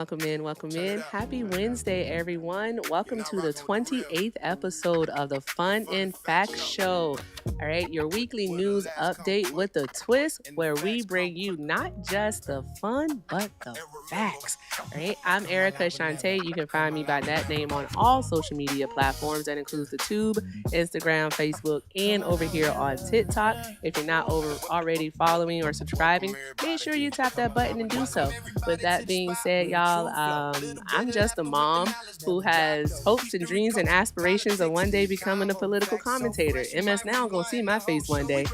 Welcome in, welcome in. Happy Wednesday, everyone. Welcome to the 28th episode of the Fun and Facts Show. All right, your weekly news update with a twist where we bring you not just the fun, but the facts. All right, I'm Erica Shante. You can find me by that name on all social media platforms. That includes the Tube, Instagram, Facebook, and over here on TikTok. If you're not already following or subscribing, make sure you tap that button and do so. With that being said, y'all, I'm just a mom who has hopes and dreams and aspirations of one day becoming a political commentator. MS Now gonna see my face one day.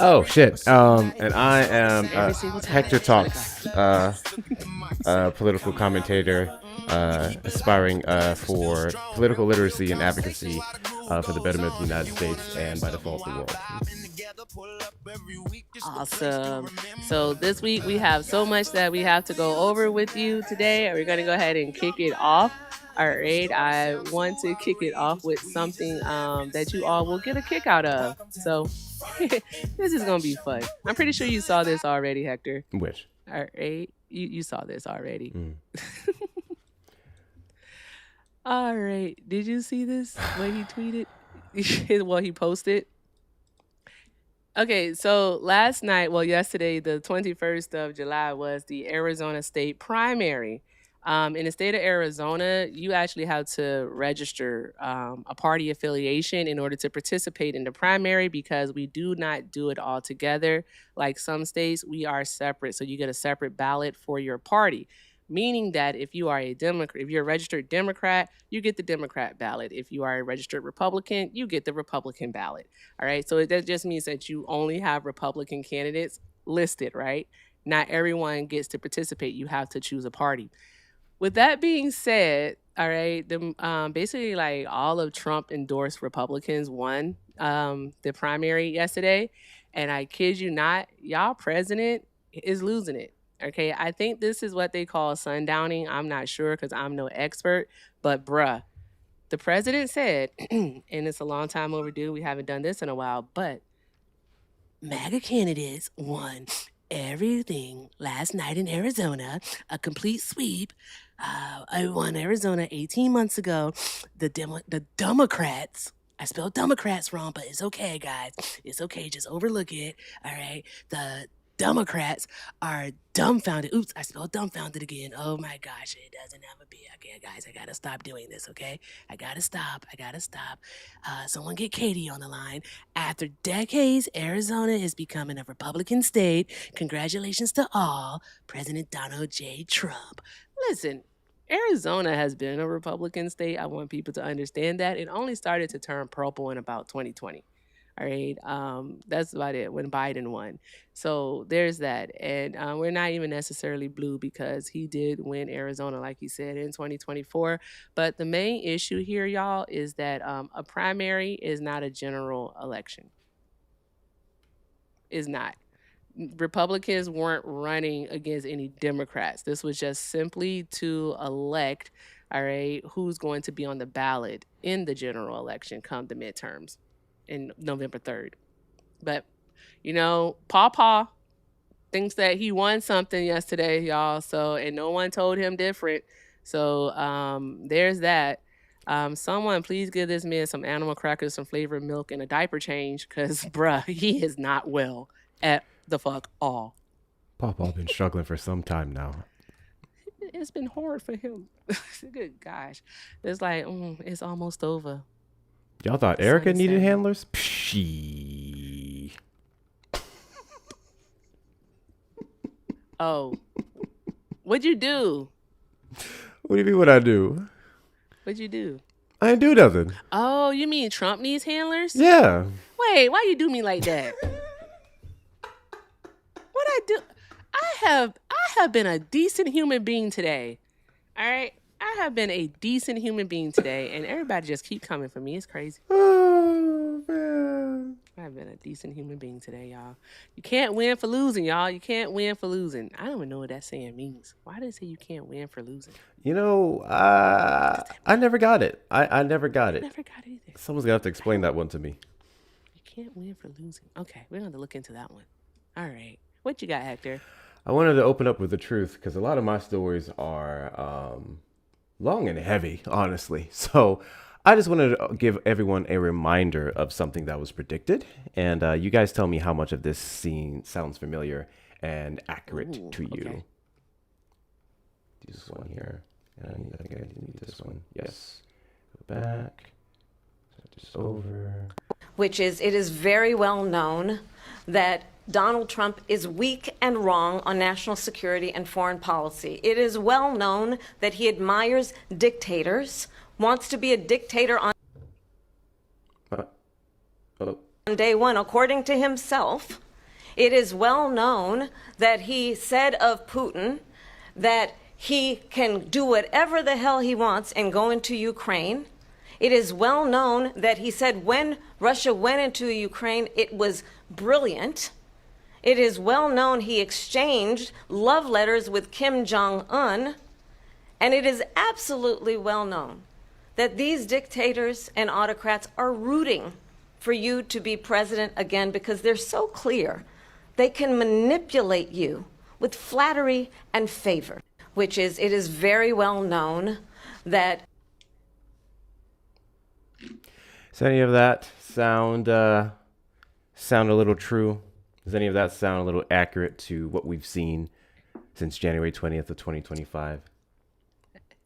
Oh shit! And I am Hector Talks, political commentator, aspiring for political literacy and advocacy for the betterment of the United States and by default the world. Awesome. So this week we have so much that we have to go over with you today. We're going to go ahead and kick it off. All right. I want to kick it off with something that you all will get a kick out of. So this is going to be fun. I'm pretty sure you saw this already, Hector. Which? All right. You saw this already. All right. Did you see this? What he tweeted? Well, he posted. Okay, so yesterday, the 21st of July, was the Arizona state primary. In the state of Arizona, you actually have to register a party affiliation in order to participate in the primary because we do not do it all together. Like some states, we are separate. So you get a separate ballot for your party. Meaning that if you are a Democrat, if you're a registered Democrat, you get the Democrat ballot. If you are a registered Republican, you get the Republican ballot. All right. So that just means that you only have Republican candidates listed, right? Not everyone gets to participate. You have to choose a party. With that being said, all right, basically like all of Trump endorsed Republicans won the primary yesterday. And I kid you not, y'all president is losing it. Okay, I think this is what they call sundowning. I'm not sure because I'm no expert, but bruh, the president said, and it's a long time overdue, we haven't done this in a while, but MAGA candidates won everything last night in Arizona, a complete sweep. I won Arizona 18 months ago. The Democrats, I spelled Democrats wrong, but it's okay, guys. It's okay. Just overlook it. All right. The Democrats are dumbfounded. Oops, I spelled dumbfounded again. Oh my gosh, it doesn't have a B. Okay, guys, I gotta stop doing this, okay? I gotta stop. Someone get Katie on the line. After decades, Arizona is becoming a Republican state. Congratulations to all. President Donald J. Trump. Listen, Arizona has been a Republican state. I want people to understand that. It only started to turn purple in about 2020. All right. That's about it when Biden won. So there's that. And we're not even necessarily blue because he did win Arizona, like he said, in 2024. But the main issue here, y'all, is that a primary is not a general election. Is not. Republicans weren't running against any Democrats. This was just simply to elect, all right, who's going to be on the ballot in the general election come the midterms in November 3rd. But, Pawpaw thinks that he won something yesterday, y'all. So, and no one told him different. So, there's that. Someone please give this man some animal crackers, some flavored milk, and a diaper change because, bruh, he is not well at the fuck all. Pawpaw been struggling for some time now. It's been hard for him. Good gosh. It's like, it's almost over. Y'all thought Erica needed handlers? Pshee. Oh. What'd you do? What do you mean what I do? What'd you do? I didn't do nothing. Oh, you mean Trump needs handlers? Yeah. Wait, why you do me like that? What I do? I have been a decent human being today. All right? I have been a decent human being today, and everybody just keep coming for me. It's crazy. Oh, man. I've been a decent human being today, y'all. You can't win for losing, y'all. You can't win for losing. I don't even know what that saying means. Why did it say you can't win for losing? I never got it. I never got it. I never got it either. Someone's going to have to explain that one to me. You can't win for losing. Okay, we're going to look into that one. All right. What you got, Hector? I wanted to open up with the truth because a lot of my stories are long and heavy, honestly. So I just wanted to give everyone a reminder of something that was predicted. And you guys tell me how much of this scene sounds familiar and accurate Ooh, to okay. you. This one here. And I think I need this one. Yes. Go back. Start this over. Which is, it is very well known that Donald Trump is weak and wrong on national security and foreign policy. It is well known that he admires dictators, wants to be a dictator on day one, according to himself. It is well known that he said of Putin that he can do whatever the hell he wants and go into Ukraine. It is well known that he said when Russia went into Ukraine, it was brilliant. It is well known he exchanged love letters with Kim Jong-un. And it is absolutely well known that these dictators and autocrats are rooting for you to be president again because they're so clear they can manipulate you with flattery and favor, which is, it is very well known that. Does any of that sound a little true? Does any of that sound a little accurate to what we've seen since January 20th of 2025?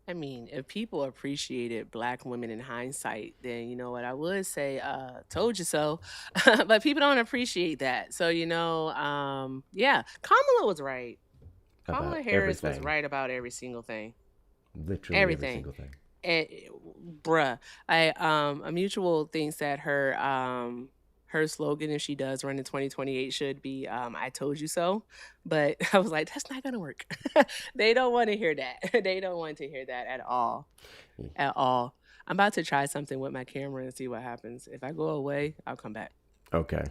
I mean, if people appreciated black women in hindsight, then you know what I would say, told you so. But people don't appreciate that. So, yeah, Kamala was right. About Kamala Harris was everything. right about every single thing. Literally every Everything. single thing. And bruh, a mutual thinks that her slogan, if she does run in 2028, should be I told you so. But I was like, that's not gonna work. They don't want to hear that. They don't want to hear that at all. At all. I'm about to try something with my camera and see what happens. If I go away, I'll come back. Okay.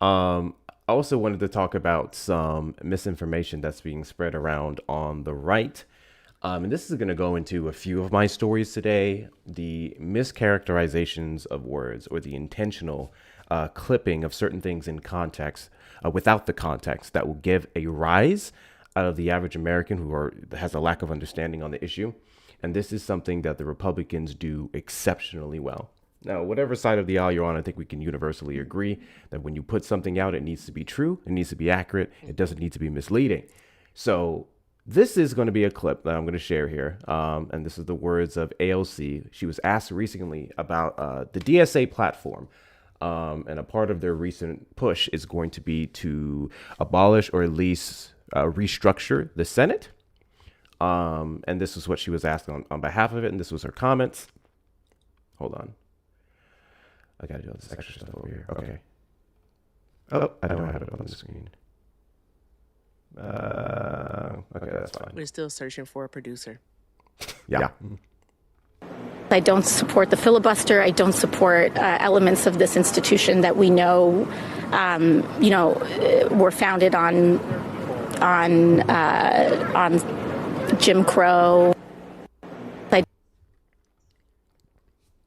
I also wanted to talk about some misinformation that's being spread around on the right. And this is going to go into a few of my stories today. The mischaracterizations of words or the intentional clipping of certain things in context without the context that will give a rise out of the average American who has a lack of understanding on the issue. And this is something that the Republicans do exceptionally well. Now, whatever side of the aisle you're on, I think we can universally agree that when you put something out, it needs to be true, it needs to be accurate, it doesn't need to be misleading. So this is going to be a clip that I'm going to share here. And this is the words of AOC. She was asked recently about the DSA platform. And a part of their recent push is going to be to abolish or at least restructure the Senate. And this is what she was asked on behalf of it. And this was her comments. Hold on. I got to do all this extra stuff over here. Okay. Oh, I don't have it on the screen. Okay, that's fine. We're still searching for a producer. Yeah. I don't support the filibuster. I don't support elements of this institution that we know, were founded on Jim Crow.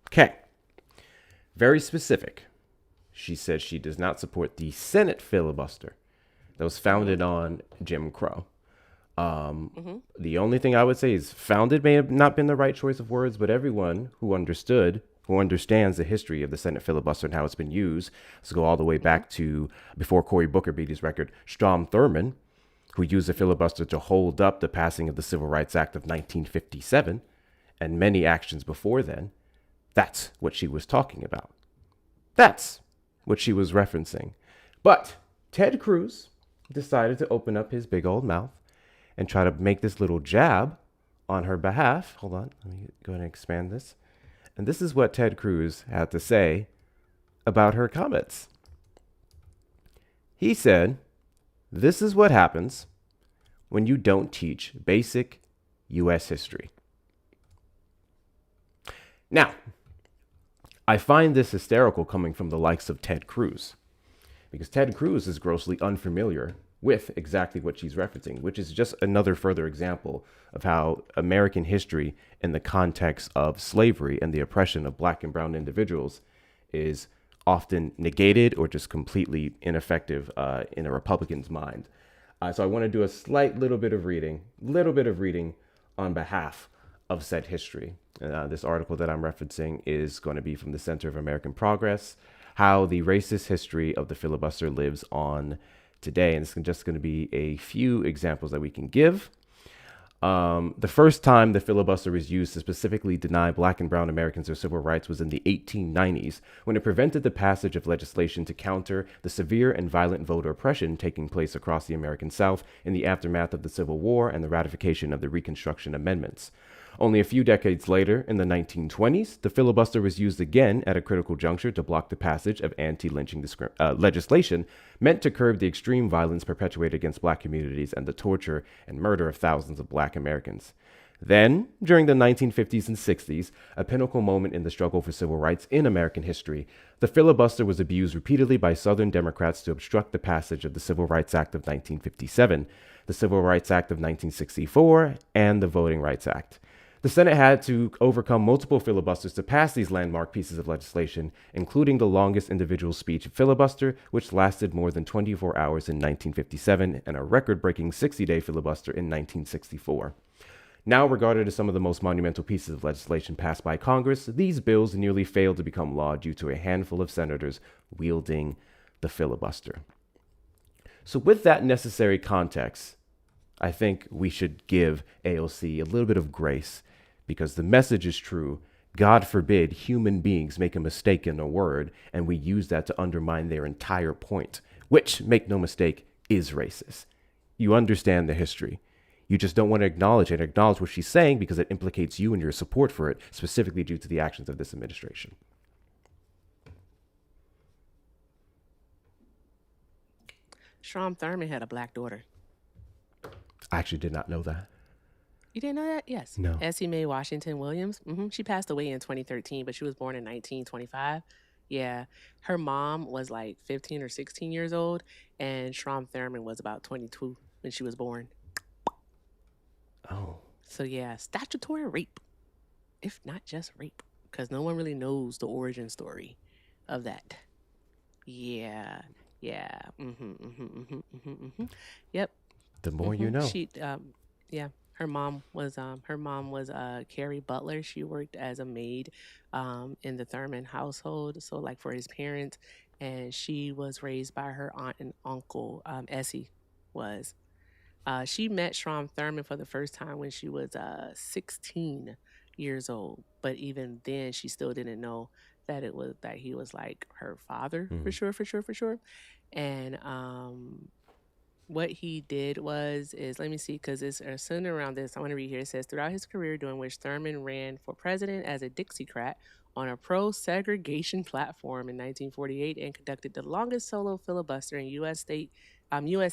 Okay. Very specific. She says she does not support the Senate filibuster that was founded on Jim Crow. The only thing I would say is founded may have not been the right choice of words, but everyone who understands the history of the Senate filibuster and how it's been used, let's go all the way back to before Cory Booker beat his record, Strom Thurmond, who used the filibuster to hold up the passing of the Civil Rights Act of 1957 and many actions before then. That's what she was talking about. That's what she was referencing. But Ted Cruz decided to open up his big old mouth and try to make this little jab on her behalf. Hold on, let me go ahead and expand this. And this is what Ted Cruz had to say about her comments. He said, "This is what happens when you don't teach basic U.S. history." Now, I find this hysterical coming from the likes of Ted Cruz, because Ted Cruz is grossly unfamiliar with exactly what she's referencing, which is just another further example of how American history in the context of slavery and the oppression of black and brown individuals is often negated or just completely ineffective in a Republican's mind. So I want to do a little bit of reading on behalf of said history. This article that I'm referencing is going to be from the Center of American Progress, how the racist history of the filibuster lives on today. And it's just going to be a few examples that we can give. The first time the filibuster was used to specifically deny Black and brown Americans their civil rights was in the 1890s, when it prevented the passage of legislation to counter the severe and violent voter oppression taking place across the American South in the aftermath of the Civil War and the ratification of the Reconstruction Amendments. Only a few decades later, in the 1920s, the filibuster was used again at a critical juncture to block the passage of anti-lynching legislation meant to curb the extreme violence perpetuated against Black communities and the torture and murder of thousands of Black Americans. Then, during the 1950s and 60s, a pinnacle moment in the struggle for civil rights in American history, the filibuster was abused repeatedly by Southern Democrats to obstruct the passage of the Civil Rights Act of 1957, the Civil Rights Act of 1964, and the Voting Rights Act. The Senate had to overcome multiple filibusters to pass these landmark pieces of legislation, including the longest individual speech filibuster, which lasted more than 24 hours in 1957, and a record-breaking 60-day filibuster in 1964. Now regarded as some of the most monumental pieces of legislation passed by Congress, these bills nearly failed to become law due to a handful of senators wielding the filibuster. So with that necessary context, I think we should give AOC a little bit of grace, because the message is true. God forbid human beings make a mistake in a word, and we use that to undermine their entire point, which, make no mistake, is racist. You understand the history. You just don't want to acknowledge it, acknowledge what she's saying, because it implicates you and your support for it, specifically due to the actions of this administration. Strom Thurmond had a Black daughter. I actually did not know that. You didn't know that? Yes. No. Essie Mae Washington Williams. She passed away in 2013, but she was born in 1925. Yeah. Her mom was like 15 or 16 years old, and Strom Thurmond was about 22 when she was born. Oh. So yeah, statutory rape, if not just rape, because no one really knows the origin story of that. Yeah. Yeah. Yep. The more you know. She, yeah. Her mom was Carrie Butler. She worked as a maid in the Thurmond household, so like for his parents, and she was raised by her aunt and uncle. Essie was. She met Strom Thurmond for the first time when she was 16 years old, but even then, she still didn't know that he was like her father for sure. And what he did is, let me see, because it's centered around this. I want to read here. It says, throughout his career, during which Thurmond ran for president as a Dixiecrat on a pro-segregation platform in 1948 and conducted the longest solo filibuster in U.S.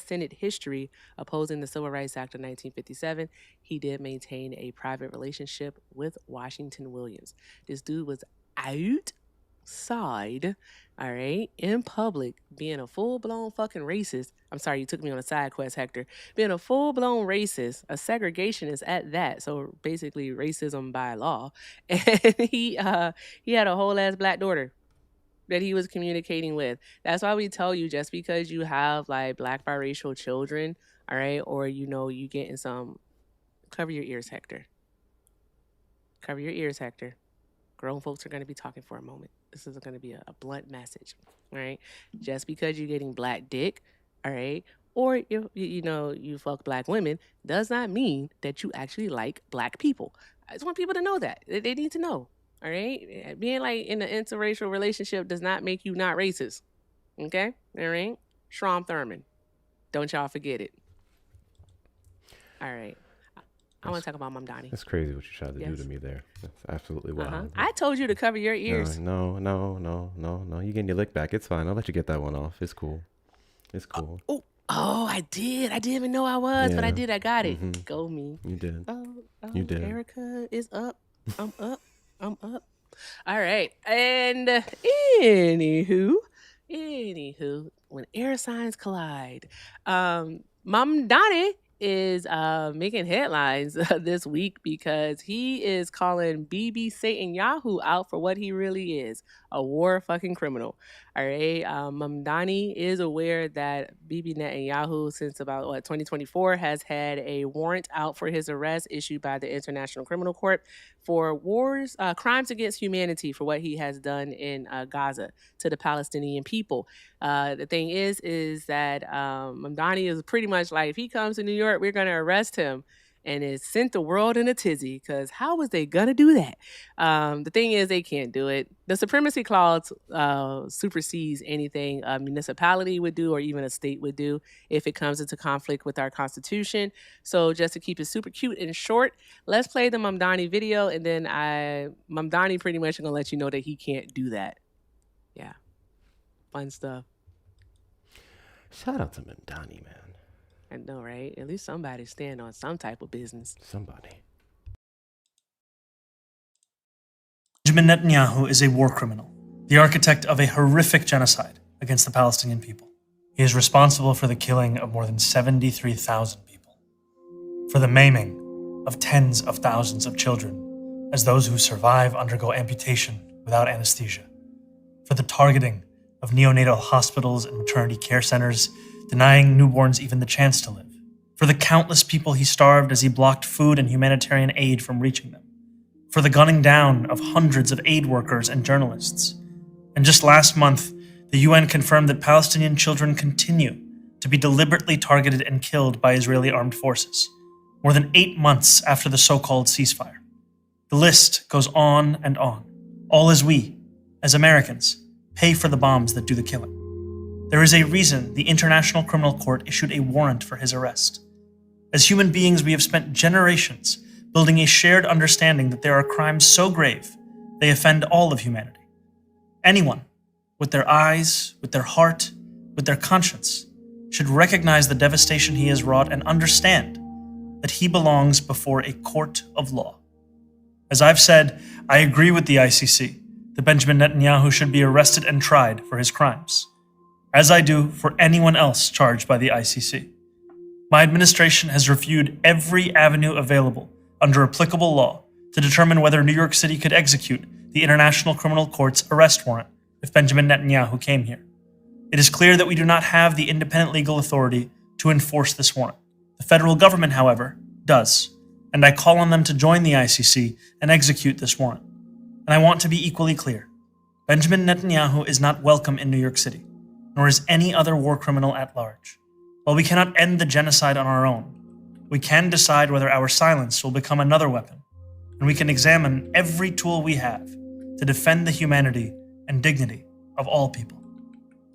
Senate history, opposing the Civil Rights Act of 1957, he did maintain a private relationship with Washington Williams. This dude was outside, all right, in public, being a full-blown fucking racist. I'm sorry, you took me on a side quest, Hector. Being a full-blown racist, a segregationist at that, so basically racism by law. And he had a whole-ass Black daughter that he was communicating with. That's why we tell you, just because you have like Black biracial children, all right, or you getting some, cover your ears, Hector. Cover your ears, Hector. Grown folks are going to be talking for a moment. This is going to be a blunt message, all right? Just because you're getting Black dick, all right, or you fuck Black women, does not mean that you actually like Black people. I just want people to know that. They need to know, all right? Being like in an interracial relationship does not make you not racist, okay? All right? Strom Thurmond. Don't y'all forget it. All right. I want to talk about Mom Donnie. That's crazy what you tried to do to me there. That's absolutely wild. I told you to cover your ears. No. You getting your lick back. It's fine. I'll let you get that one off. It's cool. Oh, I did. I didn't even know I was, but I did. I got it. Mm-hmm. Go me. You did. You did. Erica is up. I'm up. All right. And anywho, when air signs collide, Mom Donnie is making headlines this week because he is calling Bibi Satan Yahoo out for what he really is, a war fucking criminal. All right. Mamdani is aware that Bibi Netanyahu, since about 2024, has had a warrant out for his arrest issued by the International Criminal Court for crimes against humanity for what he has done in Gaza to the Palestinian people. The thing is that Mamdani is pretty much like, if he comes to New York, we're going to arrest him. And it sent the world in a tizzy because how was they going to do that? The thing is, they can't do it. The supremacy clause supersedes anything a municipality would do or even a state would do if it comes into conflict with our Constitution. So just to keep it super cute and short, let's play the Mamdani video, and then Mamdani pretty much going to let you know that he can't do that. Yeah. Fun stuff. Shout out to Mamdani, man. I know, right? At least somebody's stand on some type of business. Somebody. Benjamin Netanyahu is a war criminal, the architect of a horrific genocide against the Palestinian people. He is responsible for the killing of more than 73,000 people, for the maiming of tens of thousands of children as those who survive undergo amputation without anesthesia, for the targeting of neonatal hospitals and maternity care centers, denying newborns even the chance to live, for the countless people he starved as he blocked food and humanitarian aid from reaching them, for the gunning down of hundreds of aid workers and journalists. And just last month, the UN confirmed that Palestinian children continue to be deliberately targeted and killed by Israeli armed forces, more than 8 months after the so-called ceasefire. The list goes on and on, all as we, as Americans, pay for the bombs that do the killing. There is a reason the International Criminal Court issued a warrant for his arrest. As human beings, we have spent generations building a shared understanding that there are crimes so grave they offend all of humanity. Anyone, with their eyes, with their heart, with their conscience, should recognize the devastation he has wrought and understand that he belongs before a court of law. As I've said, I agree with the ICC that Benjamin Netanyahu should be arrested and tried for his crimes, as I do for anyone else charged by the ICC. My administration has reviewed every avenue available under applicable law to determine whether New York City could execute the International Criminal Court's arrest warrant if Benjamin Netanyahu came here. It is clear that we do not have the independent legal authority to enforce this warrant. The federal government, however, does, and I call on them to join the ICC and execute this warrant. And I want to be equally clear. Benjamin Netanyahu is not welcome in New York City, nor is any other war criminal at large. While we cannot end the genocide on our own, we can decide whether our silence will become another weapon, and we can examine every tool we have to defend the humanity and dignity of all people.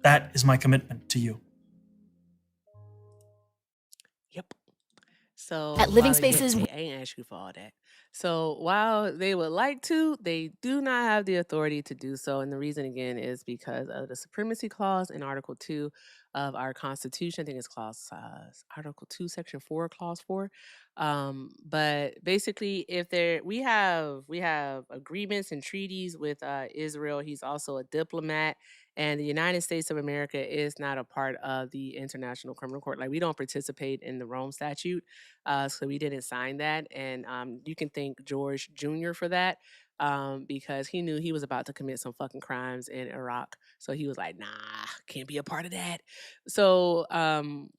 That is my commitment to you. Yep. So At Living while they Spaces, I ain't ask you for all that. So while they would like to, they do not have the authority to do so. And the reason, again, is because of the supremacy clause in Article 2 of our Constitution. I think it's Article 2, Section 4, Clause 4. But basically, if we have agreements and treaties with Israel. He's also a diplomat. And the United States of America is not a part of the International Criminal Court. Like, we don't participate in the Rome Statute. So we didn't sign that. And you can thank George Jr. for that, because he knew he was about to commit some fucking crimes in Iraq. So he was like, nah, can't be a part of that. So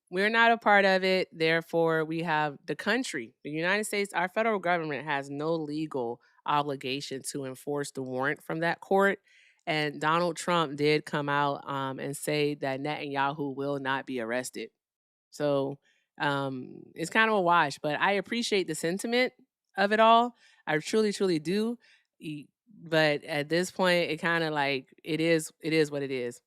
we're not a part of it. Therefore, we have the country, the United States, our federal government has no legal obligation to enforce the warrant from that court. And Donald Trump did come out and say that Netanyahu will not be arrested. So it's kind of a wash, but I appreciate the sentiment of it all. I truly, truly do. But at this point, it kind of like, it is what it is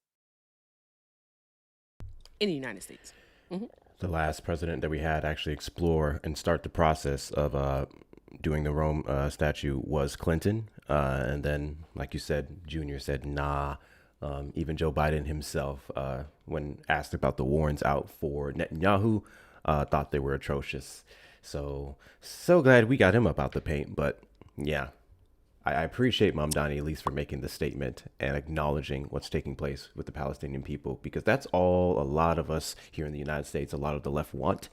in the United States. Mhm. The last president that we had actually explore and start the process of doing the Rome statute was Clinton. And then, like you said, Junior said, nah. Even Joe Biden himself, when asked about the warrants out for Netanyahu, thought they were atrocious. So glad we got him up out the paint. But yeah, I appreciate Mamdani at least for making the statement and acknowledging what's taking place with the Palestinian people, because that's all a lot of us here in the United States, a lot of the left want.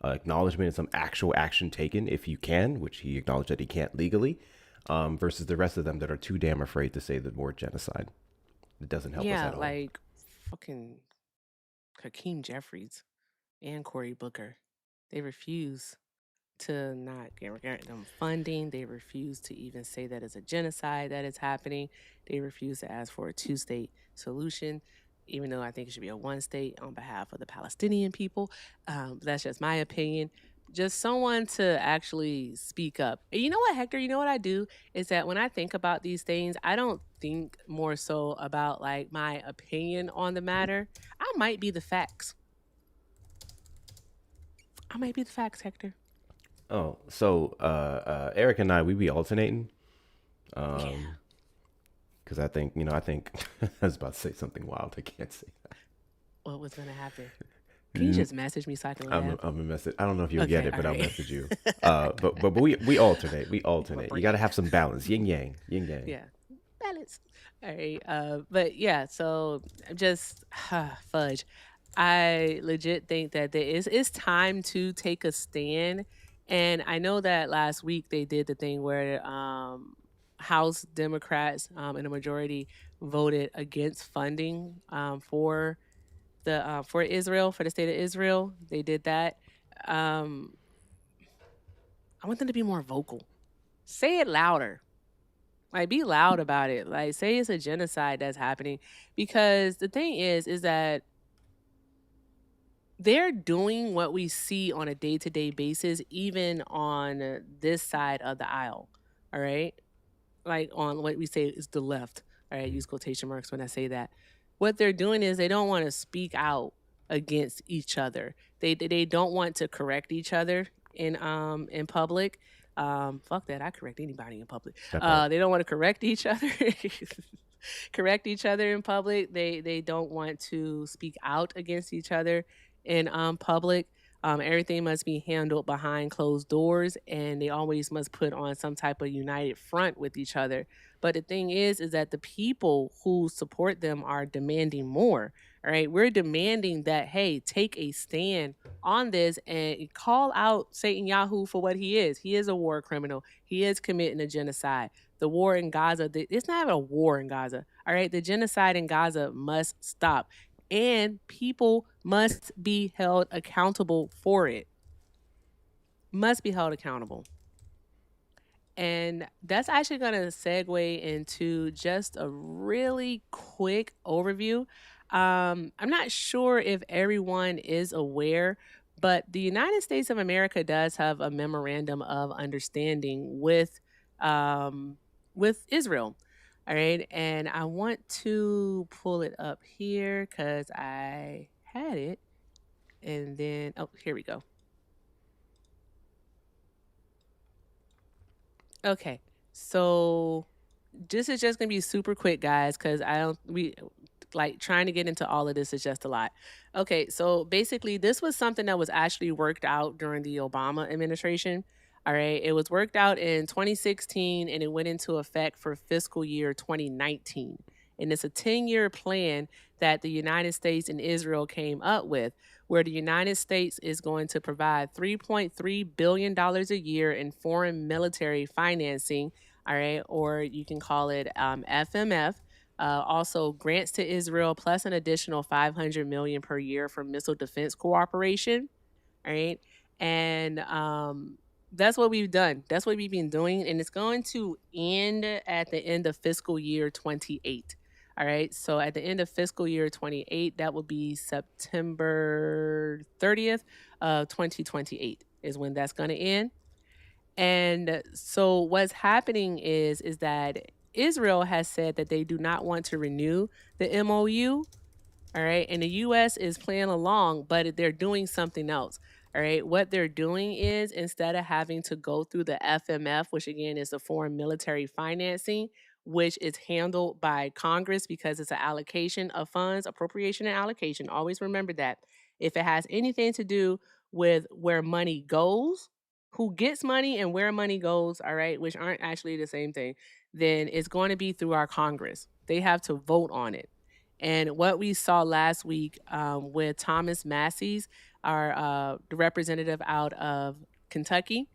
acknowledgement and some actual action taken if you can, which he acknowledged that he can't legally, versus the rest of them that are too damn afraid to say the word genocide. It doesn't help us Yeah, at all. like fucking Hakeem Jeffries and Cory Booker. They refuse to not grant them funding. They refuse to even say that it's a genocide that is happening. They refuse to ask for a two-state solution, even though I think it should be a one-state on behalf of the Palestinian people. That's just my opinion. Just someone to actually speak up. And you know what, Hector? You know what I do is that when I think about these things, I don't think more so about like my opinion on the matter. I might be the facts. I might be the facts, Hector. Oh, so Eric and I, we be alternating. Yeah. Because I think, I think I was about to say something wild. I can't say that. What was gonna happen? Can you just message me so I can laugh? I'm a message. I don't know if you'll get Okay, it, but all I'll right. message you. But we alternate. We alternate. You got to have some balance. Yin yang. Yin yang. Yeah, balance. All right. But yeah, so just fudge. I legit think that it's time to take a stand, and I know that last week they did the thing where House Democrats in a majority voted against funding for Israel, for the state of Israel. They did that. Um, I want them to be more vocal. Say it louder. Like, be loud about it. Like, say it's a genocide that's happening. Because the thing is that they're doing what we see on a day-to-day basis, even on this side of the aisle. All right? Like on what we say is the left. All right, I use quotation marks when I say that. What they're doing is they don't want to speak out against each other. They don't want to correct each other in public. Fuck that, I correct anybody in public. That part. They don't want to correct each other. Correct each other in public. They don't want to speak out against each other in public. Everything must be handled behind closed doors, and they always must put on some type of united front with each other. But the thing is that the people who support them are demanding more. All right, we're demanding that, hey, take a stand on this and call out Satan Yahoo for what he is. He is a war criminal. He is committing a genocide. The war in Gaza, it's not even a war in Gaza. All right, the genocide in Gaza must stop, and people must be held accountable for it. Must be held accountable. And that's actually going to segue into just a really quick overview. I'm not sure if everyone is aware, but the United States of America does have a memorandum of understanding with Israel. All right, and I want to pull it up here because I had it, and then here we go. Okay, so this is just gonna be super quick, guys, because I don't we like trying to get into all of this is just a lot. Okay, so basically, this was something that was actually worked out during the Obama administration. All right, it was worked out in 2016 and it went into effect for fiscal year 2019. And it's a 10-year plan that the United States and Israel came up with, where the United States is going to provide $3.3 billion a year in foreign military financing, all right, or you can call it FMF. Also, grants to Israel plus an additional $500 million per year for missile defense cooperation, all right, and that's what we've done. That's what we've been doing, and it's going to end at the end of fiscal year 28. All right. So at the end of fiscal year 28, that will be September 30th of 2028 is when that's going to end. And so what's happening is that Israel has said that they do not want to renew the MOU. All right. And the US is playing along, but they're doing something else. All right. What they're doing is instead of having to go through the FMF, which again is the foreign military financing, which is handled by Congress because it's an allocation of funds, appropriation and allocation. Always remember that. If it has anything to do with where money goes, who gets money and where money goes, all right, which aren't actually the same thing, then it's going to be through our Congress. They have to vote on it. And what we saw last week with Thomas Massey's, our the representative out of Kentucky,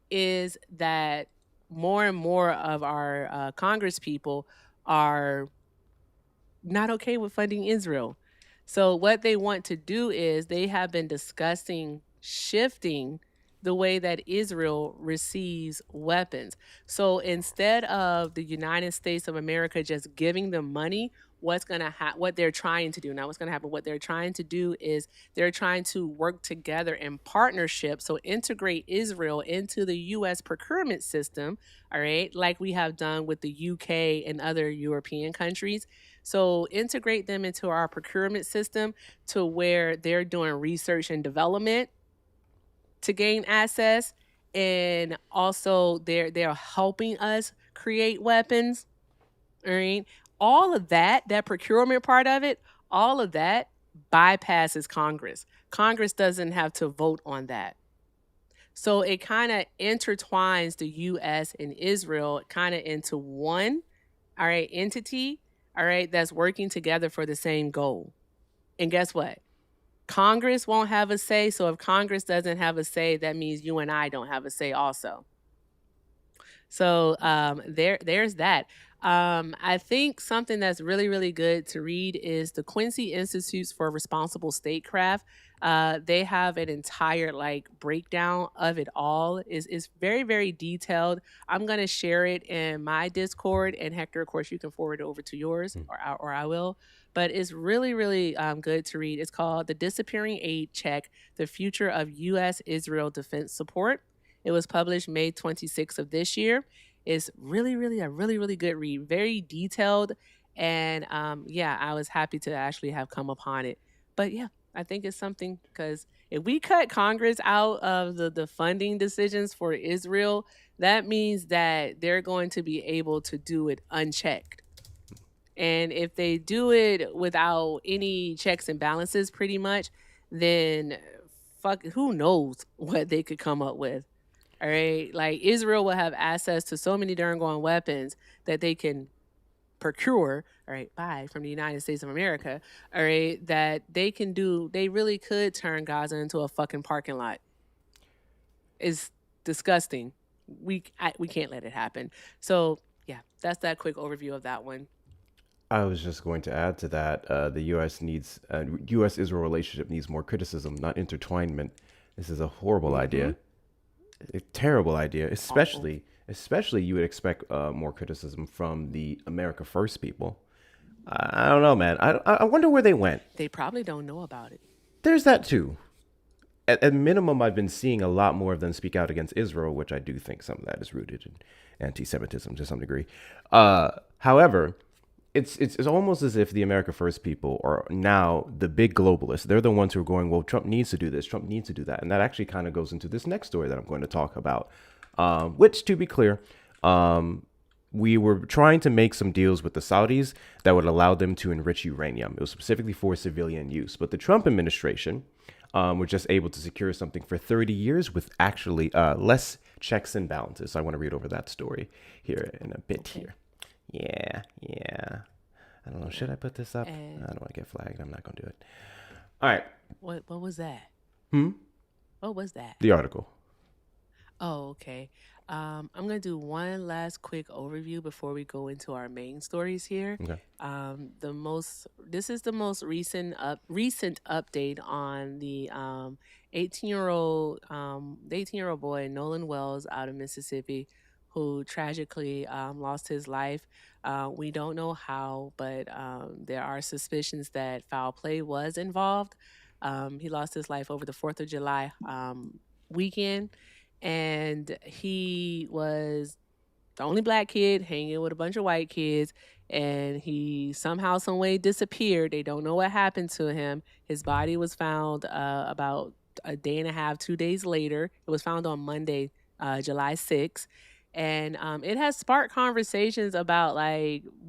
is that more and more of our Congress people are not okay with funding Israel. So what they want to do is they have been discussing shifting the way that Israel receives weapons. So instead of the United States of America just giving them money, what they're trying to do now, what's going to happen, what they're trying to do is they're trying to work together in partnership. So integrate Israel into the U.S. procurement system, all right, like we have done with the UK and other European countries. So integrate them into our procurement system to where they're doing research and development to gain access, and also they're helping us create weapons. All right. All of that procurement part of it, all of that bypasses Congress. Congress doesn't have to vote on that. So it kind of intertwines the US and Israel kind of into one, all right, entity, all right, that's working together for the same goal. And guess what? Congress won't have a say. So if Congress doesn't have a say, that means you and I don't have a say also. So there's that. I think something that's really, really good to read is the Quincy Institutes for Responsible Statecraft. They have an entire breakdown of it all. Is very, very detailed. I'm gonna share it in my Discord, and Hector, of course, you can forward it over to yours, or I will. But it's really, really good to read. It's called "The Disappearing Aid Check: The Future of U.S.-Israel Defense Support." It was published May 26th of this year. It's really, really a really, really good read. Very detailed. And yeah, I was happy to actually have come upon it. But yeah, I think it's something, because if we cut Congress out of the funding decisions for Israel, that means that they're going to be able to do it unchecked. And if they do it without any checks and balances, pretty much, then who knows what they could come up with. All right. Like Israel will have access to so many darn gone weapons that they can procure, all right, buy from the United States of America, all right, that they really could turn Gaza into a fucking parking lot. It's disgusting. We can't let it happen. So yeah, that's that quick overview of that one. I was just going to add to that. The U.S.-Israel relationship needs more criticism, not intertwinement. This is a horrible idea. A terrible idea, especially you would expect more criticism from the America First people. I don't know, man. I wonder where they went. They probably don't know about it. There's that too. At minimum, I've been seeing a lot more of them speak out against Israel, which I do think some of that is rooted in anti-Semitism to some degree. However, it's almost as if the America First people are now the big globalists. They're the ones who are going, well, Trump needs to do this, Trump needs to do that. And that actually kind of goes into this next story that I'm going to talk about, which, to be clear, we were trying to make some deals with the Saudis that would allow them to enrich uranium. It was specifically for civilian use. But the Trump administration were just able to secure something for 30 years with actually less checks and balances. So I want to read over that story here in a bit here. Yeah. I don't know. Should I put this up? I don't want to get flagged. I'm not going to do it. All right. What was that? What was that? The article. Oh, okay. I'm going to do one last quick overview before we go into our main stories here. Okay. This is the most recent update on the 18-year-old boy Nolan Wells out of Mississippi, who tragically lost his life. We don't know how, but there are suspicions that foul play was involved. He lost his life over the 4th of July weekend, and he was the only black kid hanging with a bunch of white kids, and he somehow, some way disappeared. They don't know what happened to him. His body was found about a day and a half, 2 days later. It was found on Monday, July 6th. And it has sparked conversations about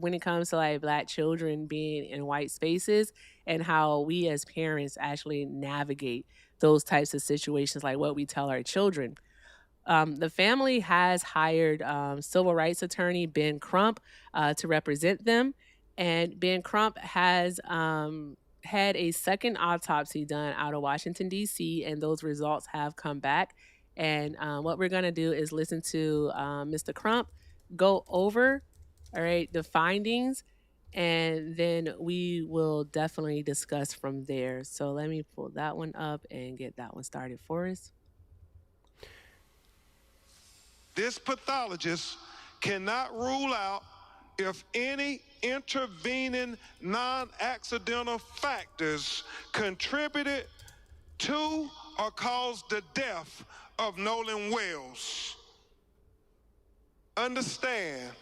when it comes to black children being in white spaces, and how we as parents actually navigate those types of situations, like what we tell our children. The family has hired civil rights attorney Ben Crump to represent them. And Ben Crump has had a second autopsy done out of Washington, D.C., and those results have come back. And what we're going to do is listen to Mr. Crump go over, all right, the findings, and then we will definitely discuss from there. So let me pull that one up and get that one started for us. This pathologist cannot rule out if any intervening non-accidental factors contributed to or caused the death of Nolan Wells. Understand,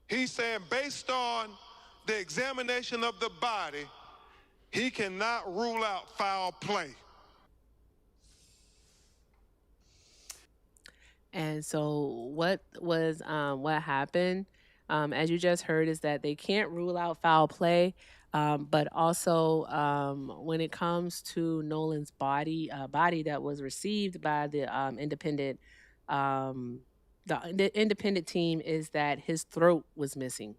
he's saying based on the examination of the body, he cannot rule out foul play. And so what happened, as you just heard, is that they can't rule out foul play, but also when it comes to Nolan's body that was received by um, the independent team, is that his throat was missing.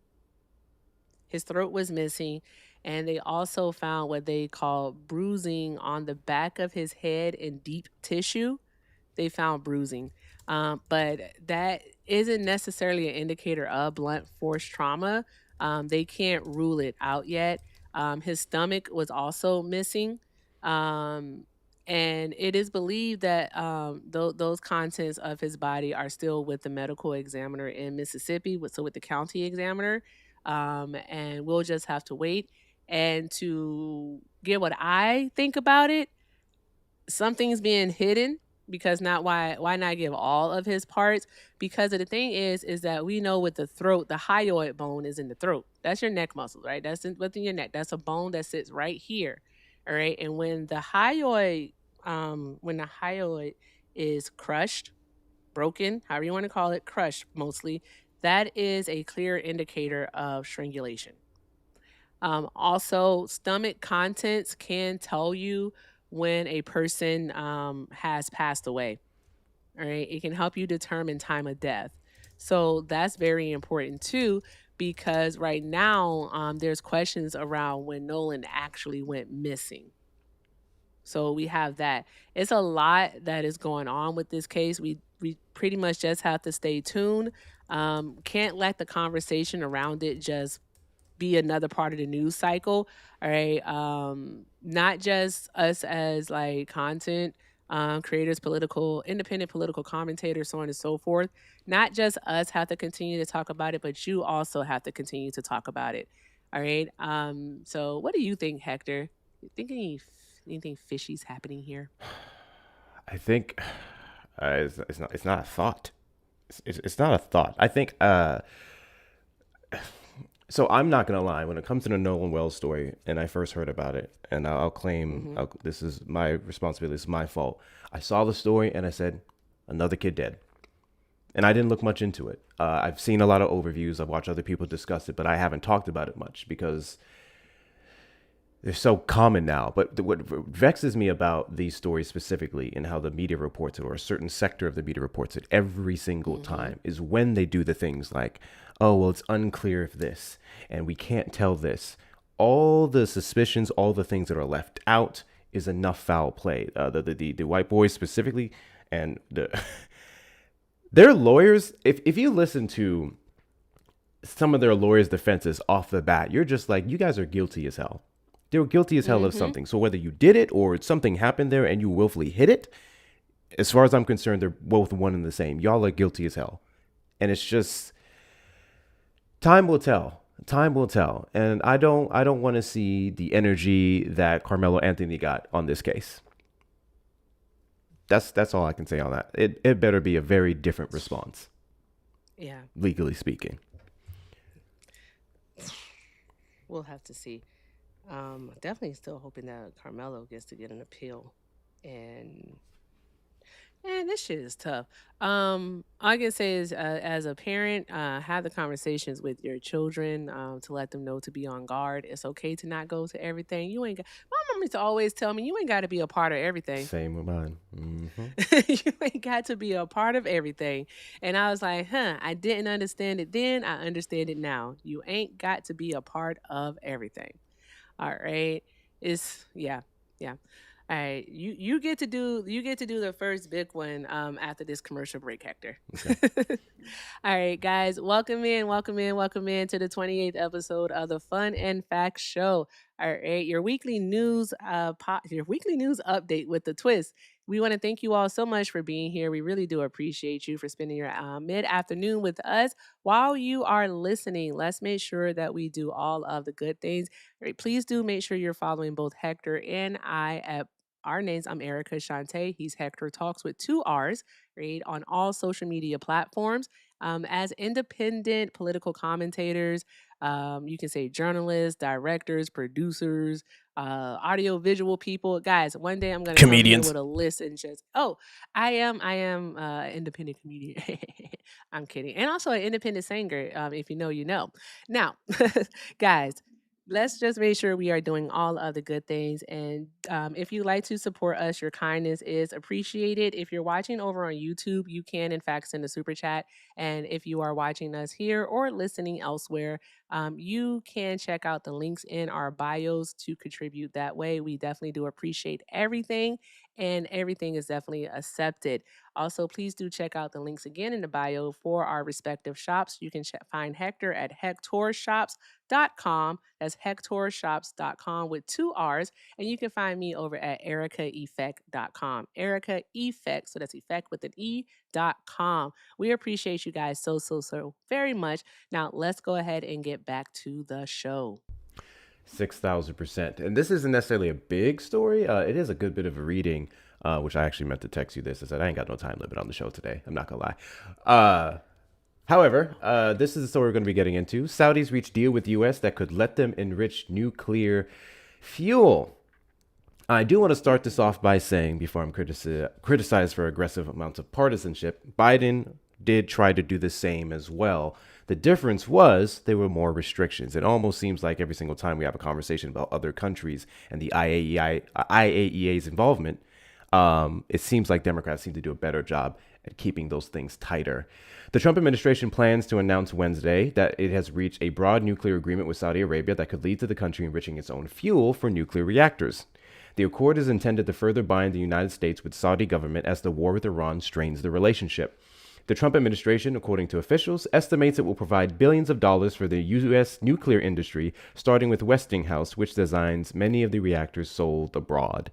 His throat was missing, and they also found what they call bruising on the back of his head in deep tissue. They found bruising. But that isn't necessarily an indicator of blunt force trauma. They can't rule it out yet. His stomach was also missing. Um, and it is believed that those contents of his body are still with the medical examiner in Mississippi, so with the county examiner. And we'll just have to wait. And to get what I think about it, something's being hidden, because not why not give all of his parts? Because of the thing is that we know with the throat, the hyoid bone is in the throat. That's your neck muscle, right? That's within your neck. That's a bone that sits right here. All right. And when the hyoid is crushed, broken, however you want to call it, crushed mostly, that is a clear indicator of strangulation. Also, stomach contents can tell you when a person has passed away. All right. It can help you determine time of death. So that's very important too, because right now there's questions around when Nolan actually went missing. So we have that. It's a lot that is going on with this case. We pretty much just have to stay tuned. Can't let the conversation around it just be another part of the news cycle. All right. Not just us as like content creators, independent political commentators, so on and so forth. Not just us have to continue to talk about it, but you also have to continue to talk about it. All right. So what do you think, Hector? You think anything fishy's happening here? I think it's not a thought. It's not a thought. I think so. I'm not gonna lie. When it comes to the Nolan Wells story, and I first heard about it, and I'll claim this is my responsibility. It's my fault. I saw the story and I said, another kid dead, and I didn't look much into it. I've seen a lot of overviews. I've watched other people discuss it, but I haven't talked about it much because they're so common now. But what vexes me about these stories specifically and how the media reports it, or a certain sector of the media reports it every single time, is when they do the things like, oh, well, it's unclear if this, and we can't tell this. All the suspicions, all the things that are left out is enough foul play. The white boys specifically, and their lawyers, if you listen to some of their lawyers' defenses off the bat, you're just like, you guys are guilty as hell. They were guilty as hell of something. So whether you did it or something happened there and you willfully hid it, as far as I'm concerned, they're both one and the same. Y'all are guilty as hell. And it's just, time will tell. Time will tell. And I don't want to see the energy that Carmelo Anthony got on this case. That's all I can say on that. It better be a very different response. Yeah. Legally speaking. We'll have to see. Definitely still hoping that Carmelo gets to get an appeal. And this shit is tough. All I can say is, as a parent, have the conversations with your children to let them know to be on guard. It's okay to not go to everything. You ain't got. My mom used to always tell me, you ain't got to be a part of everything. Same with mine. Mm-hmm. You ain't got to be a part of everything. And I was like, I didn't understand it then. I understand it now. You ain't got to be a part of everything. All right. Yeah. Yeah. All right. You get to do the first big one after this commercial break, Hector. Okay. All right, guys, welcome in to the 28th episode of the Fun and Facts Show. All right, your weekly news update with the twist. We want to thank you all so much for being here. We really do appreciate you for spending your mid-afternoon with us. While you are listening, let's make sure that we do all of the good things. All right, please do make sure you're following both Hector and I at our names. I'm Erica Shante. He's Hector Talks with 2 R's, right, on all social media platforms. As independent political commentators, you can say journalists, directors, producers, audio visual people. Guys, one day I'm going to come here with a list and just, I am independent comedian. I'm kidding. And also an independent singer. If you know, you know. Now, guys, let's just make sure we are doing all of the good things. And if you'd like to support us, your kindness is appreciated. If you're watching over on YouTube, you can, in fact, send a super chat. And if you are watching us here or listening elsewhere, you can check out the links in our bios to contribute that way. We definitely do appreciate everything, and everything is definitely accepted. Also, please do check out the links again in the bio for our respective shops. You can find Hector at hectorshops.com. That's hectorshops.com with 2 R's. And you can find me over at ericaeffect.com. Erica Effect, so that's effect with an E.com. We appreciate you guys so very much. Now, let's go ahead and get back to the show. 6,000%. And this isn't necessarily a big story. It is a good bit of a reading, which I actually meant to text you this. I said, I ain't got no time limit on the show today. I'm not going to lie. However, this is the story we're going to be getting into. Saudis reach deal with U.S. that could let them enrich nuclear fuel. I do want to start this off by saying, before I'm criticized for aggressive amounts of partisanship, Biden did try to do the same as well. The difference was there were more restrictions. It almost seems like every single time we have a conversation about other countries and the IAEA's involvement, it seems like Democrats seem to do a better job at keeping those things tighter. The Trump administration plans to announce Wednesday that it has reached a broad nuclear agreement with Saudi Arabia that could lead to the country enriching its own fuel for nuclear reactors. The accord is intended to further bind the United States with Saudi government as the war with Iran strains the relationship. The Trump administration, according to officials, estimates it will provide billions of dollars for the U.S. nuclear industry, starting with Westinghouse, which designs many of the reactors sold abroad.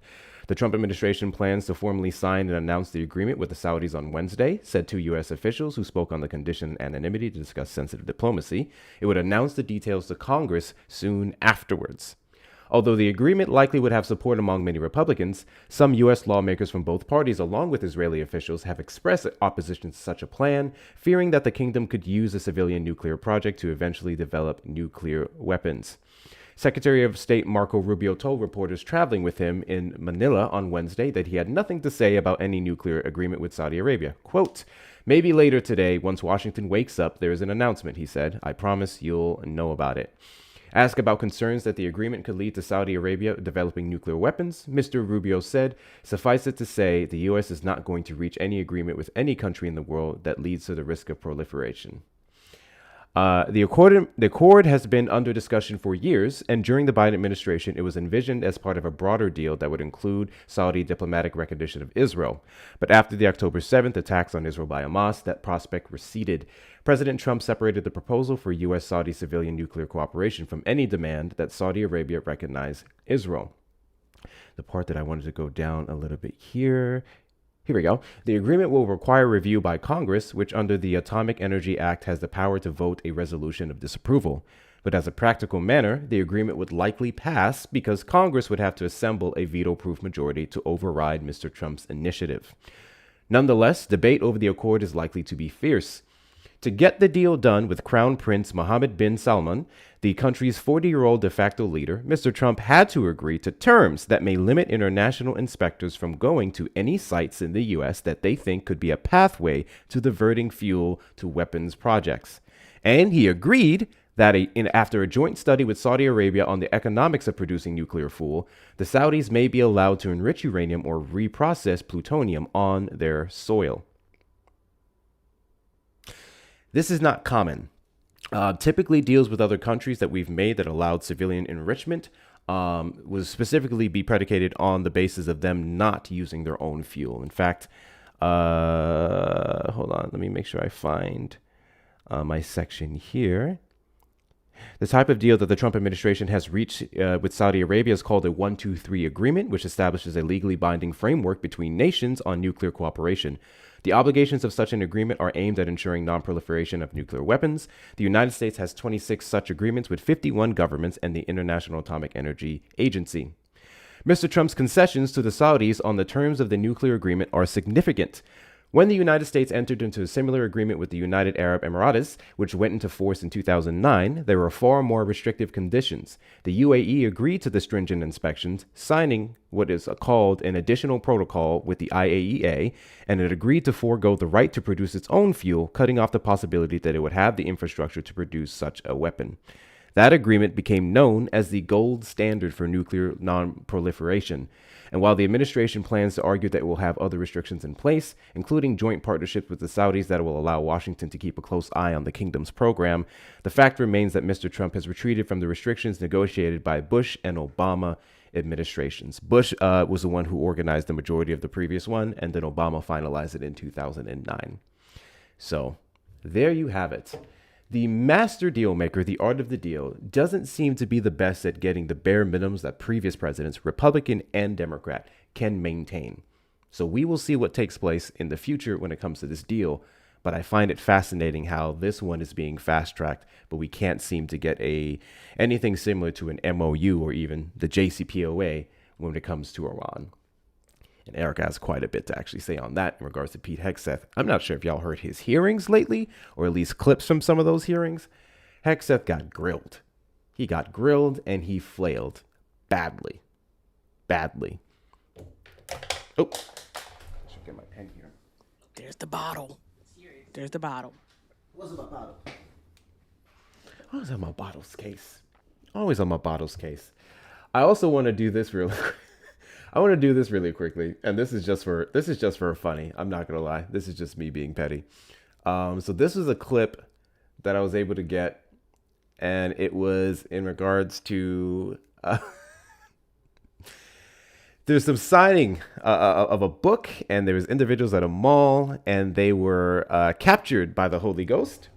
The Trump administration plans to formally sign and announce the agreement with the Saudis on Wednesday, said 2 U.S. officials who spoke on the condition of anonymity to discuss sensitive diplomacy. It would announce the details to Congress soon afterwards. Although the agreement likely would have support among many Republicans, some U.S. lawmakers from both parties, along with Israeli officials, have expressed opposition to such a plan, fearing that the kingdom could use a civilian nuclear project to eventually develop nuclear weapons. Secretary of State Marco Rubio told reporters traveling with him in Manila on Wednesday that he had nothing to say about any nuclear agreement with Saudi Arabia. Quote, "Maybe later today, once Washington wakes up, there is an announcement," he said. "I promise you'll know about it." Asked about concerns that the agreement could lead to Saudi Arabia developing nuclear weapons, Mr. Rubio said, "Suffice it to say, the U.S. is not going to reach any agreement with any country in the world that leads to the risk of proliferation." The accord has been under discussion for years, and during the Biden administration, it was envisioned as part of a broader deal that would include Saudi diplomatic recognition of Israel. But after the October 7th attacks on Israel by Hamas, that prospect receded. President Trump separated the proposal for U.S.-Saudi civilian nuclear cooperation from any demand that Saudi Arabia recognize Israel. The part that I wanted to go down a little bit here we go. The agreement will require review by Congress, which under the Atomic Energy Act has the power to vote a resolution of disapproval. But as a practical matter, the agreement would likely pass because Congress would have to assemble a veto-proof majority to override Mr. Trump's initiative. Nonetheless, debate over the accord is likely to be fierce. To get the deal done with Crown Prince Mohammed bin Salman, the country's 40-year-old de facto leader, Mr. Trump had to agree to terms that may limit international inspectors from going to any sites in the U.S. that they think could be a pathway to diverting fuel to weapons projects. And he agreed that after a joint study with Saudi Arabia on the economics of producing nuclear fuel, the Saudis may be allowed to enrich uranium or reprocess plutonium on their soil. This is not common. Typically deals with other countries that we've made that allowed civilian enrichment was specifically be predicated on the basis of them not using their own fuel. In fact, hold on, let me make sure I find my section here. The type of deal that the Trump administration has reached with Saudi Arabia is called a 1-2-3 agreement, which establishes a legally binding framework between nations on nuclear cooperation. The obligations of such an agreement are aimed at ensuring non-proliferation of nuclear weapons. The United States has 26 such agreements with 51 governments and the International Atomic Energy Agency. Mr. Trump's concessions to the Saudis on the terms of the nuclear agreement are significant. When the United States entered into a similar agreement with the United Arab Emirates, which went into force in 2009, there were far more restrictive conditions. The UAE agreed to the stringent inspections, signing what is called an additional protocol with the IAEA, and it agreed to forego the right to produce its own fuel, cutting off the possibility that it would have the infrastructure to produce such a weapon. That agreement became known as the gold standard for nuclear non-proliferation. And while the administration plans to argue that it will have other restrictions in place, including joint partnerships with the Saudis that will allow Washington to keep a close eye on the kingdom's program, the fact remains that Mr. Trump has retreated from the restrictions negotiated by Bush and Obama administrations. Bush was the one who organized the majority of the previous one, and then Obama finalized it in 2009. So there you have it. The master deal maker, the art of the deal, doesn't seem to be the best at getting the bare minimums that previous presidents, Republican and Democrat, can maintain. So we will see what takes place in the future when it comes to this deal. But I find it fascinating how this one is being fast-tracked, but we can't seem to get anything similar to an MOU or even the JCPOA when it comes to Iran. And Eric has quite a bit to actually say on that in regards to Pete Hegseth. I'm not sure if y'all heard his hearings lately, or at least clips from some of those hearings. Hegseth got grilled. He got grilled and he flailed badly. Badly. Oh, I should get my pen here. There's the bottle. There's the bottle. What's in my bottle? Always on my bottles case. Always on my bottles case. I also want to do this real quick. I want to do this really quickly, and this is just for funny. I'm not gonna lie. This is just me being petty. So this was a clip that I was able to get, and it was in regards to there's some signing of a book, and there was individuals at a mall, and they were captured by the Holy Ghost.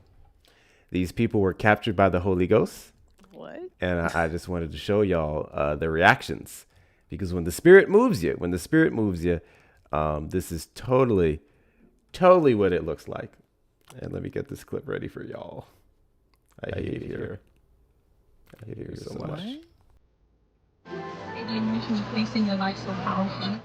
These people were captured by the Holy Ghost. What? And I just wanted to show y'all the reactions. Because when the Spirit moves you, this is totally what it looks like. And let me get this clip ready for y'all. I hate it here. I hate it here so much. Alienation placing your life so powerfully.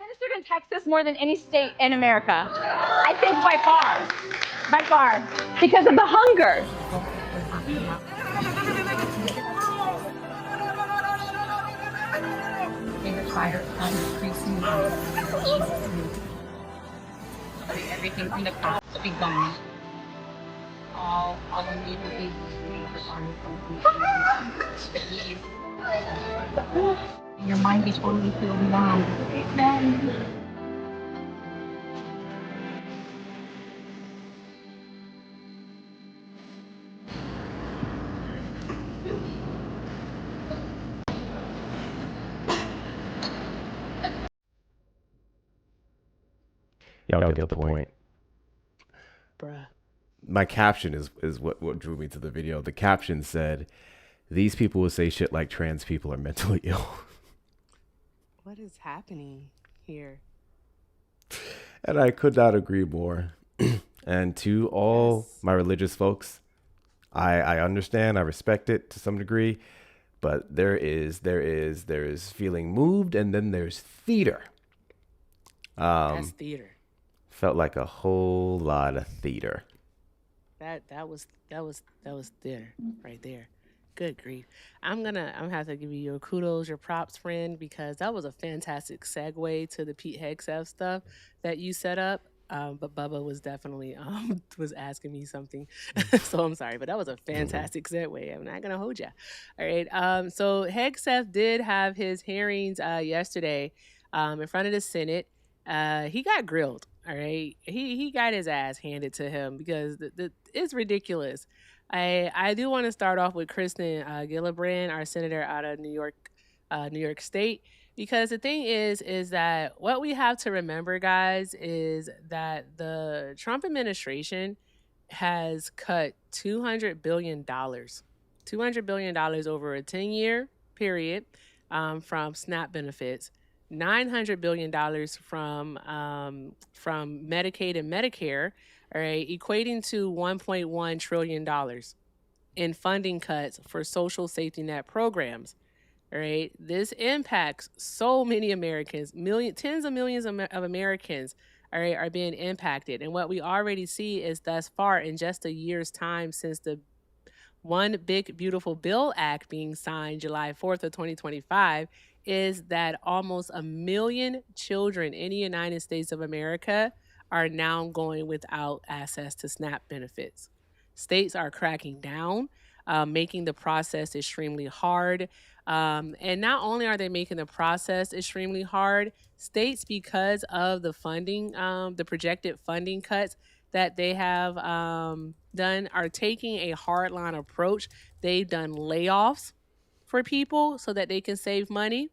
Ministered in Texas more than any state in America. I think by far, because of the hunger. They require increasing everything from the past to be gone. All immediately your mind be totally filled around. Amen. Y'all get the point. Bruh. My caption is what drew me to the video. The caption said, "These people will say shit like trans people are mentally ill." What is happening here? And I could not agree more. And to all my religious folks, I understand, I respect it to some degree, but there is feeling moved, and then there's theater. That's theater. Felt like a whole lot of theater. That was theater right there. Good grief. I'm gonna have to give you your kudos, your props, friend, because that was a fantastic segue to the Pete Hegseth stuff that you set up. But Bubba was definitely was asking me something, so I'm sorry, but that was a fantastic segue. I'm not gonna hold you. All right. So Hegseth did have his hearings yesterday in front of the Senate. He got grilled. All right, he got his ass handed to him because it's ridiculous. I do want to start off with Kristen Gillibrand, our senator out of New York State, because the thing is that what we have to remember, guys, is that the Trump administration has cut $200 billion, $200 billion over a 10-year period from SNAP benefits. $900 billion from Medicaid and Medicare, all right, equating to $1.1 trillion in funding cuts for social safety net programs. All right, this impacts so many Americans, tens of millions of Americans. All right, are being impacted, and what we already see is thus far in just a year's time since the One Big Beautiful Bill Act being signed July 4th of 2025 is that almost 1 million children in the United States of America are now going without access to SNAP benefits. States are cracking down, making the process extremely hard. And not only are they making the process extremely hard, states, because of the funding, the projected funding cuts that they have done, are taking a hardline approach. They've done layoffs for people so that they can save money.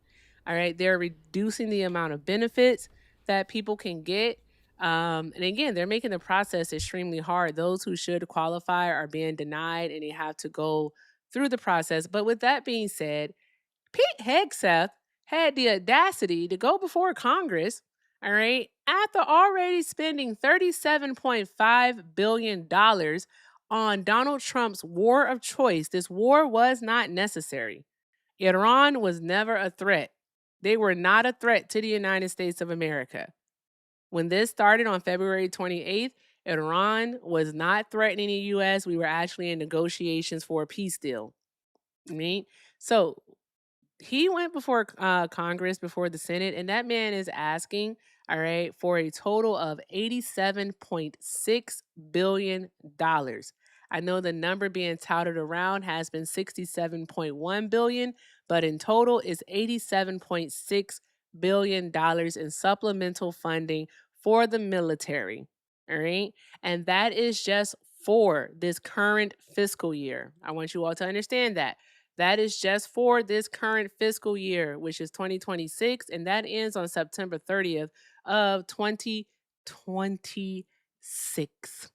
All right, they're reducing the amount of benefits that people can get. And again, they're making the process extremely hard. Those who should qualify are being denied and they have to go through the process. But with that being said, Pete Hegseth had the audacity to go before Congress, all right, after already spending $37.5 billion on Donald Trump's war of choice. This war was not necessary. Iran was never a threat. They were not a threat to the United States of America. When this started on February 28th, Iran was not threatening the U.S. We were actually in negotiations for a peace deal. Right? So he went before Congress, before the Senate, and that man is asking, all right, for a total of $87.6 billion. I know the number being touted around has been $67.1 billion, but in total it's $87.6 billion in supplemental funding for the military. All right. And that is just for this current fiscal year. I want you all to understand that. That is just for this current fiscal year, which is 2026, and that ends on September 30th of 2026.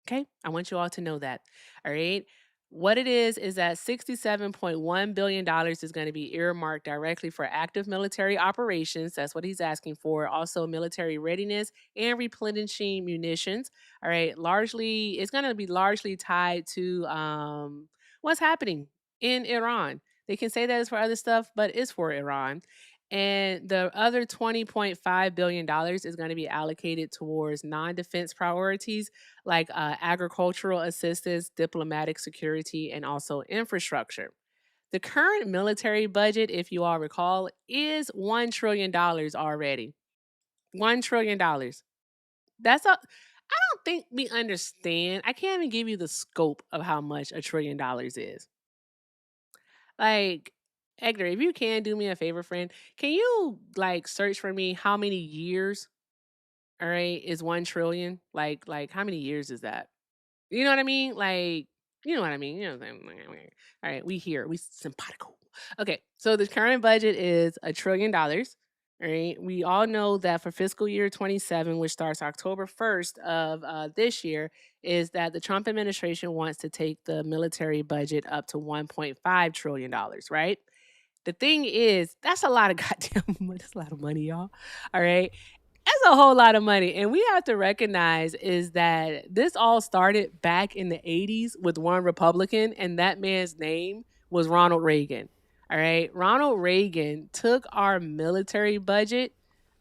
Okay? I want you all to know that. All right? What it is that $67.1 billion is going to be earmarked directly for active military operations. That's what he's asking for. Also, military readiness and replenishing munitions. All right. Largely, it's going to be largely tied to what's happening in Iran. They can say that it's for other stuff, but it's for Iran. And the other $20.5 billion is going to be allocated towards non-defense priorities like agricultural assistance, diplomatic security, and also infrastructure. The current military budget, if you all recall, is $1 trillion already. $1 trillion. That's I don't think we understand. I can't even give you the scope of how much $1 trillion is. Like, Edgar, if you can do me a favor, friend, can you like search for me how many years, all right, is 1 trillion? Like how many years is that? You know what I mean? Like, you know what I mean? You know what I'm saying? All right, we here. We simpatico. Okay, so the current budget is $1 trillion. All right, we all know that for fiscal year 27, which starts October 1st of this year, is that the Trump administration wants to take the military budget up to $1.5 trillion, right? The thing is, that's a lot of goddamn money. That's a lot of money, y'all. All right. That's a whole lot of money. And we have to recognize is that this all started back in the 80s with one Republican, and that man's name was Ronald Reagan. All right. Ronald Reagan took our military budget,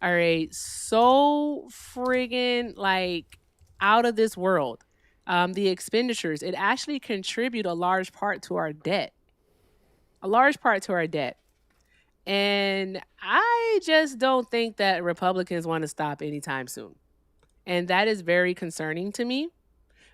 All right, so friggin' like out of this world. The expenditures, it actually contribute a large part to our debt. A large part to our debt. And I just don't think that Republicans want to stop anytime soon. And that is very concerning to me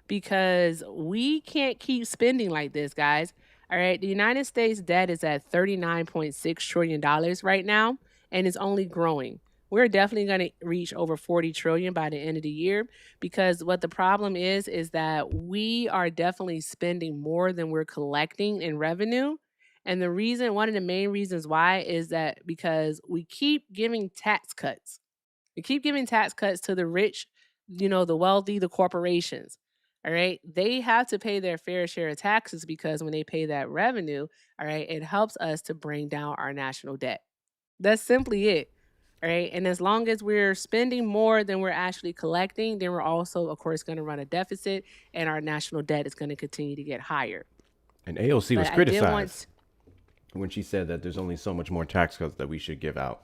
because we can't keep spending like this, guys. All right. The United States debt is at $39.6 trillion right now, and it's only growing. We're definitely going to reach over 40 trillion by the end of the year because what the problem is that we are definitely spending more than we're collecting in revenue. And the reason, one of the main reasons why is that because we keep giving tax cuts. We keep giving tax cuts to the rich, the wealthy, the corporations. All right. They have to pay their fair share of taxes because when they pay that revenue, all right, it helps us to bring down our national debt. That's simply it. All right. And as long as we're spending more than we're actually collecting, then we're also, of course, going to run a deficit and our national debt is going to continue to get higher. And AOC But was I did want criticized when she said that there's only so much more tax cuts that we should give out.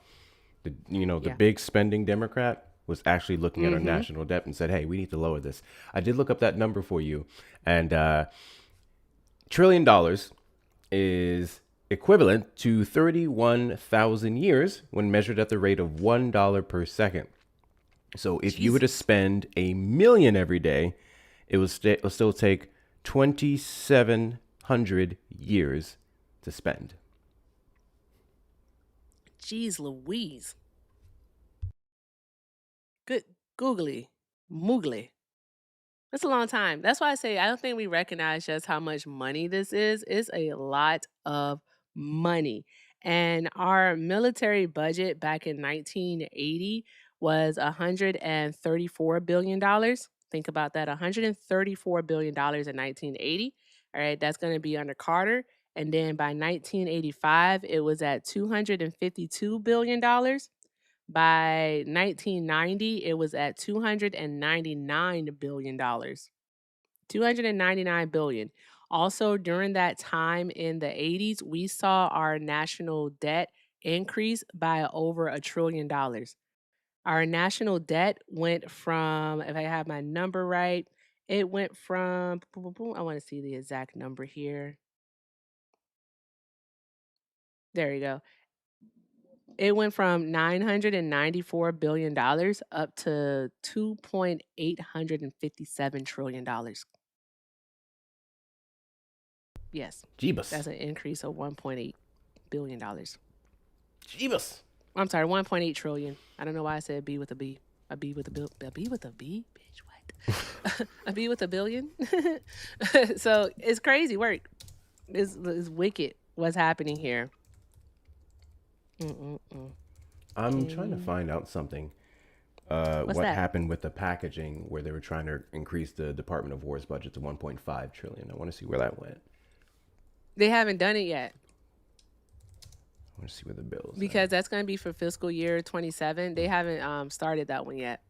The Yeah. big spending Democrat was actually looking at our national debt and said, hey, we need to lower this. I did look up that number for you. And $1 trillion is equivalent to 31,000 years when measured at the rate of $1 per second. So if you were to spend $1 million every day, it would still take 2,700 years to spend. Jeez Louise. Good googly moogly. That's a long time. That's why I say I don't think we recognize just how much money this is. It's a lot of money. And our military budget back in 1980 was $134 billion. Think about that, $134 billion in 1980. All right, that's going to be under Carter. And then by 1985, it was at $252 billion. By 1990, it was at $299 billion. $299 billion. Also, during that time in the 80s, we saw our national debt increase by over $1 trillion. Our national debt went from, if I have my number right, it went from, I want to see the exact number here. There you go. It went from $994 billion up to $2.857 trillion. Yes, Jeebus. that's an increase of $1.8 billion. Jeebus. I'm sorry, 1.8 trillion. I don't know why I said B with a B. A B with a bill. A B with a B? Bitch, what? A B with a billion? So it's crazy work. It's wicked what's happening here. I'm trying to find out something. What that? happened with the packaging where they were trying to increase the Department of War's budget to 1.5 trillion. I want to see where that went. They haven't done it yet. I want to see where the bills Because that's going to be for fiscal year 27. They haven't started that one yet.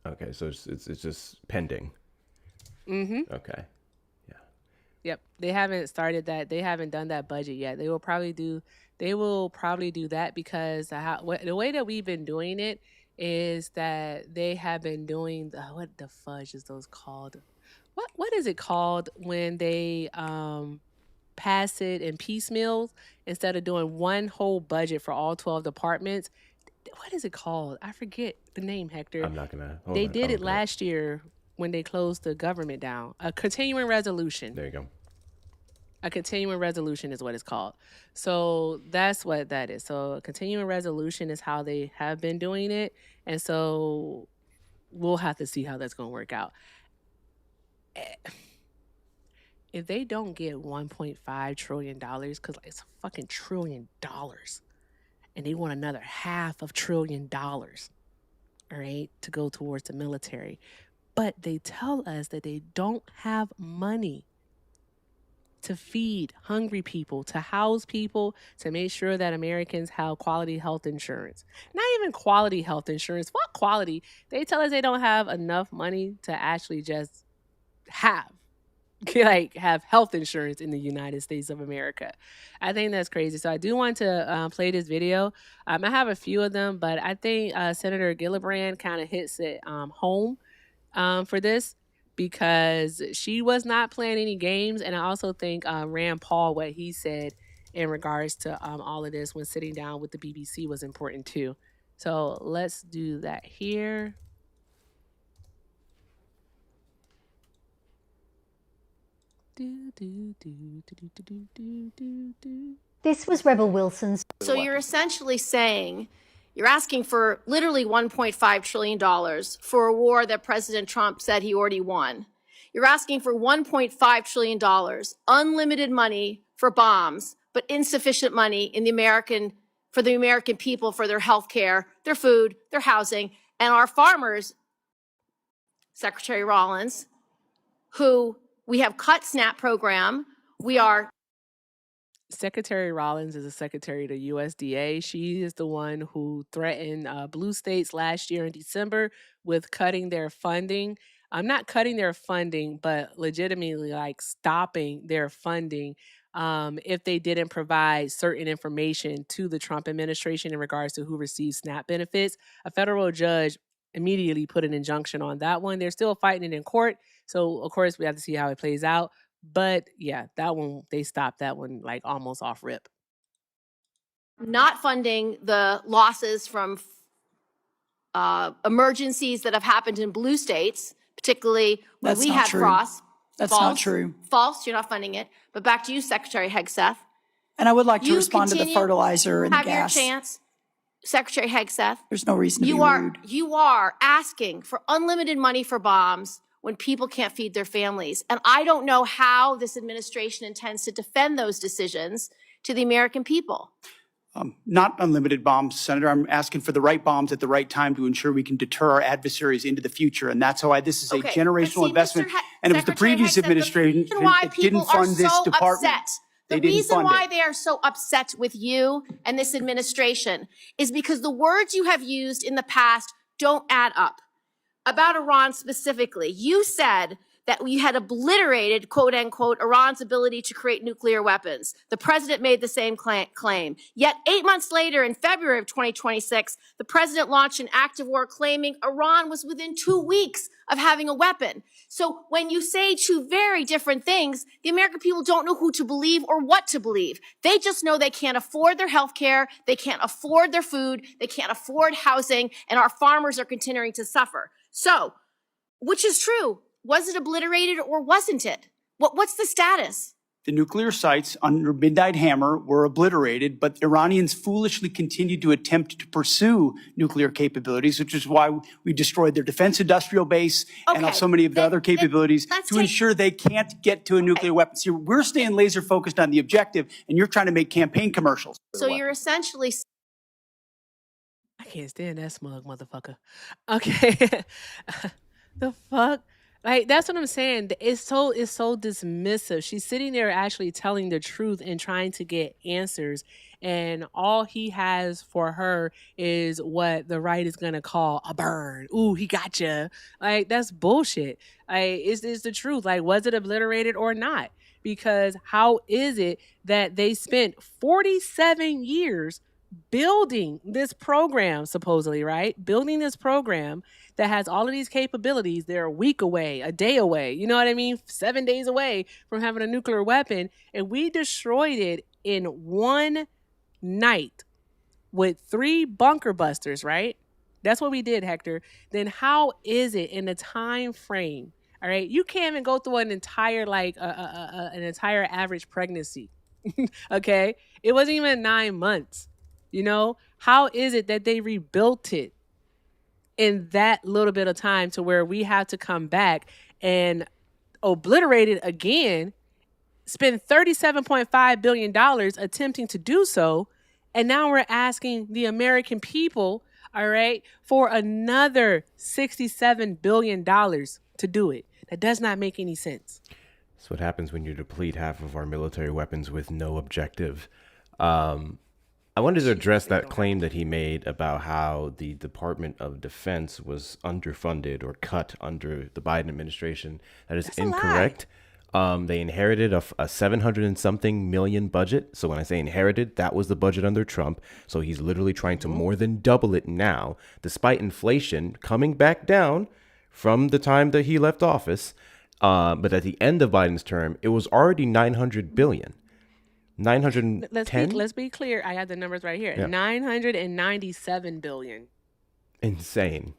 Okay, so it's just pending. Okay. Yep. They haven't started that. They haven't done that budget yet. They will probably do that because the way that we've been doing it is that they have been doing what the fudge is those called? What is it called when they pass it in piecemeals instead of doing one whole budget for all 12 departments? What is it called? I forget the name, Hector. I'm not gonna. They did it last year when they closed the government down. A continuing resolution. There you go. A continuing resolution is what it's called. So that's what that is. So a continuing resolution is how they have been doing it. And so we'll have to see how that's going to work out. If they don't get $1.5 trillion, because it's a fucking $1 trillion, and they want another $500 billion, all right, to go towards the military. But they tell us that they don't have money to feed hungry people, to house people, to make sure that Americans have quality health insurance. Not even quality health insurance. What quality? They tell us they don't have enough money to actually just have like have health insurance in the United States of America. I think that's crazy. So I do want to play this video. I have a few of them, but I think Senator Gillibrand kind of hits it home for this because she was not playing any games. And I also think Rand Paul, what he said in regards to all of this when sitting down with the BBC was important too. So let's do that here. This was Rebel Wilson's. So you're essentially saying you're asking for literally $1.5 trillion for a war that President Trump said he already won. You're asking for $1.5 trillion, unlimited money for bombs, but insufficient money in for the American people, for their health care, their food, their housing, and our farmers, Secretary Rollins, who we have cut SNAP program. We are. Secretary Rollins is a secretary to USDA. She is the one who threatened blue states last year in December with cutting their funding. Not cutting their funding, but legitimately like stopping their funding if they didn't provide certain information to the Trump administration in regards to who receives SNAP benefits. A federal judge immediately put an injunction on that one. They're still fighting it in court. So, of course, we have to see how it plays out. But yeah, that one, they stopped that one like almost off rip. Not funding the losses from emergencies that have happened in blue states, particularly when That's we not had true. frost. That's False. not true. False, you're not funding it. But back to you, Secretary Hegseth. And I would like to You respond to the continue fertilizer and the Have your gas. chance, Secretary Hegseth. There's no reason to be rude. You are asking for unlimited money for bombs when people can't feed their families. And I don't know how this administration intends to defend those decisions to the American people. Not unlimited bombs, Senator. I'm asking for the right bombs at the right time to ensure we can deter our adversaries into the future. And that's why this is a generational investment. And it was the previous administration that didn't fund this department. The reason why they are so upset with you and this administration is because the words you have used in the past don't add up. About Iran specifically, you said that we had obliterated, quote unquote, Iran's ability to create nuclear weapons. The president made the same claim. Yet 8 months later, in February of 2026, the president launched an act of war claiming Iran was within 2 weeks of having a weapon. So when you say two very different things, the American people don't know who to believe or what to believe. They just know they can't afford their health care, they can't afford their food, they can't afford housing, and our farmers are continuing to suffer. So, which is true? Was it obliterated or wasn't it? What's the status? The nuclear sites under Midnight Hammer were obliterated, but Iranians foolishly continued to attempt to pursue nuclear capabilities, which is why we destroyed their defense industrial base and so many of the other capabilities to ensure they can't get to a nuclear weapon. See, we're staying laser focused on the objective, and you're trying to make campaign commercials. So you're essentially... I can't stand that smug motherfucker. Okay. The fuck? Like, that's what I'm saying. It's so dismissive. She's sitting there actually telling the truth and trying to get answers. And all he has for her is what the right is going to call a burn. Ooh, he gotcha. Like, that's bullshit. Like, it's the truth. Like, was it obliterated or not? Because how is it that they spent 47 years building this program, supposedly, right? Building this program that has all of these capabilities. They're a week away, a day away, you know what I mean? 7 days away from having a nuclear weapon. And we destroyed it in one night with 3 bunker busters, right? That's what we did, Hector. Then how is it in a time frame? All right. You can't even go through an entire, an entire average pregnancy. Okay. It wasn't even 9 months. You know, how is it that they rebuilt it in that little bit of time to where we have to come back and obliterate it again, spend $37.5 billion attempting to do so, and now we're asking the American people, all right, for another $67 billion to do it? That does not make any sense. That's what happens when you deplete half of our military weapons with no objective. I wanted to address that claim that he made about how the Department of Defense was underfunded or cut under the Biden administration. That is incorrect. They inherited a 700 and something million budget. So when I say inherited, that was the budget under Trump. So he's literally trying to more than double it now, despite inflation coming back down from the time that he left office. But at the end of Biden's term, it was already 900 billion. 910? Let's be clear. I have the numbers right here. Yeah. 997 billion. Insane.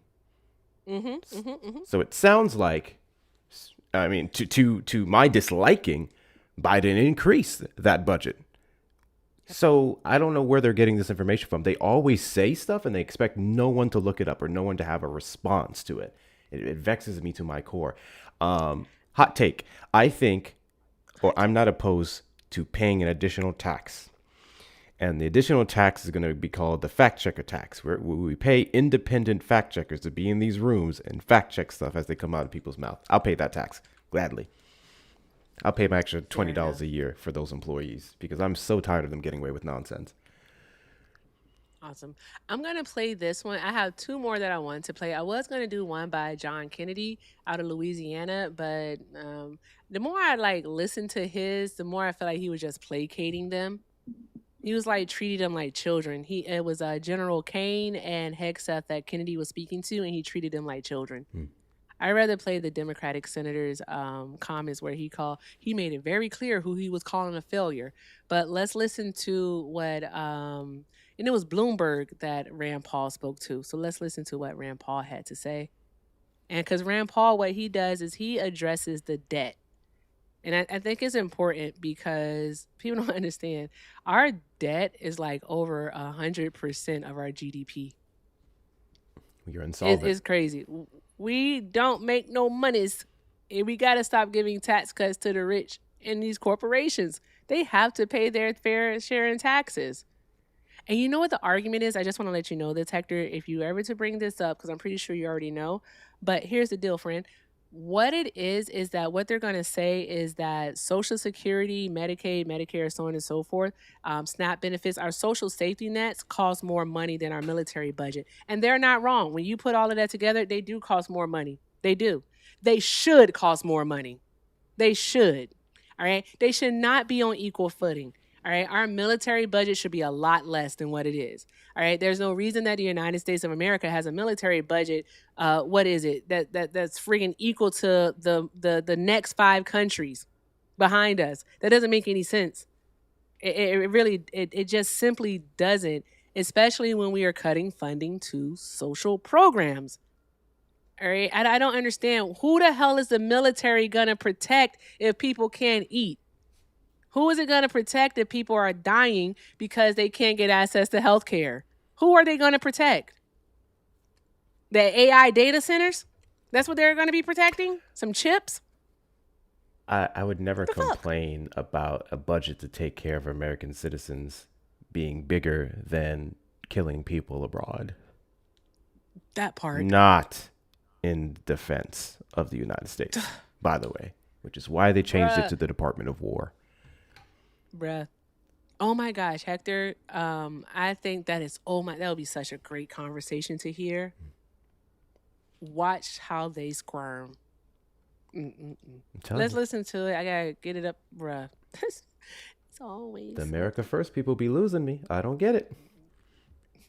So it sounds like, I mean, to my disliking, Biden increased that budget. So I don't know where they're getting this information from. They always say stuff and they expect no one to look it up or no one to have a response to it. It vexes me to my core. Hot take. I think, or I'm not opposed to paying an additional tax. And the additional tax is going to be called the fact checker tax, where we pay independent fact checkers to be in these rooms and fact check stuff as they come out of people's mouth. I'll pay that tax gladly. I'll pay my extra $20 a year for those employees because I'm so tired of them getting away with nonsense. Awesome. I'm going to play this one. I have two more that I want to play. I was going to do one by John Kennedy out of Louisiana, but the more I listened to his, the more I felt like he was just placating them. He was treating them like children. It was General Kane and Hegseth that Kennedy was speaking to, and he treated them like children. I'd rather play the Democratic senator's comments where he made it very clear who he was calling a failure. But let's listen to what, and it was Bloomberg that Rand Paul spoke to. So let's listen to what Rand Paul had to say. And because Rand Paul, what he does is he addresses the debt. And I think it's important because people don't understand. Our debt is over 100% of our GDP. You're insolvent. It's crazy. We don't make no monies. And we got to stop giving tax cuts to the rich and these corporations. They have to pay their fair share in taxes. And you know what the argument is? I just want to let you know this, Hector, if you ever to bring this up, because I'm pretty sure you already know. But here's the deal, friend. What it is that what they're going to say is that Social Security, Medicaid, Medicare, so on and so forth, SNAP benefits, our social safety nets cost more money than our military budget. And they're not wrong. When you put all of that together, they do cost more money. They do. They should cost more money. They should. All right. They should not be on equal footing. All right. Our military budget should be a lot less than what it is. All right. There's no reason that the United States of America has a military budget. What is it? That's friggin' equal to the next 5 countries behind us. That doesn't make any sense. It really just simply doesn't, especially when we are cutting funding to social programs. All right. I don't understand. Who the hell is the military going to protect if people can't eat? Who is it going to protect if people are dying because they can't get access to health care? Who are they going to protect? The AI data centers? That's what they're going to be protecting? Some chips? I would never complain about a budget to take care of American citizens being bigger than killing people abroad. That part. Not in defense of the United States, by the way, which is why they changed it to the Department of War. Bruh. Oh my gosh, Hector. I think that would be such a great conversation to hear. Watch how they squirm. Let's listen to it. I gotta get it up, bruh. It's always the America First people be losing me. I don't get it.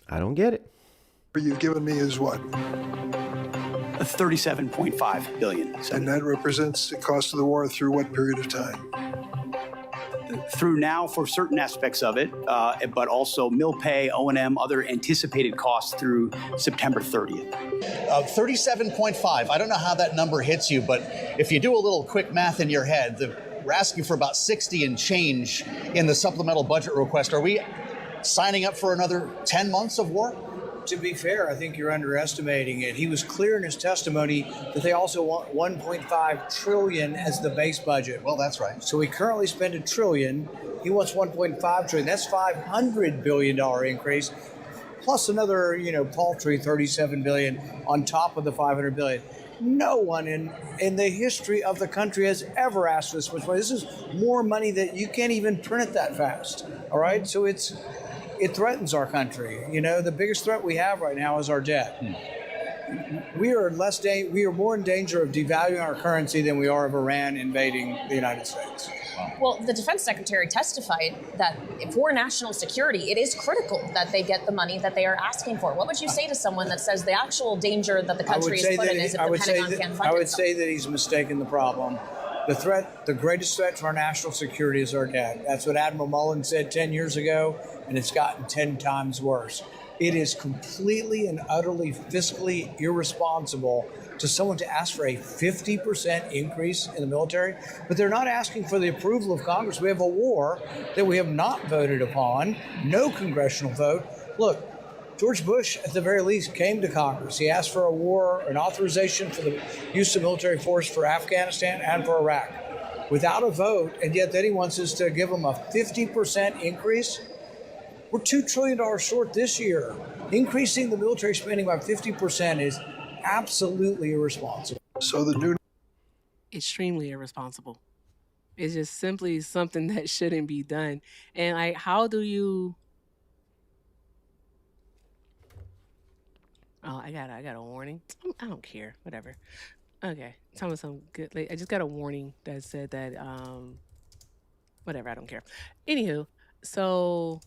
What you've given me is what? 37.5 billion. And that represents the cost of the war through what period of time? Through now for certain aspects of it, but also mill pay, O&M, other anticipated costs through September 30th. 37.5. I don't know how that number hits you, but if you do a little quick math in your head, we're asking for about 60 and change in the supplemental budget request. Are we signing up for another 10 months of war? To be fair, I think you're underestimating it. He was clear in his testimony that they also want 1.5 trillion as the base budget. Well, that's right. So we currently spend $1 trillion. He wants 1.5 trillion. That's $500 billion increase, plus another, paltry 37 billion on top of the 500 billion. No one in the history of the country has ever asked for this much money. This is more money that you can't even print it that fast. All right, so it threatens our country. The biggest threat we have right now is our debt. we are more in danger of devaluing our currency than we are of Iran invading the United States. Well, the defense secretary testified that for national security, it is critical that they get the money that they are asking for. What would you say to someone that says the actual danger that the country is put in is if the Pentagon can't fund it? I would say that he's mistaken the problem. The greatest threat to our national security is our debt. That's what Admiral Mullen said 10 years ago, and it's gotten 10 times worse. It is completely and utterly fiscally irresponsible to someone to ask for a 50% increase in the military, but they're not asking for the approval of Congress. We have a war that we have not voted upon, no congressional vote. Look, George Bush, at the very least, came to Congress. He asked for an authorization for the use of military force for Afghanistan and for Iraq without a vote, and yet then he wants us to give him a 50% increase. We're $2 trillion short this year. Increasing the military spending by 50% is absolutely irresponsible. So the new Extremely irresponsible. It's just simply something that shouldn't be done. And like, how do you? Oh, I got a warning. I don't care. Whatever. Okay, tell me some good. Like, I just got a warning that said that. Whatever. I don't care. Anywho, so.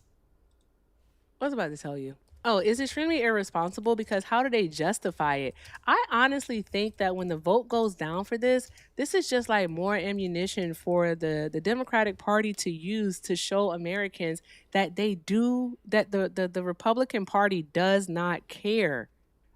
What was I about to tell you? Oh, it's extremely irresponsible because how do they justify it? I honestly think that when the vote goes down for this is just like more ammunition for the Democratic Party to use to show Americans that the Republican Party does not care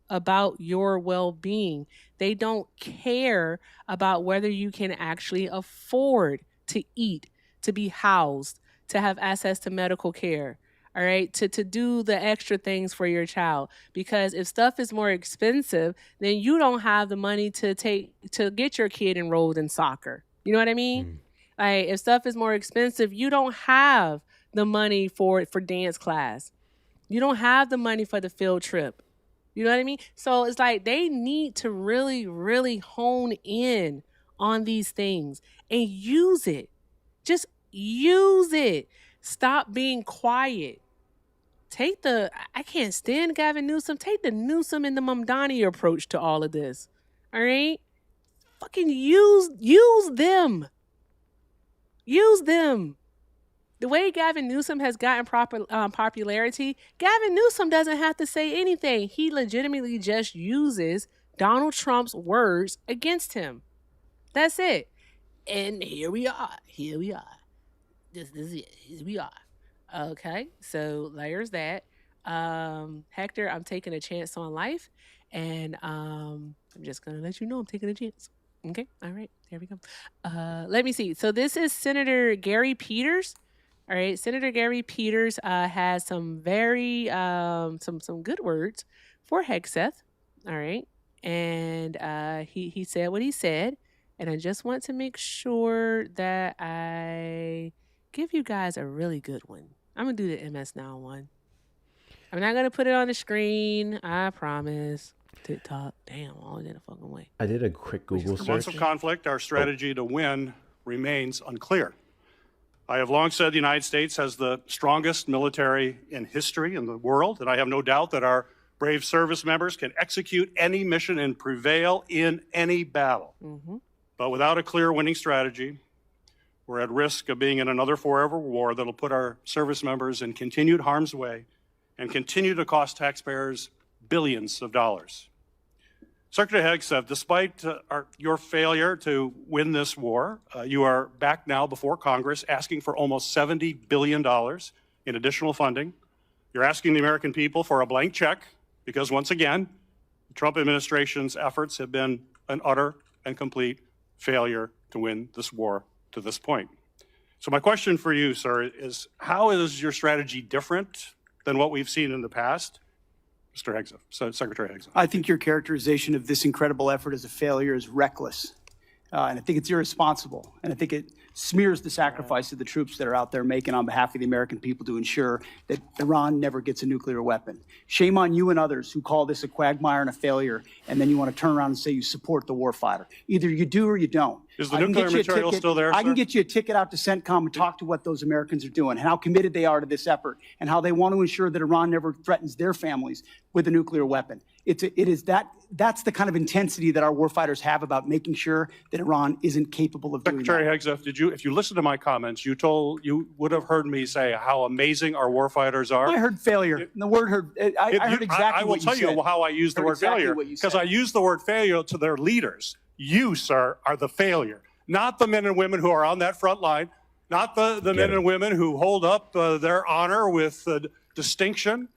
about your well-being. They don't care about whether you can actually afford to eat, to be housed, to have access to medical care. All right, to do the extra things for your child, because if stuff is more expensive, then you don't have the money to get your kid enrolled in soccer. You know what I mean? Like, if stuff is more expensive, you don't have the money for dance class. You don't have the money for the field trip. You know what I mean? So it's like they need to really, really hone in on these things and use it. Just use it. Stop being quiet. I can't stand Gavin Newsom. Take the Newsom and the Mamdani approach to all of this. All right? Fucking use them. Use them. The way Gavin Newsom has gotten popularity, Gavin Newsom doesn't have to say anything. He legitimately just uses Donald Trump's words against him. That's it. And here we are. This is it. Here we are. Okay, so there's that. Hector, I'm taking a chance on life, and I'm just gonna let you know I'm taking a chance. Okay, all right, there we go. Let me see. So this is Senator Gary Peters. All right, Senator Gary Peters has some very some good words for Hegseth. All right, and he said what he said, and I just want to make sure that I give you guys a really good one. I'm going to do the MS Now one. I'm not going to put it on the screen. I promise. TikTok. Damn, all in a fucking way. I did a quick Google search. Months of conflict, our strategy to win remains unclear. I have long said the United States has the strongest military in history in the world, and I have no doubt that our brave service members can execute any mission and prevail in any battle. Mm-hmm. But without a clear winning strategy, we're at risk of being in another forever war that'll put our service members in continued harm's way and continue to cost taxpayers billions of dollars. Secretary Hegseth, despite your failure to win this war, you are back now before Congress asking for almost $70 billion in additional funding. You're asking the American people for a blank check because, once again, the Trump administration's efforts have been an utter and complete failure to win this war to this point. So my question for you, sir, is how is your strategy different than what we've seen in the past? Mr. Hegseth, Secretary Hegseth. I think your characterization of this incredible effort as a failure is reckless. And I think it's irresponsible. And I think it smears the sacrifice of the troops that are out there making on behalf of the American people to ensure that Iran never gets a nuclear weapon. Shame on you and others who call this a quagmire and a failure, and then you want to turn around and say you support the warfighter. Either you do or you don't. Is the nuclear material still there, sir? I can get you a ticket out to CENTCOM and talk to what those Americans are doing and how committed they are to this effort and how they want to ensure that Iran never threatens their families with a nuclear weapon. It is that that's the kind of intensity that our warfighters have about making sure that Iran isn't capable of doing that. Secretary Hegseth, if you listen to my comments, you would have heard me say how amazing our warfighters are. I heard failure. The word heard. I heard exactly what you said. I will tell you how I use the word failure, because I use the word failure to their leaders. You, sir, are the failure, not the men and women who are on that front line, not the men and women who hold up their honor with distinction.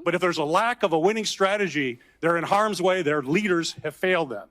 But if there's a lack of a winning strategy, they're in harm's way. Their leaders have failed them.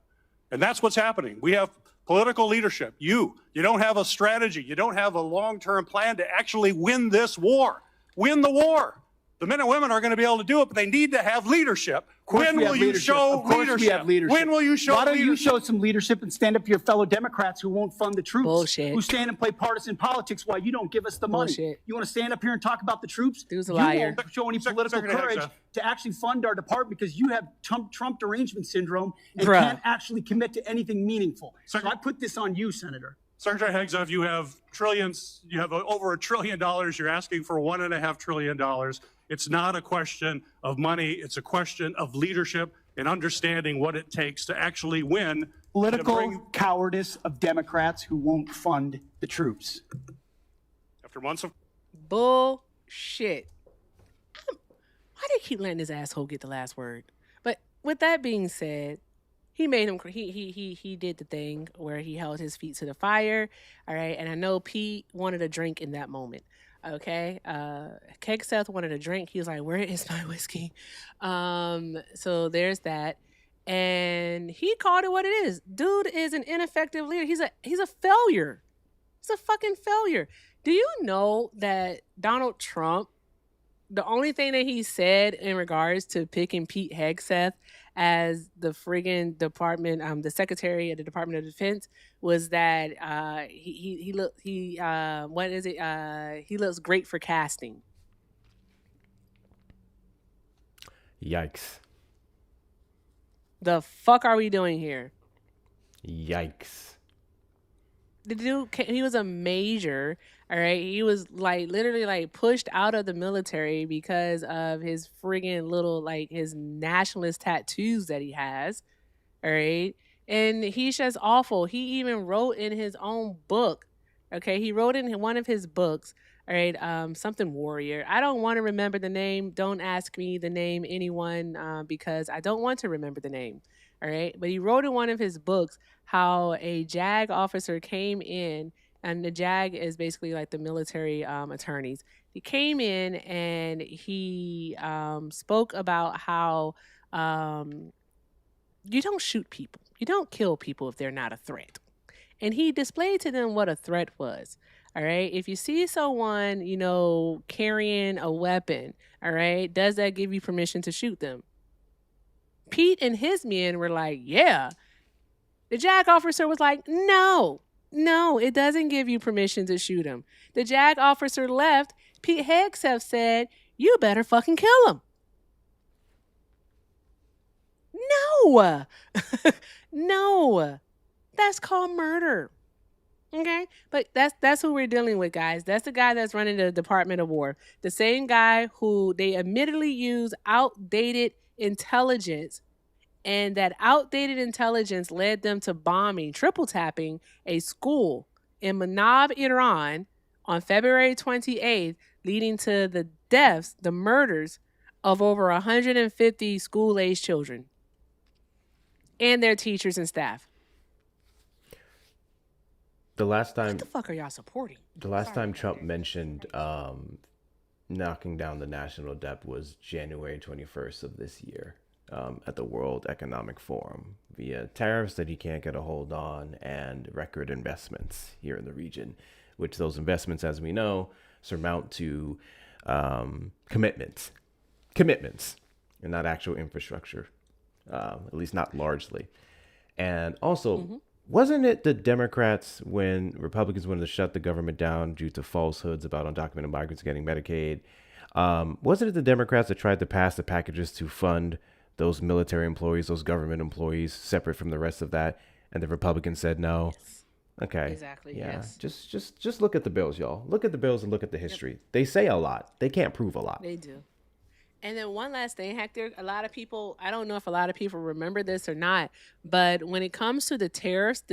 And that's what's happening. We have political leadership. You don't have a strategy. You don't have a long-term plan to actually win this war. Win the war. The men and women are going to be able to do it, but they need to have leadership. When will you show leadership? When will you show leadership? Why don't you show some leadership and stand up to your fellow Democrats who won't fund the troops? Bullshit. Who stand and play partisan politics while you don't give us the money? Bullshit. You want to stand up here and talk about the troops? Dude's a You liar. won't show any political courage to actually fund our department because you have Trump derangement syndrome and can't actually commit to anything meaningful. So I put this on you, Senator. Secretary Hegseth, you have trillions. You have over $1 trillion. You're asking for $1.5 trillion. It's not a question of money. It's a question of leadership and understanding what it takes to actually win. Political cowardice of Democrats who won't fund the troops. After months of bullshit. Why do you keep letting this asshole get the last word? But with that being said, he made him. He did the thing where he held his feet to the fire. All right, and I know Pete wanted a drink in that moment. Okay, Hegseth wanted a drink. He was like, "Where is my whiskey?" So there's that, and he called it what it is. Dude is an ineffective leader. He's a failure. He's a fucking failure. Do you know that Donald Trump, the only thing that he said in regards to picking Pete Hegseth as the friggin' department, the secretary of the Department of Defense, was that he looks great for casting. Yikes. The fuck are we doing here? Yikes. The dude, he was a major, all right? He was literally pushed out of the military because of his friggin' little his nationalist tattoos that he has, all right? And he's just awful. He even wrote in his own book, okay? He wrote in one of his books, all right, something warrior. I don't want to remember the name. Don't ask me the name, anyone, because I don't want to remember the name, all right? But he wrote in one of his books how a JAG officer came in, and the JAG is basically the military attorneys. He came in and he spoke about how you don't shoot people. You don't kill people if they're not a threat. And he displayed to them what a threat was. All right. If you see someone, carrying a weapon, all right, does that give you permission to shoot them? Pete and his men were like, yeah. The JAG officer was like, no, it doesn't give you permission to shoot him. The JAG officer left. Pete Hegseth said, you better fucking kill him. No. No. That's called murder. Okay? But that's who we're dealing with, guys. That's the guy that's running the Department of War. The same guy who they admittedly use outdated intelligence, and that outdated intelligence led them to triple tapping a school in Manab, Iran on February 28th, leading to the deaths, the murders of over 150 school-aged children and their teachers and staff. The last time, what the fuck are y'all supporting? The last time Trump mentioned knocking down the national debt was January 21st of this year at the World Economic Forum via tariffs that he can't get a hold on and record investments here in the region, which those investments, as we know, surmount to commitments, and not actual infrastructure, at least not largely. And also, wasn't it the Democrats when Republicans wanted to shut the government down due to falsehoods about undocumented migrants getting Medicaid? Wasn't it the Democrats that tried to pass the packages to fund those military employees, those government employees, separate from the rest of that? And the Republicans said no. Yes. Okay. Exactly. Yeah. Yes. Just look at the bills, y'all. Look at the bills and look at the history. They say a lot. They can't prove a lot. They do. And then one last thing, Hector, a lot of people, I don't know if a lot of people remember this or not, but when it comes to the tariffs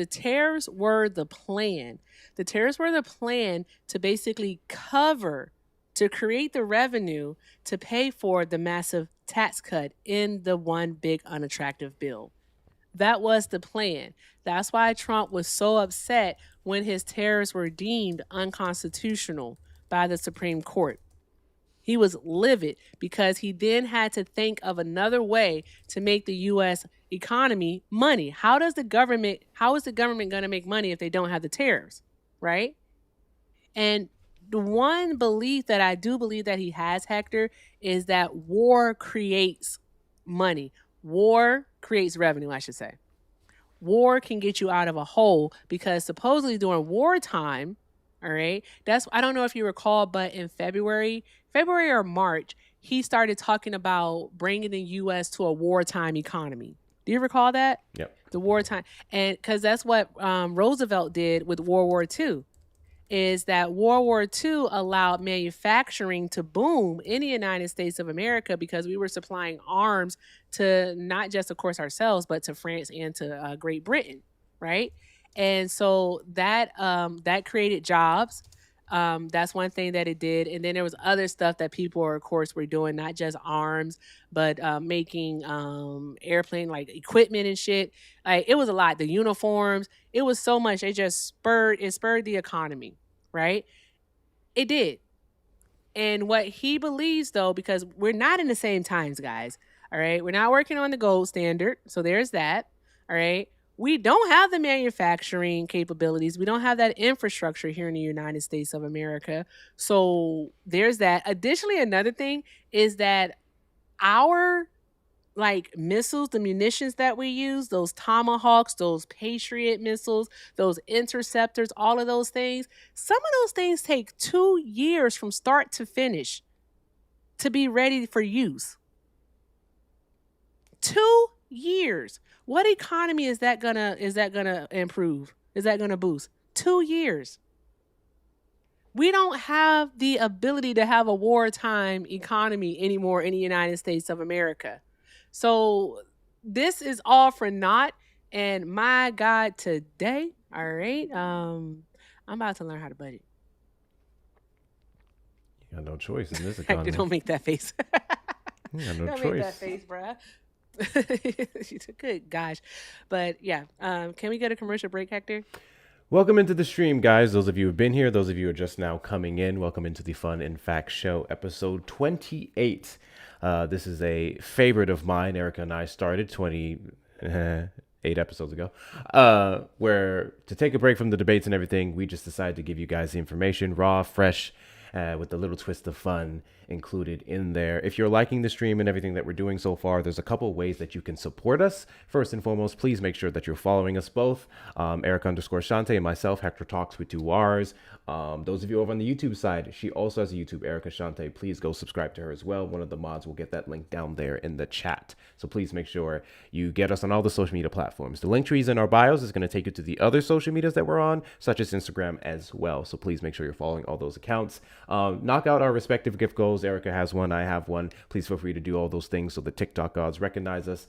were the plan. The tariffs were the plan to basically to create the revenue to pay for the massive tax cut in the one big unattractive bill. That was the plan. That's why Trump was so upset when his tariffs were deemed unconstitutional by the Supreme Court. He was livid because he then had to think of another way to make the U.S. economy money. How is the government going to make money if they don't have the tariffs, right? And the one belief that I do believe that he has, Hector, is that war creates money. War creates revenue, I should say. War can get you out of a hole because supposedly during wartime, all right, I don't know if you recall, but in February or March, he started talking about bringing the U.S. to a wartime economy. Do you recall that? Yep. The wartime. And because that's what Roosevelt did with World War II, is that World War II allowed manufacturing to boom in the United States of America because we were supplying arms to not just, of course, ourselves, but to France and to Great Britain, right? And so that created jobs. That's one thing that it did. And then there was other stuff that people, of course, were doing, not just arms, but making airplane like equipment and shit. Like it was a lot. The uniforms, it was so much. It spurred the economy, right? It did. And what he believes, though, because we're not in the same times, guys. All right, we're not working on the gold standard, so there's that. All right. We don't have the manufacturing capabilities. We don't have that infrastructure here in the United States of America. So there's that. Additionally, another thing is that our missiles, the munitions that we use, those Tomahawks, those Patriot missiles, those interceptors, all of those things, some of those things take 2 years from start to finish to be ready for use. 2 years. What economy is that gonna improve? Is that gonna boost? 2 years. We don't have the ability to have a wartime economy anymore in the United States of America. So this is all for naught. And my God, today, all right, I'm about to learn how to budget. You got no choice in this economy. Don't make that face. You got no Don't choice. make that face, bruh. Good gosh. But yeah, can we get a commercial break, Hector? Welcome into the stream, guys. Those of you who have been here, those of you who are just now coming in, welcome into the Fun and Fact Show, episode 28. This is a favorite of mine. Erica and I started 28 episodes ago, where to take a break from the debates and everything, we just decided to give you guys the information, raw, fresh, with a little twist of fun included in there. If you're liking the stream and everything that we're doing so far, there's a couple ways that you can support us. First and foremost, please make sure that you're following us both, Erica_Shante and myself, Hector Talks with 2 R's. Those of you over on the YouTube side, she also has a YouTube, Erica Shante. Please go subscribe to her as well. One of the mods will get that link down there in the chat. So please make sure you get us on all the social media platforms. The link trees in our bios is going to take you to the other social medias that we're on, such as Instagram as well. So please make sure you're following all those accounts. Knock out our respective gift goals. Erica has one, I have one. Please feel free to do all those things so the TikTok gods recognize us.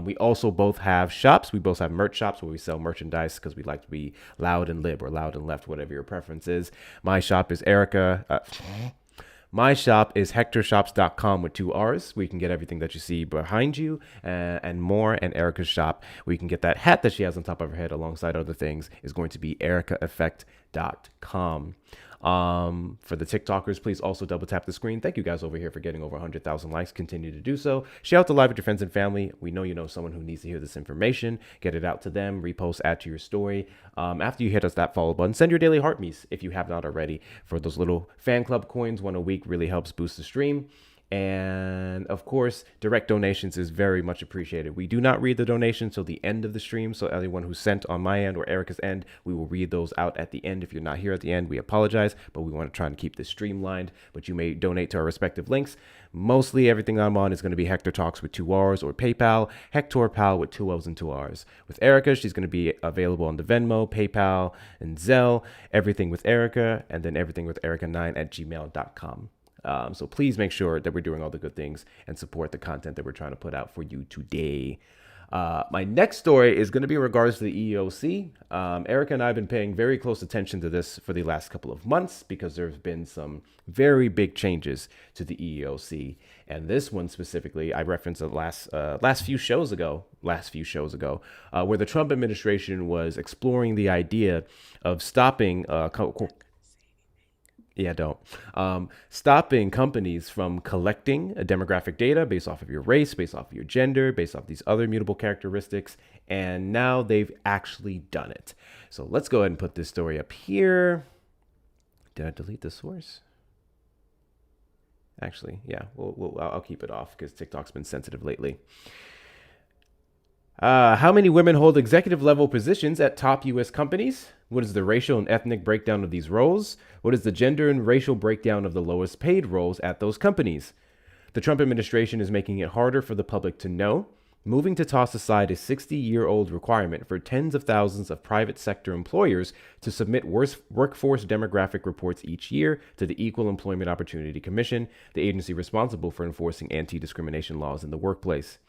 We also both have shops. We both have merch shops where we sell merchandise because we like to be loud and lib or loud and left, whatever your preference is. My shop is hectorshops.com with 2 R's, where you can get everything that you see behind you and more. And Erica's shop, where you can get that hat that she has on top of her head alongside other things, is going to be ericaeffect.com. For the TikTokers, please also double tap the screen. Thank you guys over here for getting over 100,000 likes. Continue to do so. Share out the live with your friends and family. We know you know someone who needs to hear this information. Get it out to them. Repost, add to your story. After you hit us that follow button, send your daily heartbeats if you have not already. For those little fan club coins, 1 a week really helps boost the stream. And of course, direct donations is very much appreciated. We do not read the donations till the end of the stream. So anyone who sent on my end or Erica's end, we will read those out at the end. If you're not here at the end, we apologize, but we want to try and keep this streamlined. But you may donate to our respective links. Mostly everything I'm on is going to be Hector Talks with 2 R's or PayPal, Hector Pal with 2 L's and 2 R's. With Erica, she's going to be available on the Venmo, PayPal, and Zelle. Everything with Erica, and then everything with Erica9 at gmail.com. So please make sure that we're doing all the good things and support the content that we're trying to put out for you today. My next story is going to be in regards to the EEOC. Erica and I have been paying very close attention to this for the last couple of months because there's been some very big changes to the EEOC. And this one specifically, I referenced the last few shows ago, where the Trump administration was exploring the idea of stopping stopping companies from collecting a demographic data based off of your race, based off of your gender, based off these other mutable characteristics. And now they've actually done it. So let's go ahead and put this story up here. Did I delete the source? Actually, yeah, I'll keep it off because TikTok's been sensitive lately. How many women hold executive level positions at top U.S. companies? What is the racial and ethnic breakdown of these roles? What is the gender and racial breakdown of the lowest paid roles at those companies? The Trump administration is making it harder for the public to know, moving to toss aside a 60-year-old requirement for tens of thousands of private sector employers to submit workforce demographic reports each year to the Equal Employment Opportunity Commission, the agency responsible for enforcing anti-discrimination laws in the workplace.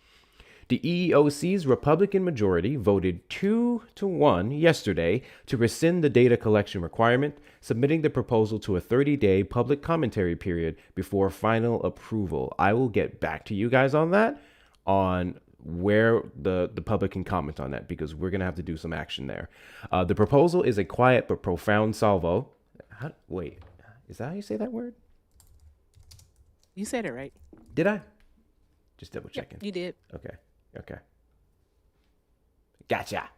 The EEOC's Republican majority voted 2-1 yesterday to rescind the data collection requirement, submitting the proposal to a 30-day public commentary period before final approval. I will get back to you guys on that, on where the public can comment on that, because we're going to have to do some action there. The proposal is a quiet but profound salvo. Wait, is that how you say that word? You said it right. Did I? Just double checking. Yep, you did. Okay. Gotcha.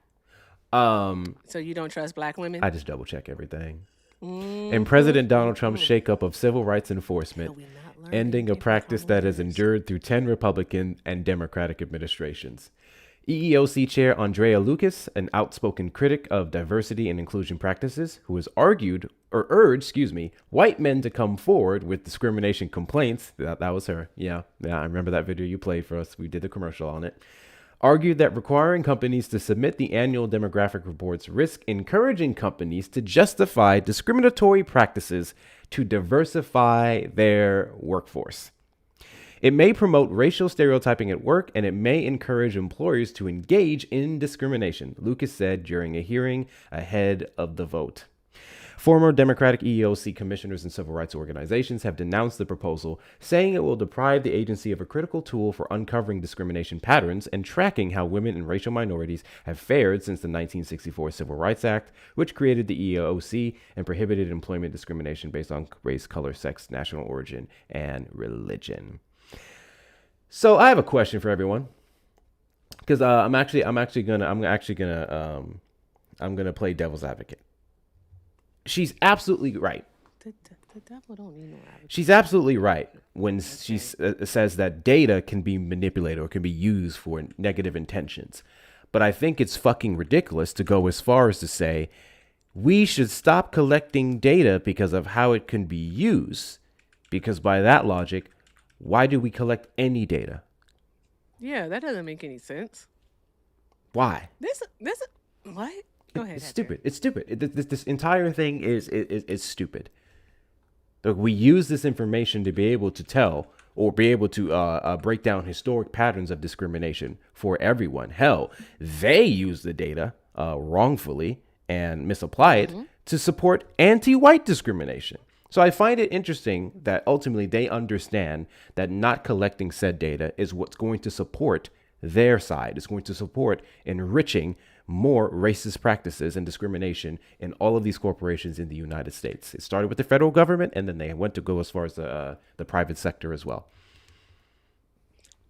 So you don't trust black women? I just double check everything. And President Donald Trump's shakeup of civil rights enforcement, ending a practice that has endured through 10 Republican and Democratic administrations. EEOC Chair Andrea Lucas, an outspoken critic of diversity and inclusion practices, who has urged white men to come forward with discrimination complaints. That was her. Yeah, I remember that video you played for us. We did the commercial on it. Argued that requiring companies to submit the annual demographic reports risk encouraging companies to justify discriminatory practices to diversify their workforce. It may promote racial stereotyping at work, and it may encourage employers to engage in discrimination, Lucas said during a hearing ahead of the vote. Former Democratic EEOC commissioners and civil rights organizations have denounced the proposal, saying it will deprive the agency of a critical tool for uncovering discrimination patterns and tracking how women and racial minorities have fared since the 1964 Civil Rights Act, which created the EEOC and prohibited employment discrimination based on race, color, sex, national origin, and religion. So I have a question for everyone, because I'm gonna play devil's advocate. She's absolutely right. The devil don't need no advocate. She's absolutely right when she says that data can be manipulated or can be used for negative intentions. But I think it's fucking ridiculous to go as far as to say we should stop collecting data because of how it can be used. Because by that logic, why do we collect any data? Yeah, that doesn't make any sense. Why? This what? Go ahead. It's stupid. It's stupid. This entire thing is stupid. Look, we use this information to be able to tell or be able to break down historic patterns of discrimination for everyone. Hell, they use the data wrongfully and misapply it to support anti-white discrimination. So I find it interesting that ultimately they understand that not collecting said data is what's going to support their side. It's going to support enriching more racist practices and discrimination in all of these corporations in the United States. It started with the federal government, and then they went to go as far as the private sector as well.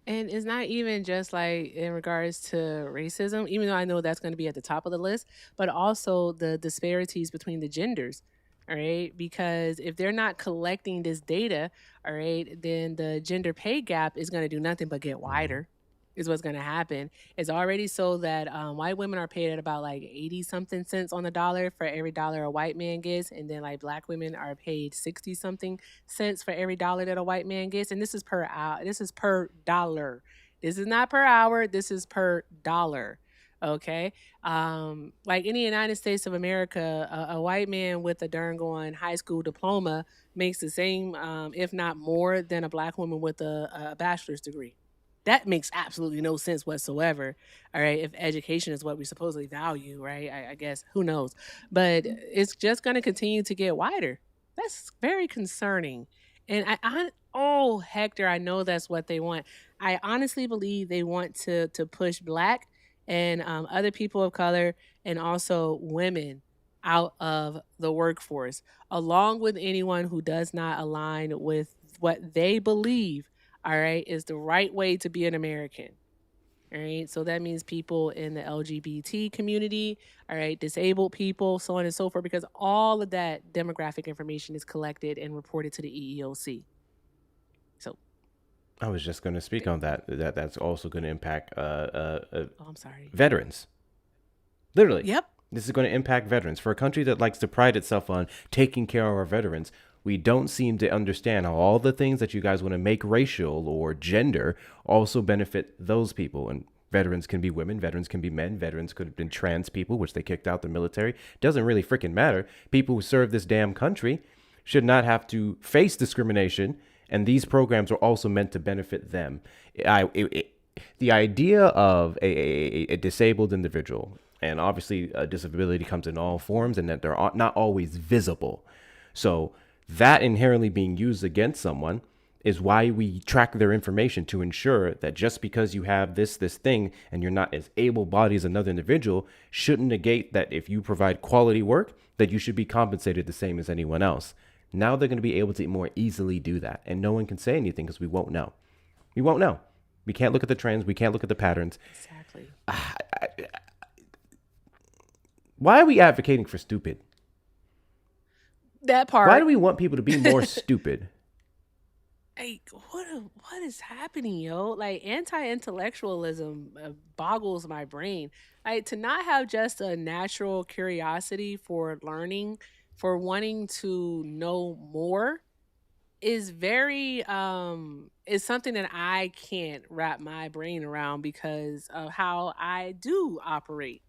And it's not even just like in regards to racism, even though I know that's going to be at the top of the list, but also the disparities between the genders. All right, because if they're not collecting this data, all right, then the gender pay gap is going to do nothing but get wider, is what's going to happen. It's already so that white women are paid at about like 80 something cents on the dollar for every dollar a white man gets. And then like black women are paid 60 something cents for every dollar that a white man gets. And this is per hour. This is per dollar. This is not per hour. This is per dollar. Okay. Like in the United States of America, a white man with a darn going high school diploma makes the same, if not more, than a black woman with a bachelor's degree. That makes absolutely no sense whatsoever. All right, if education is what we supposedly value, right? I guess who knows, but it's just going to continue to get wider. That's very concerning. And oh Hector, I know that's what they want. I honestly believe they want to push black and other people of color and also women out of the workforce, along with anyone who does not align with what they believe, all right, is the right way to be an American. All right. So that means people in the LGBT community, all right, disabled people, so on and so forth, because all of that demographic information is collected and reported to the EEOC. So I was just going to speak on that. That's also going to impact I'm sorry. Veterans. Literally. Yep. This is going to impact veterans. For a country that likes to pride itself on taking care of our veterans, we don't seem to understand how all the things that you guys want to make racial or gender also benefit those people. And veterans can be women, veterans can be men, veterans could have been trans people, which they kicked out the military. Doesn't really freaking matter. People who serve this damn country should not have to face discrimination, and these programs are also meant to benefit them. The idea of a disabled individual, and obviously a disability comes in all forms, and that they're not always visible. So that inherently being used against someone is why we track their information, to ensure that just because you have this thing and you're not as able-bodied as another individual shouldn't negate that if you provide quality work, that you should be compensated the same as anyone else. Now they're going to be able to more easily do that, and no one can say anything because we won't know. We won't know. We can't look at the trends. We can't look at the patterns. Exactly. Why are we advocating for stupid? That part. Why do we want people to be more stupid? Hey, what is happening, yo? Like, anti-intellectualism boggles my brain. Like, to not have just a natural curiosity for learning, for wanting to know more, is very is something that I can't wrap my brain around because of how I do operate.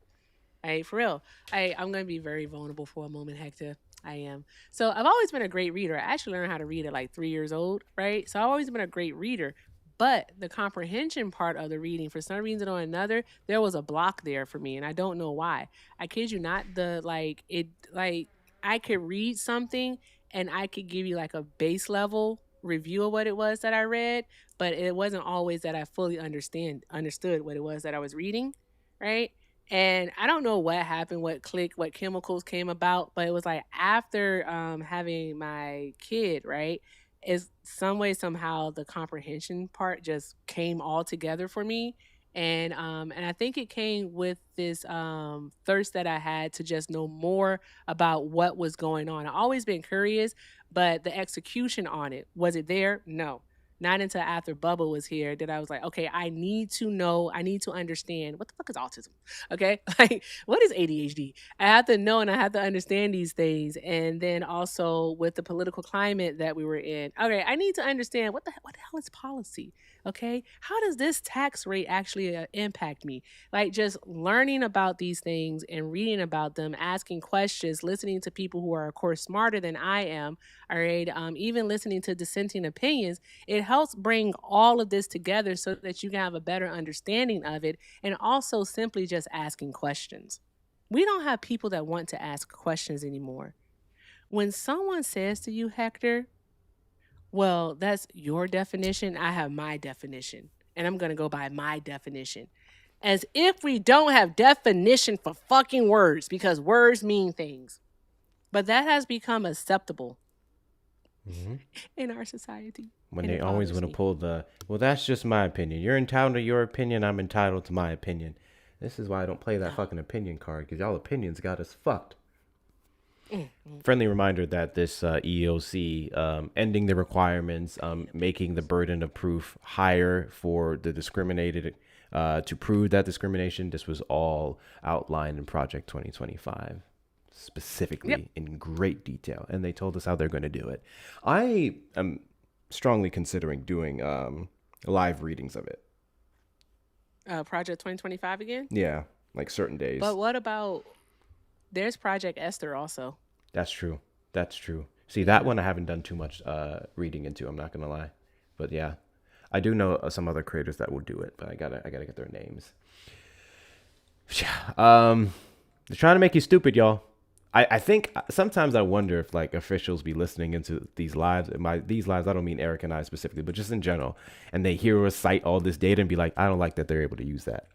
Hey, for real. I'm going to be very vulnerable for a moment, Hector. I am. So I've always been a great reader. I actually learned how to read at like 3 years old, right? So I've always been a great reader. But the comprehension part of the reading, for some reason or another, there was a block there for me, and I don't know why. I kid you not, I could read something and I could give you like a base level review of what it was that I read, but it wasn't always that I fully understood what it was that I was reading, right? And I don't know what happened, what clicked, what chemicals came about, but it was like after having my kid, right? Is some way, somehow the comprehension part just came all together for me. And I think it came with this thirst that I had to just know more about what was going on. I've always been curious, but the execution on it, was it there? No. Not until after Bubba was here that I was like, okay, I need to know, I need to understand what the fuck is autism? Okay, like what is ADHD? I have to know and I have to understand these things. And then also with the political climate that we were in, okay, I need to understand what the hell is policy? Okay, how does this tax rate actually impact me? Like just learning about these things and reading about them, asking questions, listening to people who are, of course, smarter than I am. All right, even listening to dissenting opinions, it helps bring all of this together so that you can have a better understanding of it, and also simply just asking questions. We don't have people that want to ask questions anymore. When someone says to you, Hector, well, that's your definition, I have my definition, and I'm going to go by my definition. As if we don't have definition for fucking words, because words mean things. But that has become acceptable in our society. When they always want to pull well, that's just my opinion. You're entitled to your opinion. I'm entitled to my opinion. This is why I don't play that fucking opinion card, because y'all opinions got us fucked. Friendly reminder that this EEOC ending the requirements, making the burden of proof higher for the discriminated to prove that discrimination. This was all outlined in Project 2025. Specifically in great detail, and they told us how they're going to do it. I am strongly considering doing live readings of it. Project 2025 again? Yeah, like certain days. But what about, there's Project Esther also. That's true. See, that one I haven't done too much reading into. I'm not gonna lie, but yeah, I do know some other creators that will do it, but I gotta get their names. They're trying to make you stupid, y'all. I think sometimes I wonder if like officials be listening into these lives. By these lives, I don't mean Eric and I specifically, but just in general, and they hear us cite all this data and be like, I don't like that they're able to use that.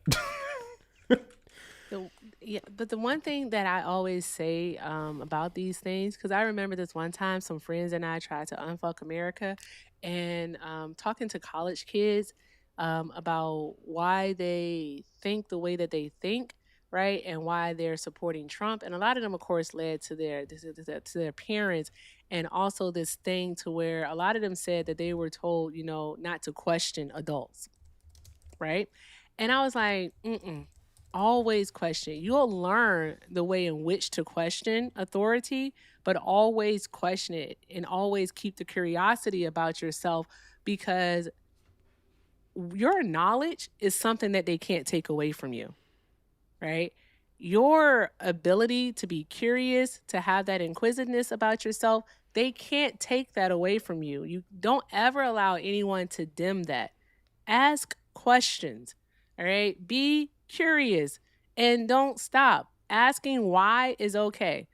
Yeah, but the one thing that I always say about these things, because I remember this one time some friends and I tried to unfuck America, and talking to college kids about why they think the way that they think, right, and why they're supporting Trump, and a lot of them, of course, led to their parents, and also this thing to where a lot of them said that they were told, not to question adults, right, and I was like, always question. You'll learn the way in which to question authority, but always question it and always keep the curiosity about yourself, because your knowledge is something that they can't take away from you, right? Your ability to be curious, to have that inquisitiveness about yourself, they can't take that away from you. You don't ever allow anyone to dim that. Ask questions, all right? Be curious and don't stop. Asking why is okay.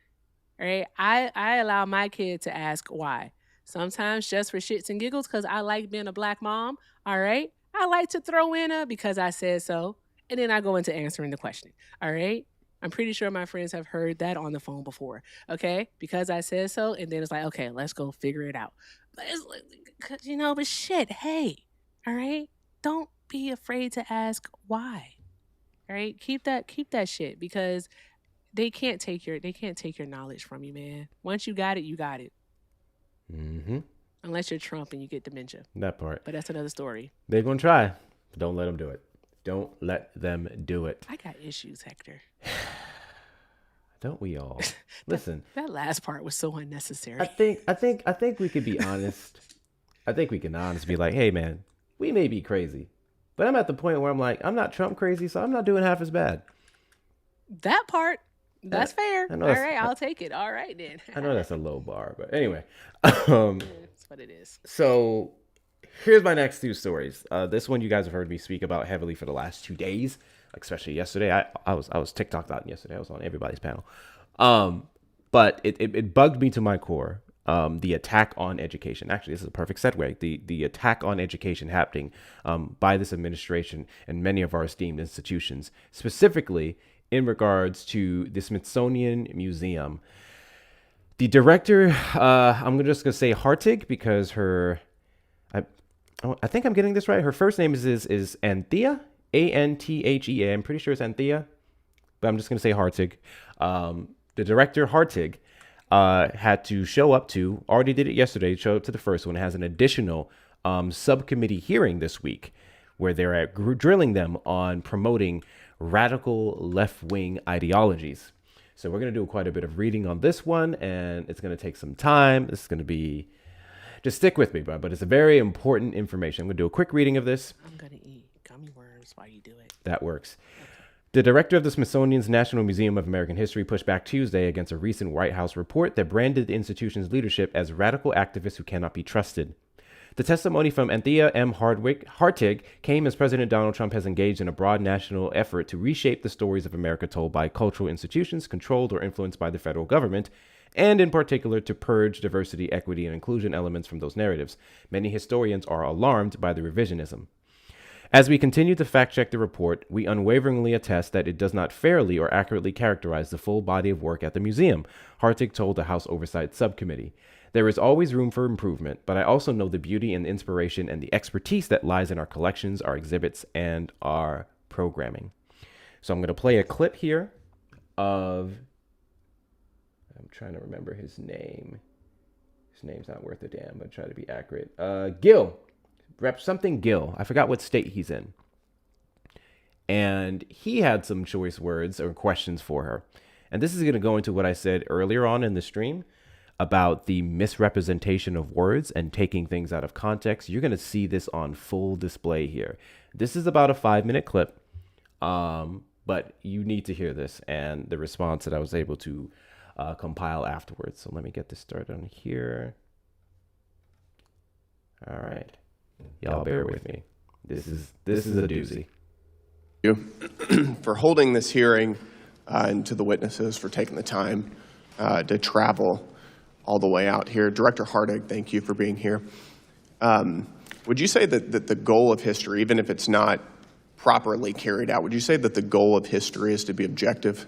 All right. I allow my kid to ask why. Sometimes just for shits and giggles, because I like being a black mom. All right. I like to throw in a because I said so. And then I go into answering the question. All right. I'm pretty sure my friends have heard that on the phone before. Okay. Because I said so. And then it's like, okay, let's go figure it out. But it's like, but shit, hey. All right. Don't be afraid to ask why. Right? Keep that shit, because they can't take your knowledge from you, man. Once you got it, you got it. Mm-hmm. Unless you're Trump and you get dementia. That part. But that's another story. They're gonna try. Don't let them do it. Don't let them do it. I got issues, Hector. Don't we all? Listen. That last part was so unnecessary. I think we could be honest. I think we can honestly be like, hey man, we may be crazy, but I'm at the point where I'm like, I'm not Trump crazy, so I'm not doing half as bad. That part, that's fair. All right, I'll take it. All right, then. I know that's a low bar, but anyway. That's what it is. So here's my next two stories. This one you guys have heard me speak about heavily for the last 2 days, especially yesterday. I was TikToked out yesterday. I was on everybody's panel. But it bugged me to my core. The attack on education. Actually, this is a perfect segue. The attack on education happening by this administration and many of our esteemed institutions, specifically in regards to the Smithsonian Museum. The director, I'm just going to say Hartig, because I think I'm getting this right. Her first name is Anthea, Anthea. I'm pretty sure it's Anthea, but I'm just going to say Hartig. The director, Hartig, had to already did it yesterday, showed up to the first one, has an additional subcommittee hearing this week where they're drilling them on promoting radical left-wing ideologies. So we're going to do quite a bit of reading on this one, and it's going to take some time. This is going to be, just stick with me, but it's a very important information. I'm going to do a quick reading of this. I'm going to eat gummy worms while you do it. That works. The director of the Smithsonian's National Museum of American History pushed back Tuesday against a recent White House report that branded the institution's leadership as radical activists who cannot be trusted. The testimony from Anthea M. Hartig came as President Donald Trump has engaged in a broad national effort to reshape the stories of America told by cultural institutions controlled or influenced by the federal government, and in particular to purge diversity, equity, and inclusion elements from those narratives. Many historians are alarmed by the revisionism. As we continue to fact-check the report, we unwaveringly attest that it does not fairly or accurately characterize the full body of work at the museum, Hartig told the House Oversight Subcommittee. There is always room for improvement, but I also know the beauty and inspiration and the expertise that lies in our collections, our exhibits, and our programming. So I'm going to play a clip here of, I'm trying to remember his name. His name's not worth a damn, but try to be accurate. Gill. Rep something Gill. I forgot what state he's in. And he had some choice words or questions for her. And this is going to go into what I said earlier on in the stream about the misrepresentation of words and taking things out of context. You're going to see this on full display here. This is about a 5-minute clip, but you need to hear this and the response that I was able to compile afterwards. So let me get this started on here. All right, y'all bear with me. This is a doozy. You for holding this hearing and to the witnesses for taking the time to travel all the way out here. Director Hardig, thank you for being here. Would you say that the goal of history, even if it's not properly carried out, would you say that the goal of history is to be objective?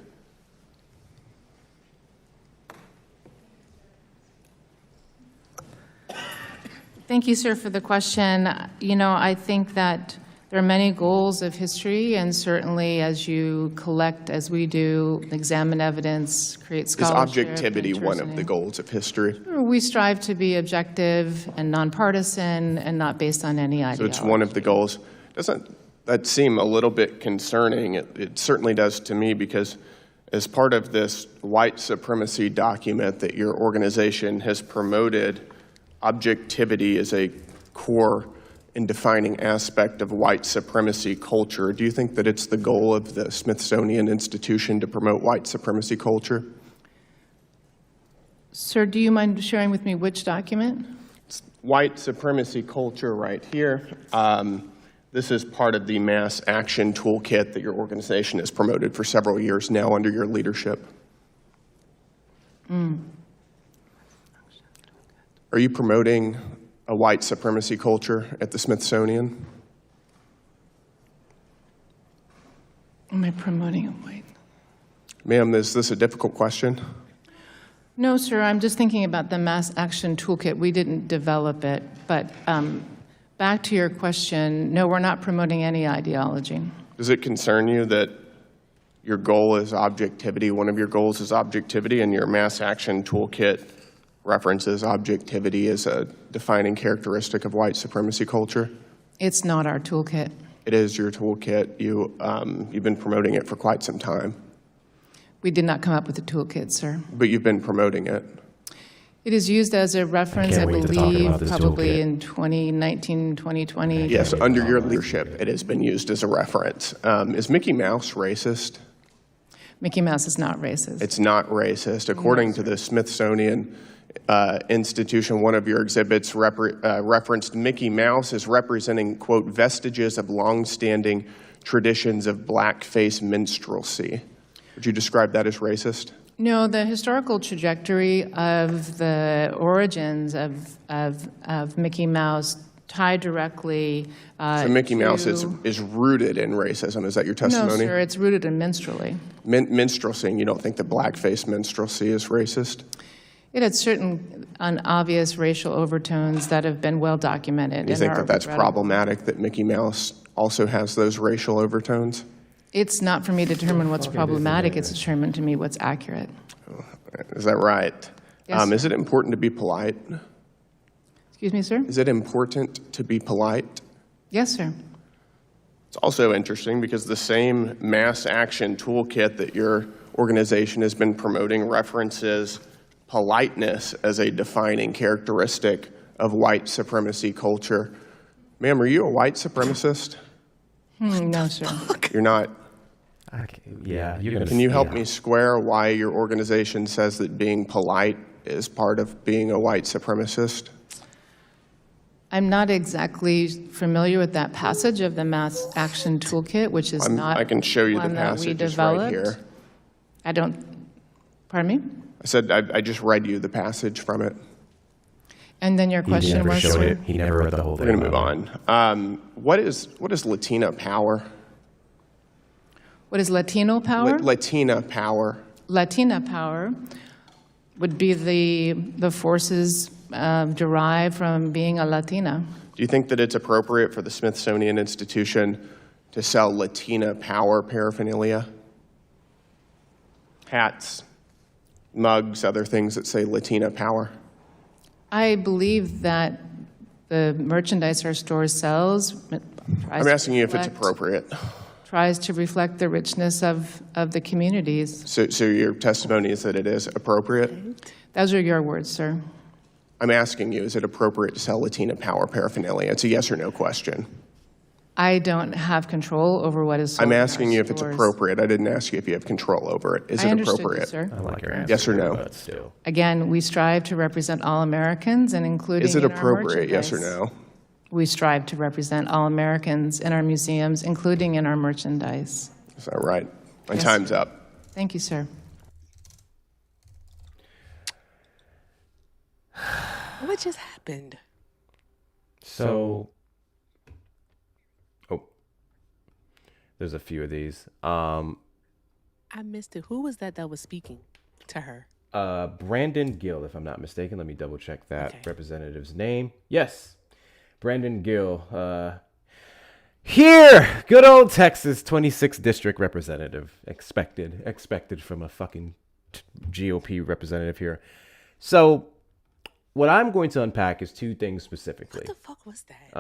Thank you, sir, for the question. You know, I think that there are many goals of history, and certainly as you collect, as we do, examine evidence, create scholarship. Is objectivity one of the goals of history? We strive to be objective and nonpartisan and not based on any ideology. So it's one of the goals. Doesn't that seem a little bit concerning? It certainly does to me, because as part of this white supremacy document that your organization has promoted, objectivity is a core and defining aspect of white supremacy culture. Do you think that it's the goal of the Smithsonian Institution to promote white supremacy culture? Sir, do you mind sharing with me which document? It's white supremacy culture right here. This is part of the mass action toolkit that your organization has promoted for several years now under your leadership. Are you promoting a white supremacy culture at the Smithsonian? Am I promoting a white? Ma'am, is this a difficult question? No, sir. I'm just thinking about the mass action toolkit. We didn't develop it. But back to your question, no, we're not promoting any ideology. Does it concern you that your goal is objectivity? One of your goals is objectivity, and your mass action toolkit references objectivity as a defining characteristic of white supremacy culture? It's not our toolkit. It is your toolkit. You've been promoting it for quite some time. We did not come up with the toolkit, sir. But you've been promoting it. It is used as a reference, I believe, probably in 2019, 2020. Yes, under your leadership, it has been used as a reference. Is Mickey Mouse racist? Mickey Mouse is not racist. It's not racist. According to the Smithsonian Institution, one of your exhibits referenced Mickey Mouse as representing, quote, vestiges of longstanding traditions of blackface minstrelsy. Would you describe that as racist? No, the historical trajectory of the origins of Mickey Mouse tied directly so Mickey Mouse is rooted in racism. Is that your testimony? No, sir, it's rooted in minstrelsy. Minstrelsy, you don't think that blackface minstrelsy is racist? It had certain obvious racial overtones that have been well documented. You think that that's problematic, that Mickey Mouse also has those racial overtones? It's not for me to determine what's problematic. It's determined to me what's accurate. Is that right? Yes, is it important to be polite? Excuse me, sir? Is it important to be polite? Yes, sir. It's also interesting because the same mass action toolkit that your organization has been promoting references politeness as a defining characteristic of white supremacy culture. Ma'am, are you a white supremacist? No, sir. You're not? Yeah. Can you help me square why your organization says that being polite is part of being a white supremacist? I'm not exactly familiar with that passage of the mass action toolkit, which is I can show you the passage. It's right here. I don't, pardon me? I said I just read you the passage from it. And then your question was? He never read the whole thing. We're going to move on. What is Latina power? What is Latino power? Latina power. Latina power would be the forces derived from being a Latina. Do you think that it's appropriate for the Smithsonian Institution to sell Latina power paraphernalia? Hats, mugs, other things that say Latina power? I believe that the merchandise our store sells I'm asking you if it's appropriate. Tries to reflect the richness of the communities. So your testimony is that it is appropriate? Those are your words, sir. I'm asking you, is it appropriate to sell Latina power paraphernalia? It's a yes or no question. I don't have control over what is sold I'm in our asking you if it's stores. appropriate. I didn't ask you if you have control over it. Is I it understood you, appropriate? sir. I like your answer. Yes or no? But still. Again, we strive to represent all Americans, and including Is it in our appropriate? Yes or merchandise. no? We strive to represent all Americans in our museums, including in our merchandise. Is that right? My Yes, time's sir. up. Thank you, sir. What just happened? So, there's a few of these. I missed it. Who was that was speaking to her? Brandon Gill, if I'm not mistaken. Let me double check that Okay. representative's name. Yes, Brandon Gill. Here, good old Texas 26th district representative. Expected from a fucking GOP representative here. So, what I'm going to unpack is two things specifically. What the fuck was that?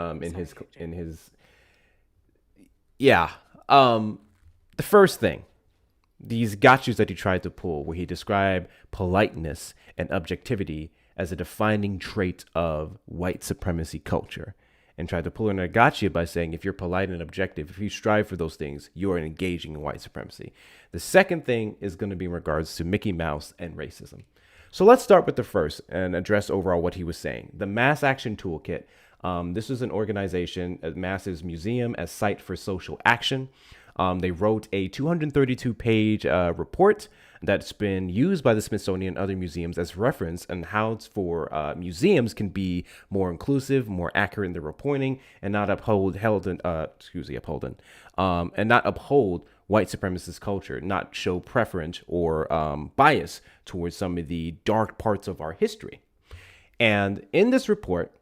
The first thing, these gotchas that he tried to pull, where he described politeness and objectivity as a defining trait of white supremacy culture, and tried to pull in a gotcha by saying if you're polite and objective, if you strive for those things, you are engaging in white supremacy. The second thing is going to be in regards to Mickey Mouse and racism. So let's start with the first and address overall what he was saying. The Mass Action Toolkit. This is an organization, Mass's museum as site for social action. They wrote a 232-page report that's been used by the Smithsonian and other museums as reference on how museums can be more inclusive, more accurate in their reporting, and not uphold white supremacist culture, not show preference or bias towards some of the dark parts of our history. And in this report,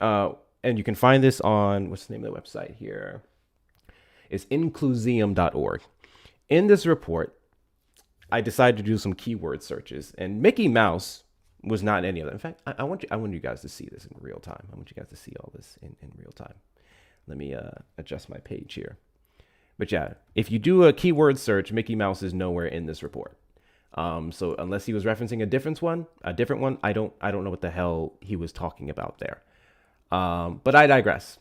and you can find this on, what's the name of the website here? It's incluseum.org. In this report, I decided to do some keyword searches, and Mickey Mouse was not in any of them. In fact, I want you guys to see this in real time. I want you guys to see all this in real time. Let me adjust my page here. But yeah, if you do a keyword search, Mickey Mouse is nowhere in this report. So unless he was referencing a different one, I don't know what the hell he was talking about there. But I digress.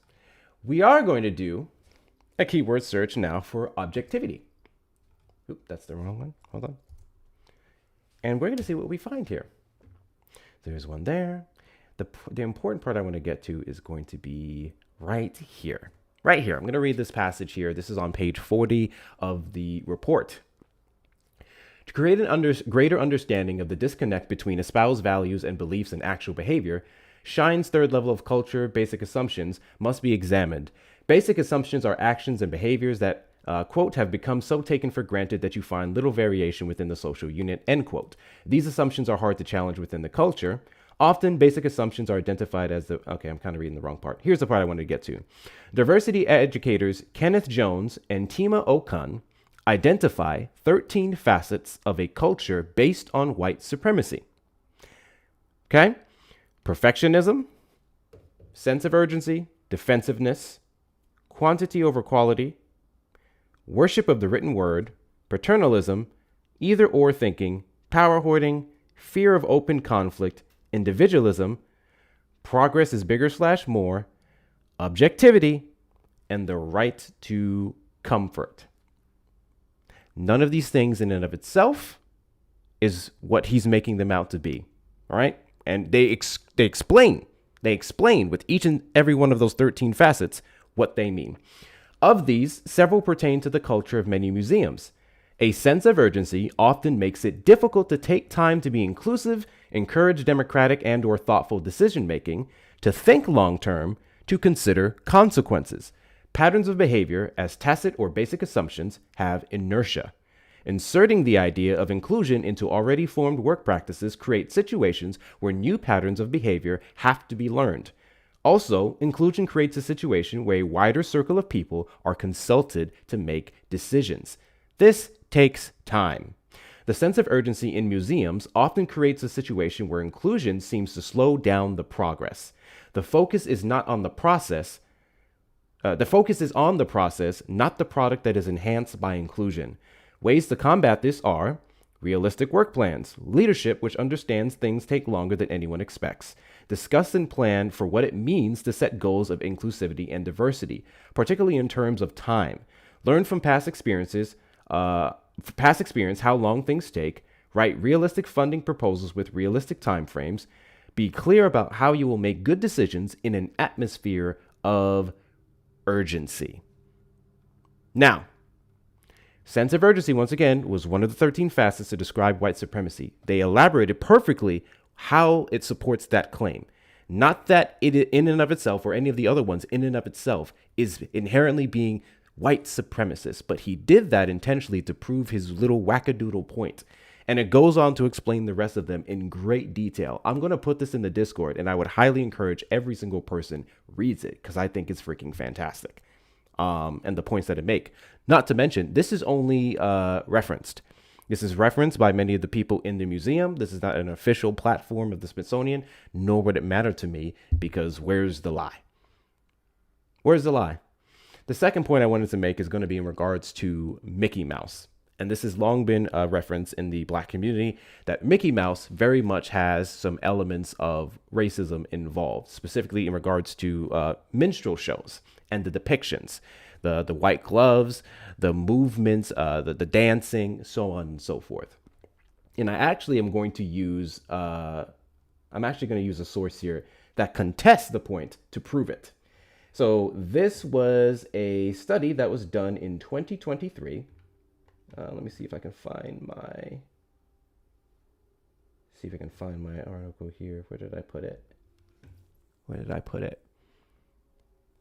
We are going to do a keyword search now for objectivity. Oop, that's the wrong one. Hold on. And we're going to see what we find here. There's one there. The important part I want to get to is going to be right here. Right here. I'm going to read this passage here. This is on page 40 of the report. To create a greater understanding of the disconnect between espoused values and beliefs and actual behavior, Shine's third level of culture, basic assumptions, must be examined. Basic assumptions are actions and behaviors that, quote, have become so taken for granted that you find little variation within the social unit, end quote. These assumptions are hard to challenge within the culture. Often, basic assumptions are identified as okay, I'm kind of reading the wrong part. Here's the part I wanted to get to. Diversity educators Kenneth Jones and Tima Okun identify 13 facets of a culture based on white supremacy. Okay? Perfectionism, sense of urgency, defensiveness, quantity over quality, worship of the written word, paternalism, either-or thinking, power hoarding, fear of open conflict, individualism, progress is bigger/more, objectivity, and the right to comfort. None of these things in and of itself is what he's making them out to be. All right? And they explain with each and every one of those 13 facets what they mean. Of these, several pertain to the culture of many museums. A sense of urgency often makes it difficult to take time to be inclusive, encourage democratic and/or thoughtful decision-making, to think long-term, to consider consequences. Patterns of behavior, as tacit or basic assumptions, have inertia. Inserting the idea of inclusion into already formed work practices creates situations where new patterns of behavior have to be learned. Also, inclusion creates a situation where a wider circle of people are consulted to make decisions. This takes time. The sense of urgency in museums often creates a situation where inclusion seems to slow down the progress. The focus is not on the process. The focus is on the process, not the product that is enhanced by inclusion. Ways to combat this are realistic work plans, leadership which understands things take longer than anyone expects, discuss and plan for what it means to set goals of inclusivity and diversity, particularly in terms of time, learn from past experience how long things take, write realistic funding proposals with realistic timeframes, be clear about how you will make good decisions in an atmosphere of urgency. Now, sense of urgency, once again, was one of the 13 facets to describe white supremacy. They elaborated perfectly how it supports that claim. Not that it in and of itself, or any of the other ones in and of itself, is inherently being white supremacist, but he did that intentionally to prove his little wackadoodle point. And it goes on to explain the rest of them in great detail. I'm going to put this in the Discord, and I would highly encourage every single person reads it, because I think it's freaking fantastic. And the points that it make. Not to mention, this is only referenced. This is referenced by many of the people in the museum. This is not an official platform of the Smithsonian, nor would it matter to me, because where's the lie? Where's the lie? The second point I wanted to make is going to be in regards to Mickey Mouse. And this has long been a reference in the Black community that Mickey Mouse very much has some elements of racism involved, specifically in regards to minstrel shows and the depictions, the white gloves, the movements, the dancing, so on and so forth. And I actually am going to use a source here that contests the point to prove it. So this was a study that was done in 2023. Let me see if I can find my article here. Where did I put it?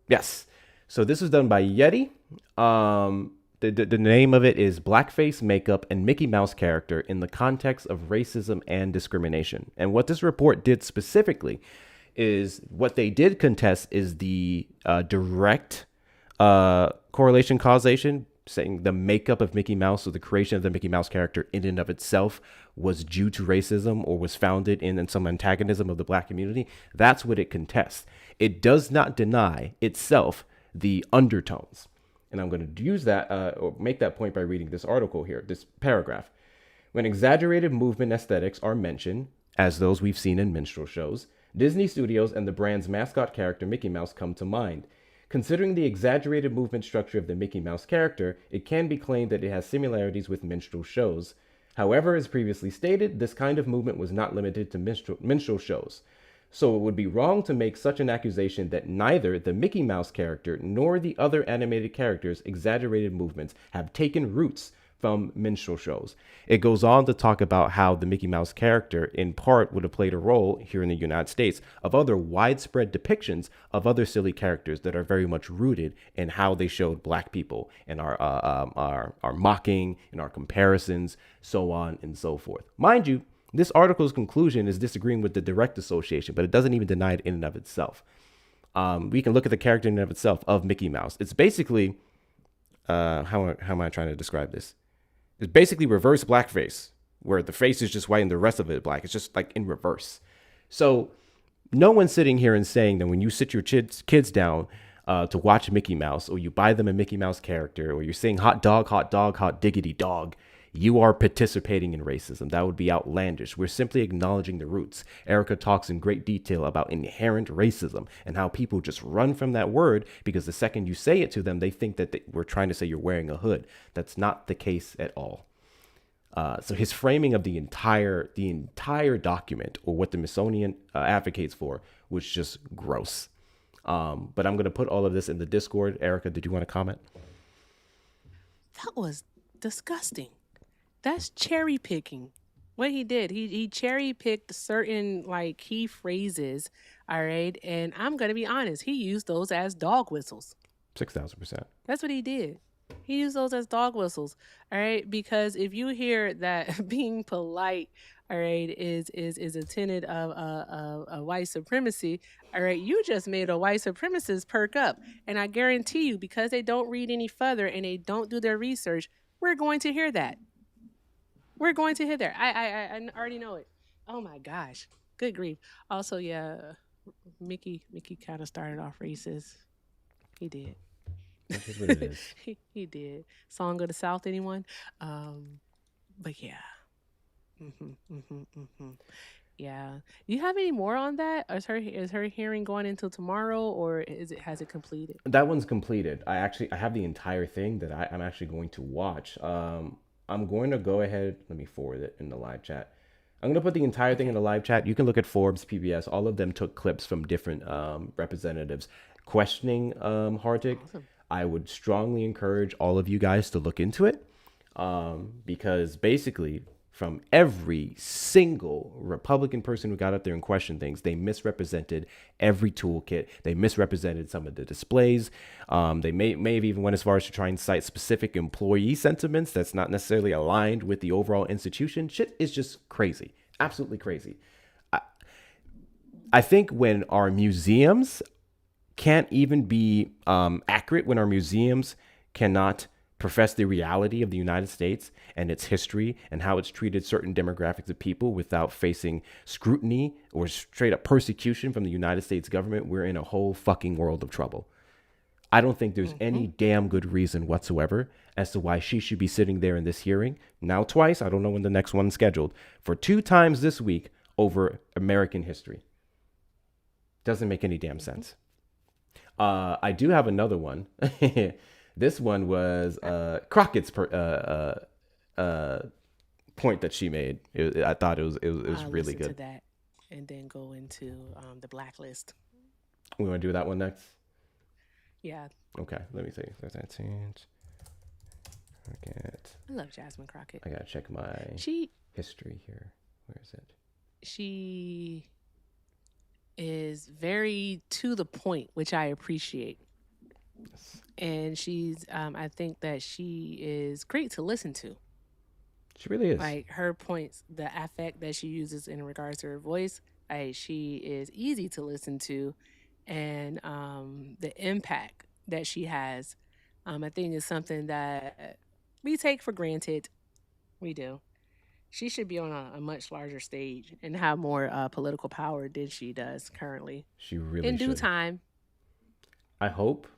Yes. So this was done by Yeti. The name of it is Blackface Makeup and Mickey Mouse Character in the Context of Racism and Discrimination. And what this report did specifically is what they did contest is the direct correlation causation, saying the makeup of Mickey Mouse or the creation of the Mickey Mouse character in and of itself was due to racism or was founded in some antagonism of the Black community. That's what it contests. It does not deny itself the undertones. And I'm going to use that or make that point by reading this article here, this paragraph. When exaggerated movement aesthetics are mentioned, as those we've seen in minstrel shows, Disney Studios and the brand's mascot character Mickey Mouse come to mind. Considering the exaggerated movement structure of the Mickey Mouse character, it can be claimed that it has similarities with minstrel shows. However, as previously stated, this kind of movement was not limited to minstrel shows. So it would be wrong to make such an accusation that neither the Mickey Mouse character nor the other animated characters' exaggerated movements have taken roots from minstrel shows. It goes on to talk about how the Mickey Mouse character in part would have played a role here in the United States of other widespread depictions of other silly characters that are very much rooted in how they showed Black people and our mocking and our comparisons, so on and so forth. Mind you, this article's conclusion is disagreeing with the direct association, but it doesn't even deny it in and of itself. We can look at the character in and of itself of Mickey Mouse. It's basically, how am I trying to describe this? It's basically reverse blackface, where the face is just white and the rest of it black. It's just like in reverse. So no one's sitting here and saying that when you sit your kids down to watch Mickey Mouse, or you buy them a Mickey Mouse character, or you're saying hot dog, hot diggity dog, you are participating in racism. That would be outlandish. We're simply acknowledging the roots. Erica talks in great detail about inherent racism and how people just run from that word because the second you say it to them, they think that we're trying to say you're wearing a hood. That's not the case at all. So his framing of the entire document, or what the Smithsonian advocates for, was just gross. But I'm going to put all of this in the Discord. Erica, did you want to comment? That was disgusting. That's cherry picking. What he did, he cherry picked certain like key phrases, all right? And I'm going to be honest, he used those as dog whistles. 6,000%. That's what he did. He used those as dog whistles, all right? Because if you hear that being polite, all right, is a tenet of a white supremacy, all right, you just made a white supremacist perk up. And I guarantee you, because they don't read any further and they don't do their research, we're going to hear that. We're going to hear that. I already know it. Oh my gosh. Good grief. Also, yeah, Mickey kind of started off racist. He did. That's what it is. he did. Song of the South, anyone? But yeah. Yeah. Do you have any more on that? Is her hearing going until tomorrow, or has it completed? That one's completed. I have the entire thing that I'm actually going to watch. I'm going to go ahead. Let me forward it in the live chat. I'm going to put the entire thing in the live chat. You can look at Forbes, PBS. All of them took clips from different representatives questioning Hartig. Awesome. I would strongly encourage all of you guys to look into it because basically from every single Republican person who got up there and questioned things, they misrepresented every toolkit. They misrepresented some of the displays. They may have even went as far as to try and cite specific employee sentiments that's not necessarily aligned with the overall institution. Shit is just crazy. Absolutely crazy. I think when our museums can't even be accurate, when our museums cannot profess the reality of the United States and its history and how it's treated certain demographics of people without facing scrutiny or straight up persecution from the United States government, we're in a whole fucking world of trouble. I don't think there's any damn good reason whatsoever as to why she should be sitting there in this hearing, now twice, I don't know when the next one's scheduled, for 2 times this week over American history. Doesn't make any damn sense. I do have another one. This one was Crockett's point that she made. I thought it was really good. To that and then go into the blacklist. We want to do that one next? Yeah. Okay, let me see. Crockett. I love Jasmine Crockett. I gotta check my history here. Where is it? She is very to the point, which I appreciate. Yes. And she's, I think that she is great to listen to. She really is. Like her points, the affect that she uses in regards to her voice, she is easy to listen to. And the impact that she has, I think is something that we take for granted. We do. She should be on a much larger stage and have more political power than she does currently. She really in should. due time. I hope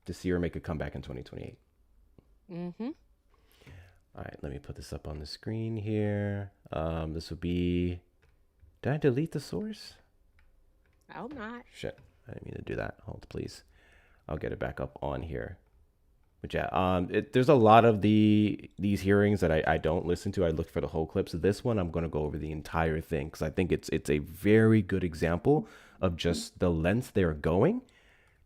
to see her make a comeback in 2028. Mm-hmm. All right, let me put this up on the screen here. This will be... Did I delete the source? I hope not. Shit, I didn't mean to do that. Hold, please. I'll get it back up on here. But yeah, there's a lot of these hearings that I don't listen to. I look for the whole clips. So this one, I'm going to go over the entire thing because I think it's a very good example of just the lengths they're going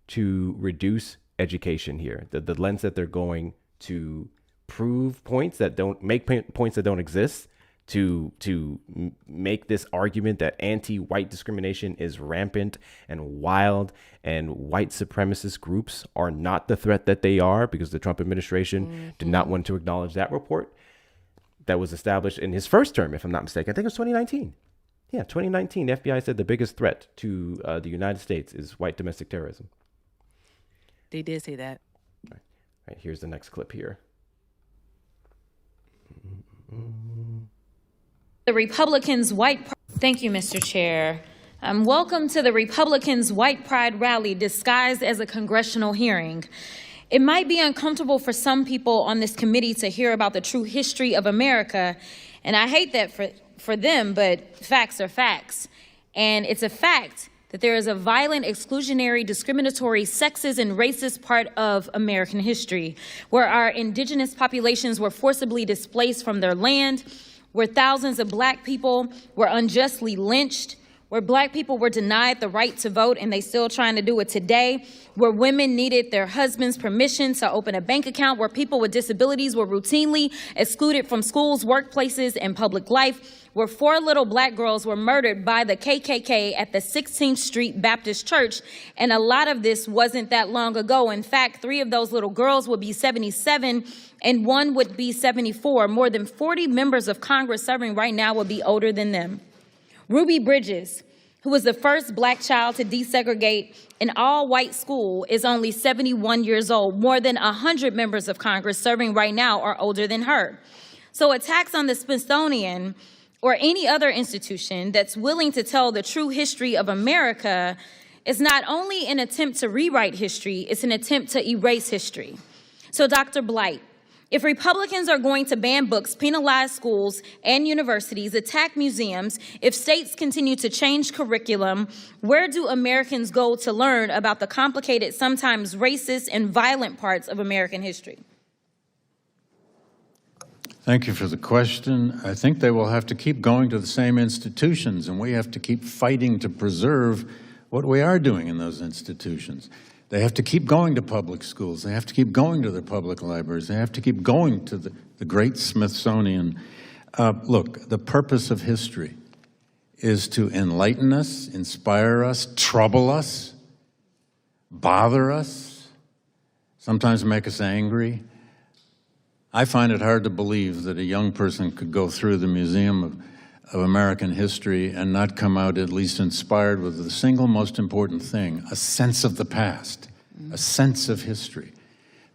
to reduce education here. The lengths that they're going to prove points that don't make points that don't exist, to make this argument that anti-white discrimination is rampant and wild and white supremacist groups are not the threat that they are, because the Trump administration did not want to acknowledge that report that was established in his first term, if I'm not mistaken. I think it was 2019. Yeah, 2019, the FBI said the biggest threat to the United States is white domestic terrorism. They did say that. All right, here's the next clip here. The Republicans' Thank you, Mr. Chair. Welcome to the Republicans' White Pride rally disguised as a congressional hearing. It might be uncomfortable for some people on this committee to hear about the true history of America, and I hate that for them, but facts are facts. And it's a fact that there is a violent, exclusionary, discriminatory, sexist, and racist part of American history, where our indigenous populations were forcibly displaced from their land, where thousands of black people were unjustly lynched, where black people were denied the right to vote, and they still trying to do it today, where women needed their husband's permission to open a bank account, where people with disabilities were routinely excluded from schools, workplaces, and public life, where 4 little black girls were murdered by the KKK at the 16th Street Baptist Church. And a lot of this wasn't that long ago. In fact, 3 of those little girls would be 77 and 1 would be 74. More than 40 members of Congress serving right now would be older than them. Ruby Bridges, who was the first black child to desegregate an all-white school, is only 71 years old. More than 100 members of Congress serving right now are older than her. So attacks on the Smithsonian or any other institution that's willing to tell the true history of America is not only an attempt to rewrite history, it's an attempt to erase history. So Dr. Blight, If Republicans are going to ban books, penalize schools and universities, attack museums, if states continue to change curriculum, where do Americans go to learn about the complicated, sometimes racist and violent parts of American history? Thank you for the question. I think they will have to keep going to the same institutions, and we have to keep fighting to preserve what we are doing in those institutions. They have to keep going to public schools. They have to keep going to their public libraries. They have to keep going to the great Smithsonian. Look, the purpose of history is to enlighten us, inspire us, trouble us, bother us, sometimes make us angry. I find it hard to believe that a young person could go through the Museum of American History and not come out at least inspired with the single most important thing, a sense of the past, a sense of history.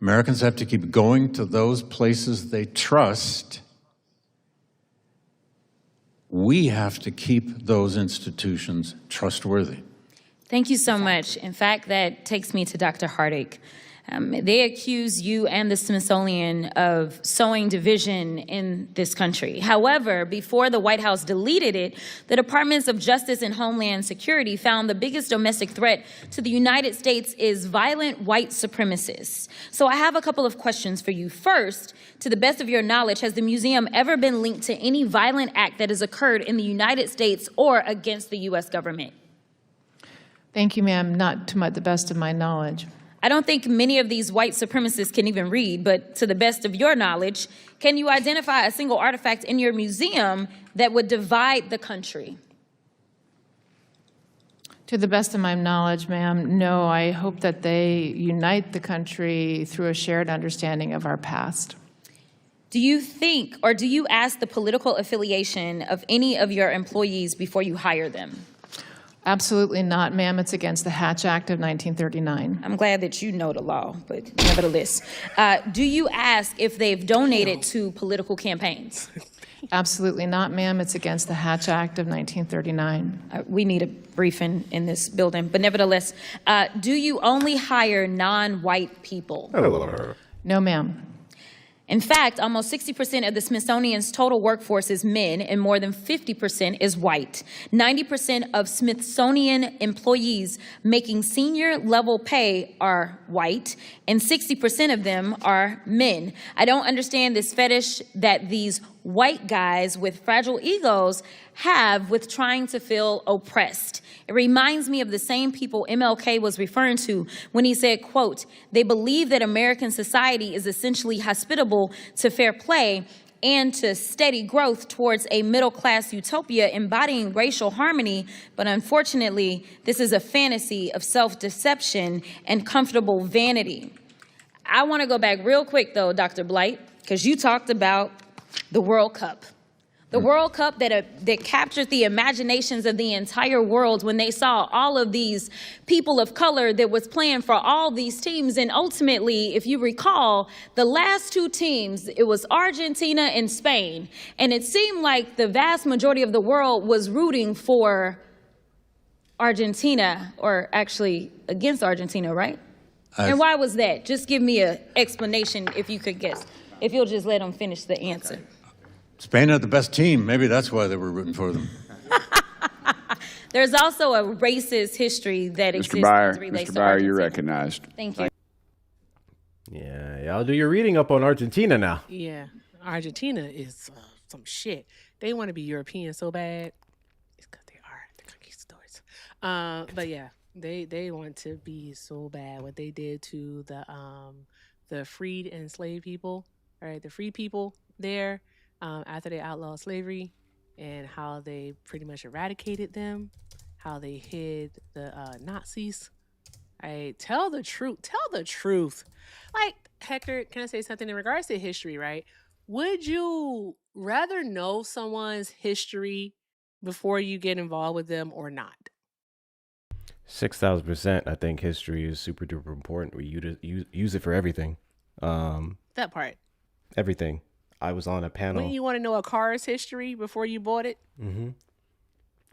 Americans have to keep going to those places they trust. We have to keep those institutions trustworthy. Thank you so much. In fact, that takes me to Dr. Hardig. They accuse you and the Smithsonian of sowing division in this country. However, before the White House deleted it, the Departments of Justice and Homeland Security found the biggest domestic threat to the United States is violent white supremacists. So I have a couple of questions for you. First, to the best of your knowledge, has the museum ever been linked to any violent act that has occurred in the United States or against the U.S. government? Thank you, ma'am. Not to the best of my knowledge. I don't think many of these white supremacists can even read, but to the best of your knowledge, can you identify a single artifact in your museum that would divide the country? To the best of my knowledge, ma'am, no. I hope that they unite the country through a shared understanding of our past. Do you think, or do you ask the political affiliation of any of your employees before you hire them? Absolutely not, ma'am. It's against the Hatch Act of 1939. I'm glad that you know the law, but nevertheless. Do you ask if they've donated to political campaigns? Absolutely not, ma'am. It's against the Hatch Act of 1939. We need a briefing in this building, but nevertheless, do you only hire non-white people? No, ma'am. In fact, almost 60% of the Smithsonian's total workforce is men, and more than 50% is white. 90% of Smithsonian employees making senior level pay are white, and 60% of them are men. I don't understand this fetish that these white guys with fragile egos have with trying to feel oppressed. It reminds me of the same people MLK was referring to when he said, quote, they believe that American society is essentially hospitable to fair play and to steady growth towards a middle-class utopia embodying racial harmony, but unfortunately, this is a fantasy of self-deception and comfortable vanity. I want to go back real quick, though, Dr. Blight, because you talked about the World Cup. The World Cup that captured the imaginations of the entire world when they saw all of these people of color that was playing for all these teams. And ultimately, if you recall, the last two teams, it was Argentina and Spain. And it seemed like the vast majority of the world was rooting for Argentina, or actually against Argentina, right? And why was that? Just give me an explanation if you could guess. If you'll just let them finish the answer. Spain had the best team. Maybe that's why they were rooting for them. There's also a racist history that exists as it relates to Mr. Byer, Argentina. you're recognized. Thank you. Yeah, y'all do your reading up on Argentina now. Yeah, Argentina is some shit. They want to be European so bad. It's because they are the conquistadors. But yeah, they want to be so bad. What they did to the freed and enslaved people, right? The free people there. After they outlawed slavery, and how they pretty much eradicated them, how they hid the Nazis. Tell the truth. Tell the truth. Like, Hector, can I say something in regards to history, right? Would you rather know someone's history before you get involved with them or not? 6,000%. I think history is super duper important. We use it for everything. That part. Everything. I was on a panel. Wouldn't you want to know a car's history before you bought it? Mm-hmm.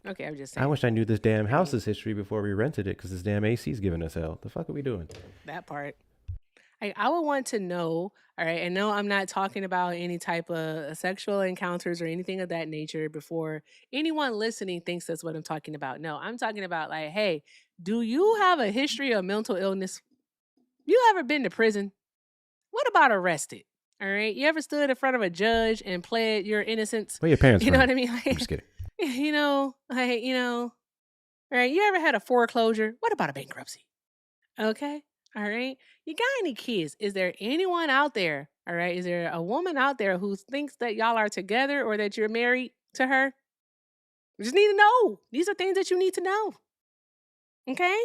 Okay, I'm just saying. I wish I knew this damn house's history before we rented it, because this damn AC's giving us hell. The fuck are we doing? That part. I would want to know, all right, and no, I'm not talking about any type of sexual encounters or anything of that nature before anyone listening thinks that's what I'm talking about. No, I'm talking about like, hey, do you have a history of mental illness? You ever been to prison? What about arrested? All right. You ever stood in front of a judge and pled your innocence? Where your parents You know from? what I mean? I'm Like, just kidding. right. You ever had a foreclosure? What about a bankruptcy? Okay. All right. You got any kids? Is there anyone out there? All right. Is there a woman out there who thinks that y'all are together or that you're married to her? You just need to know. These are things that you need to know. Okay.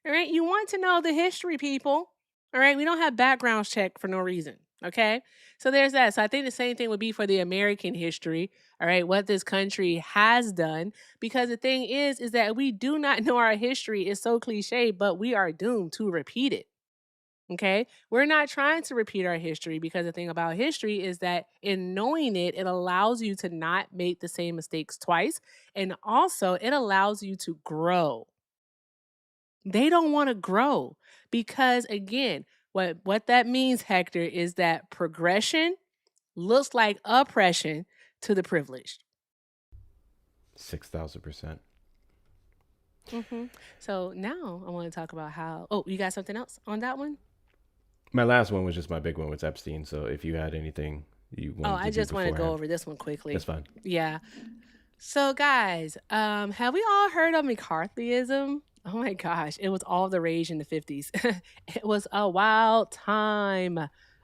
All right. You want to know the history, people. All right. We don't have background check for no reason. Okay. So there's that. So I think the same thing would be for the American history. All right. What this country has done. Because the thing is that we do not know our history. It's so cliche, but we are doomed to repeat it. Okay. We're not trying to repeat our history because the thing about history is that in knowing it, it allows you to not make the same mistakes twice. And also, it allows you to grow. They don't want to grow because, again, what that means, Hector, is that progression looks like oppression to the privileged. 6,000%. So now I want to talk about how. Oh, you got something else on that one? My last one was just my big one with Epstein. So if you had anything you wanted to I just want to go beforehand, over this one quickly. that's fine. Yeah. So guys, have we all heard of McCarthyism? Oh my gosh, it was all the rage in the 50s. It was a wild time.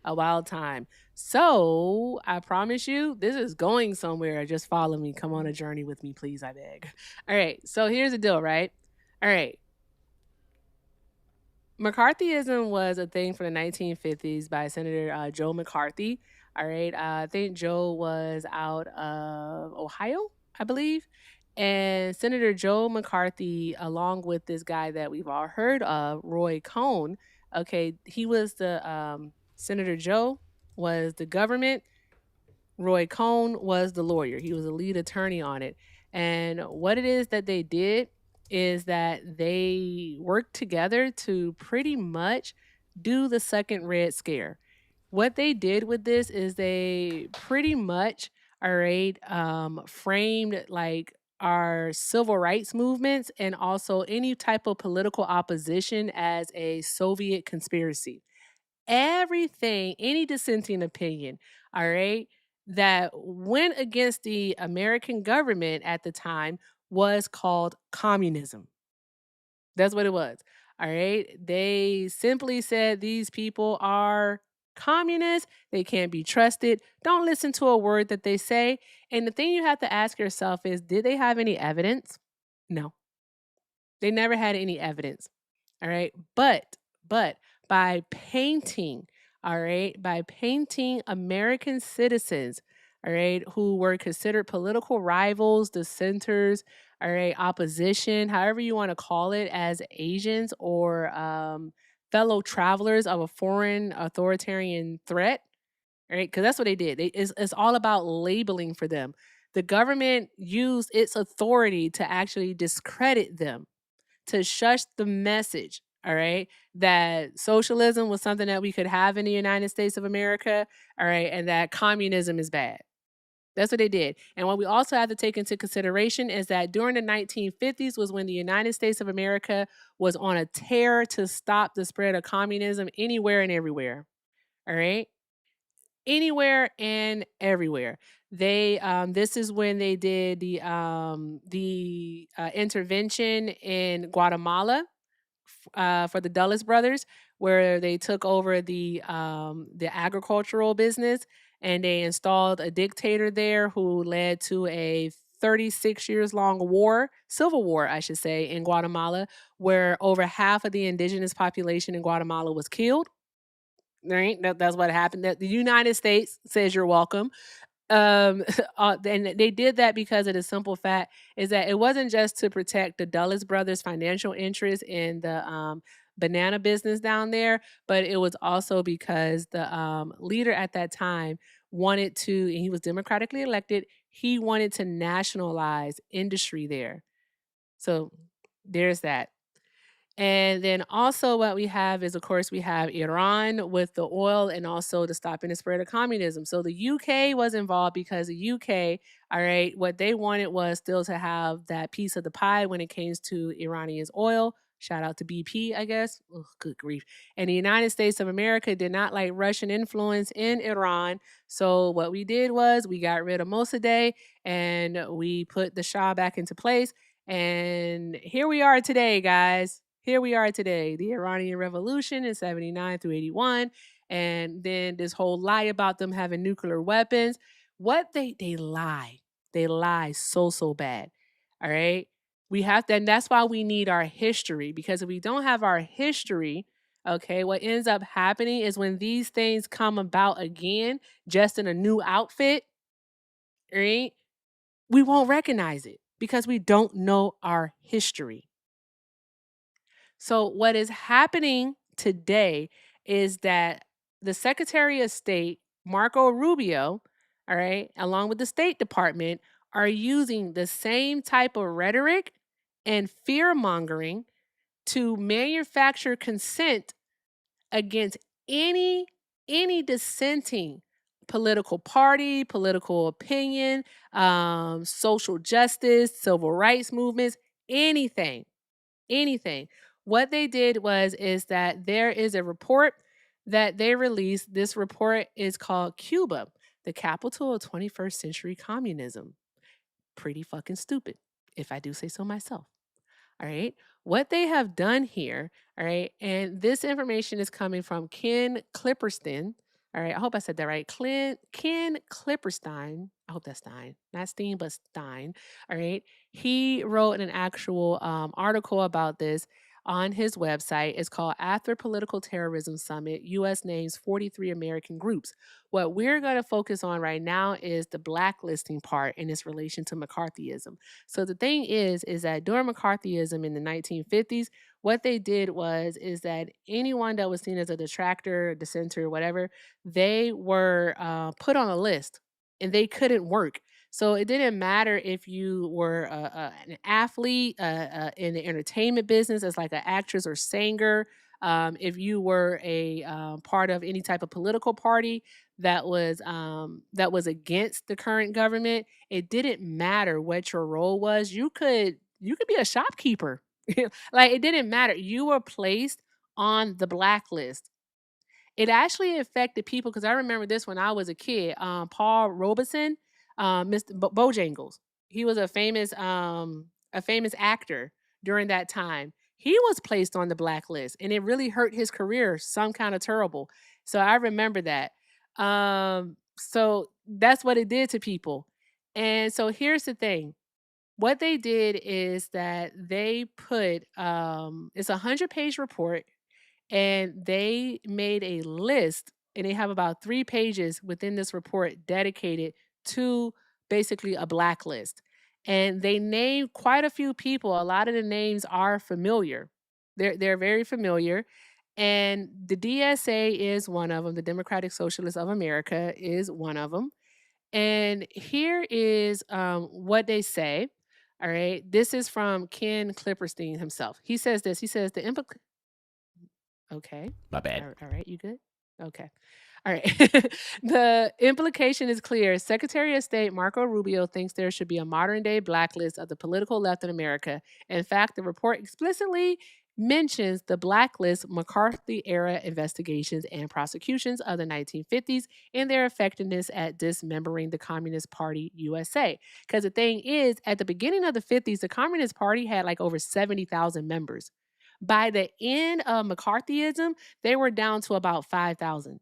A wild time. So I promise you, this is going somewhere. Just follow me. Come on a journey with me, please, I beg. All right. So here's the deal, right? All right. McCarthyism was a thing from the 1950s by Senator Joe McCarthy. All right. I think Joe was out of Ohio, I believe. And Senator Joe McCarthy, along with this guy that we've all heard of, Roy Cohn, okay, he was the Senator Joe was the government. Roy Cohn was the lawyer. He was the lead attorney on it. And what it is that they did is that they worked together to pretty much do the second Red Scare. What they did with this is they pretty much, all right, framed like our civil rights movements and also any type of political opposition as a Soviet conspiracy. Everything, any dissenting opinion, all right, that went against the American government at the time was called communism. That's what it was. All right. They simply said these people are communists. They can't be trusted. Don't listen to a word that they say. And the thing you have to ask yourself is, did they have any evidence? No. They never had any evidence. All right. But by painting, all right, by painting American citizens, all right, who were considered political rivals, dissenters, all right, opposition, however you want to call it, as Asians or fellow travelers of a foreign authoritarian threat, all right, because that's what they did. It's all about labeling for them. The government used its authority to actually discredit them, to shush the message, all right, that socialism was something that we could have in the United States of America, all right, and that communism is bad. That's what they did. And what we also have to take into consideration is that during the 1950s was when the United States of America was on a tear to stop the spread of communism anywhere and everywhere. All right? Anywhere and everywhere. They this is when they did the intervention in Guatemala for the Dulles brothers, where they took over the agricultural business and they installed a dictator there who led to a 36 years long war, civil war, I should say, in Guatemala, where over half of the indigenous population in Guatemala was killed. Right? That's what happened. The United States says you're welcome. And they did that because of the simple fact is that it wasn't just to protect the Dulles brothers' financial interests in the banana business down there, but it was also because the leader at that time wanted to, and he was democratically elected, he wanted to nationalize industry there. So there's that. And then also what we have is, of course, we have Iran with the oil and also the stopping the spread of communism. So the UK was involved because the UK, all right, what they wanted was still to have that piece of the pie when it came to Iranian's oil. Shout out to BP, I guess. Ugh, good grief. And the United States of America did not like Russian influence in Iran. So what we did was we got rid of Mossadegh and we put the Shah back into place. And here we are today, guys. Here we are today, the Iranian Revolution in 79 through 81. And then this whole lie about them having nuclear weapons. What they lie. They lie so bad. All right. We have to, and that's why we need our history, because if we don't have our history, okay, what ends up happening is when these things come about again, just in a new outfit, right? We won't recognize it because we don't know our history. So what is happening today is that the Secretary of State, Marco Rubio, all right, along with the State Department, are using the same type of rhetoric and fear mongering to manufacture consent against any dissenting political party, political opinion, social justice, civil rights movements, anything. What they did is that there is a report that they released. This report is called Cuba, the capital of 21st century communism. Pretty fucking stupid, if I do say so myself. All right. What they have done here, all right, and this information is coming from Ken Clipperstein. All right, I hope I said that right. Ken Clipperstein. I hope that's Stein, not Steen, but Stein. All right. He wrote an actual article about this on his website. It's called After Political Terrorism Summit, U.S. names 43 American groups. What we're going to focus on right now is the blacklisting part in its relation to McCarthyism. So the thing is that during McCarthyism in the 1950s, what they did is that anyone that was seen as a detractor, dissenter, whatever, they were put on a list and they couldn't work. So it didn't matter if you were an athlete in the entertainment business as like an actress or singer, if you were a part of any type of political party that was against the current government. It didn't matter what your role was. You could be a shopkeeper. Like it didn't matter. You were placed on the blacklist. It actually affected people because I remember this when I was a kid. Paul Robeson, Mr. Bojangles. He was a famous actor during that time. He was placed on the blacklist, and it really hurt his career. Some kind of terrible. So I remember that. So that's what it did to people. And so here's the thing. What they did is that they put it's a 100-page report, and they made a list, and they have about 3 pages within this report dedicated to basically a blacklist. And they named quite a few people. A lot of the names are familiar. They're very familiar. And the DSA is one of them. The Democratic Socialists of America is one of them. And here is what they say. All right. This is from Ken Clipperstein himself. He says this. He says okay. My bad. All right. You good? Okay. All right. The implication is clear. Secretary of State Marco Rubio thinks there should be a modern day blacklist of the political left in America. In fact, the report explicitly mentions the blacklist McCarthy era investigations and prosecutions of the 1950s and their effectiveness at dismembering the Communist Party USA. Because the thing is, at the beginning of the 50s, the Communist Party had like over 70,000 members. By the end of McCarthyism, they were down to about 5,000.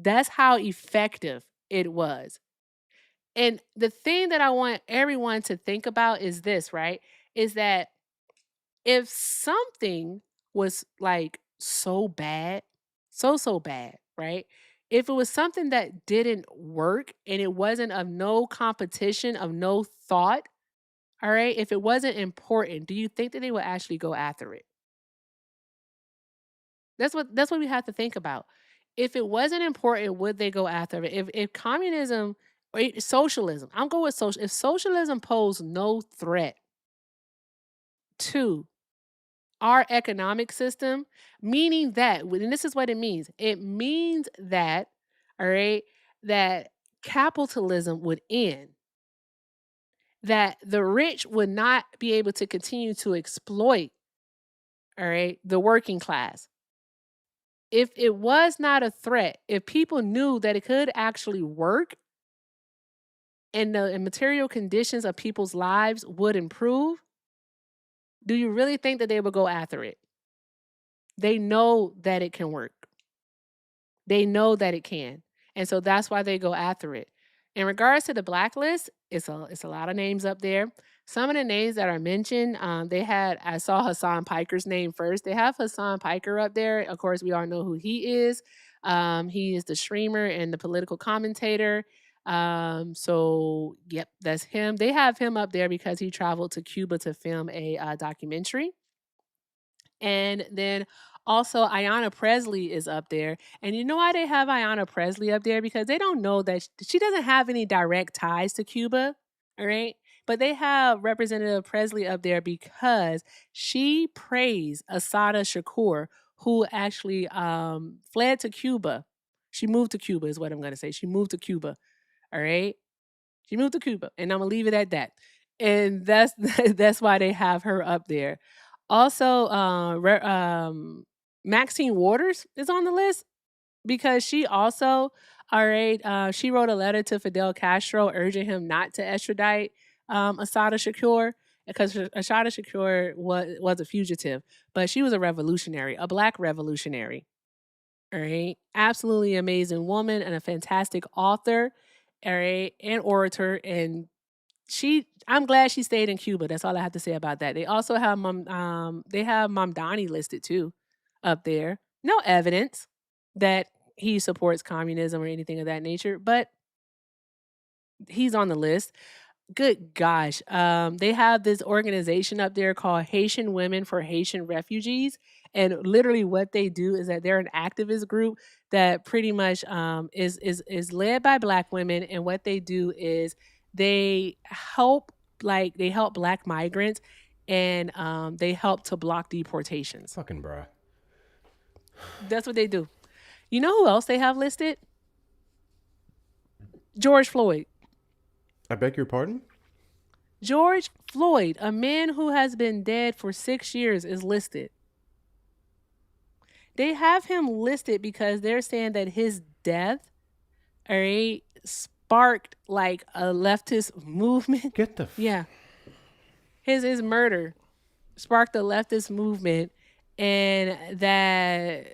That's how effective it was. And the thing that I want everyone to think about is this, right? Is that if something was like so bad, so bad, right? If it was something that didn't work and it wasn't of no competition, of no thought, all right, if it wasn't important, do you think that they would actually go after it? That's what we have to think about. If it wasn't important, would they go after it? If communism or socialism, I'm going with social. If socialism posed no threat to our economic system, meaning that, and this is what it means. It means that, all right, that capitalism would end, that the rich would not be able to continue to exploit, all right, the working class. If it was not a threat, if people knew that it could actually work and the material conditions of people's lives would improve, do you really think that they would go after it? They know that it can work. They know that it can. And so that's why they go after it. In regards to the blacklist, it's a lot of names up there. Some of the names that are mentioned, I saw Hassan Piker's name first. They have Hassan Piker up there. Of course, we all know who he is. He is the streamer and the political commentator. So yep, that's him. They have him up there because he traveled to Cuba to film a documentary. And then also Ayanna Presley is up there. And you know why they have Ayanna Presley up there? Because they don't know that she doesn't have any direct ties to Cuba. All right. But they have Representative Presley up there because she praised Assata Shakur, who actually fled to Cuba. She moved to Cuba, is what I'm going to say. She moved to Cuba. All right. She moved to Cuba. And I'm going to leave it at that. And that's why they have her up there. Also, Maxine Waters is on the list because she also, all right, she wrote a letter to Fidel Castro urging him not to extradite Assata Shakur because Assata Shakur was a fugitive, but she was a revolutionary, a Black revolutionary. All right, absolutely amazing woman and a fantastic author, all right, and orator, and I'm glad she stayed in Cuba. That's all I have to say about that. They also have Mamdani listed too up there. No evidence that he supports communism or anything of that nature, but he's on the list. Good gosh. They have this organization up there called Haitian Women for Haitian Refugees. And literally what they do is that they're an activist group that pretty much is led by Black women. And what they do is they help Black migrants and they help to block deportations. Fucking bruh. That's what they do. You know who else they have listed? George Floyd. I beg your pardon? George Floyd, a man who has been dead for 6 years, is listed. They have him listed because they're saying that his death, all right, sparked like a leftist movement. Get the yeah. His murder sparked a leftist movement, and that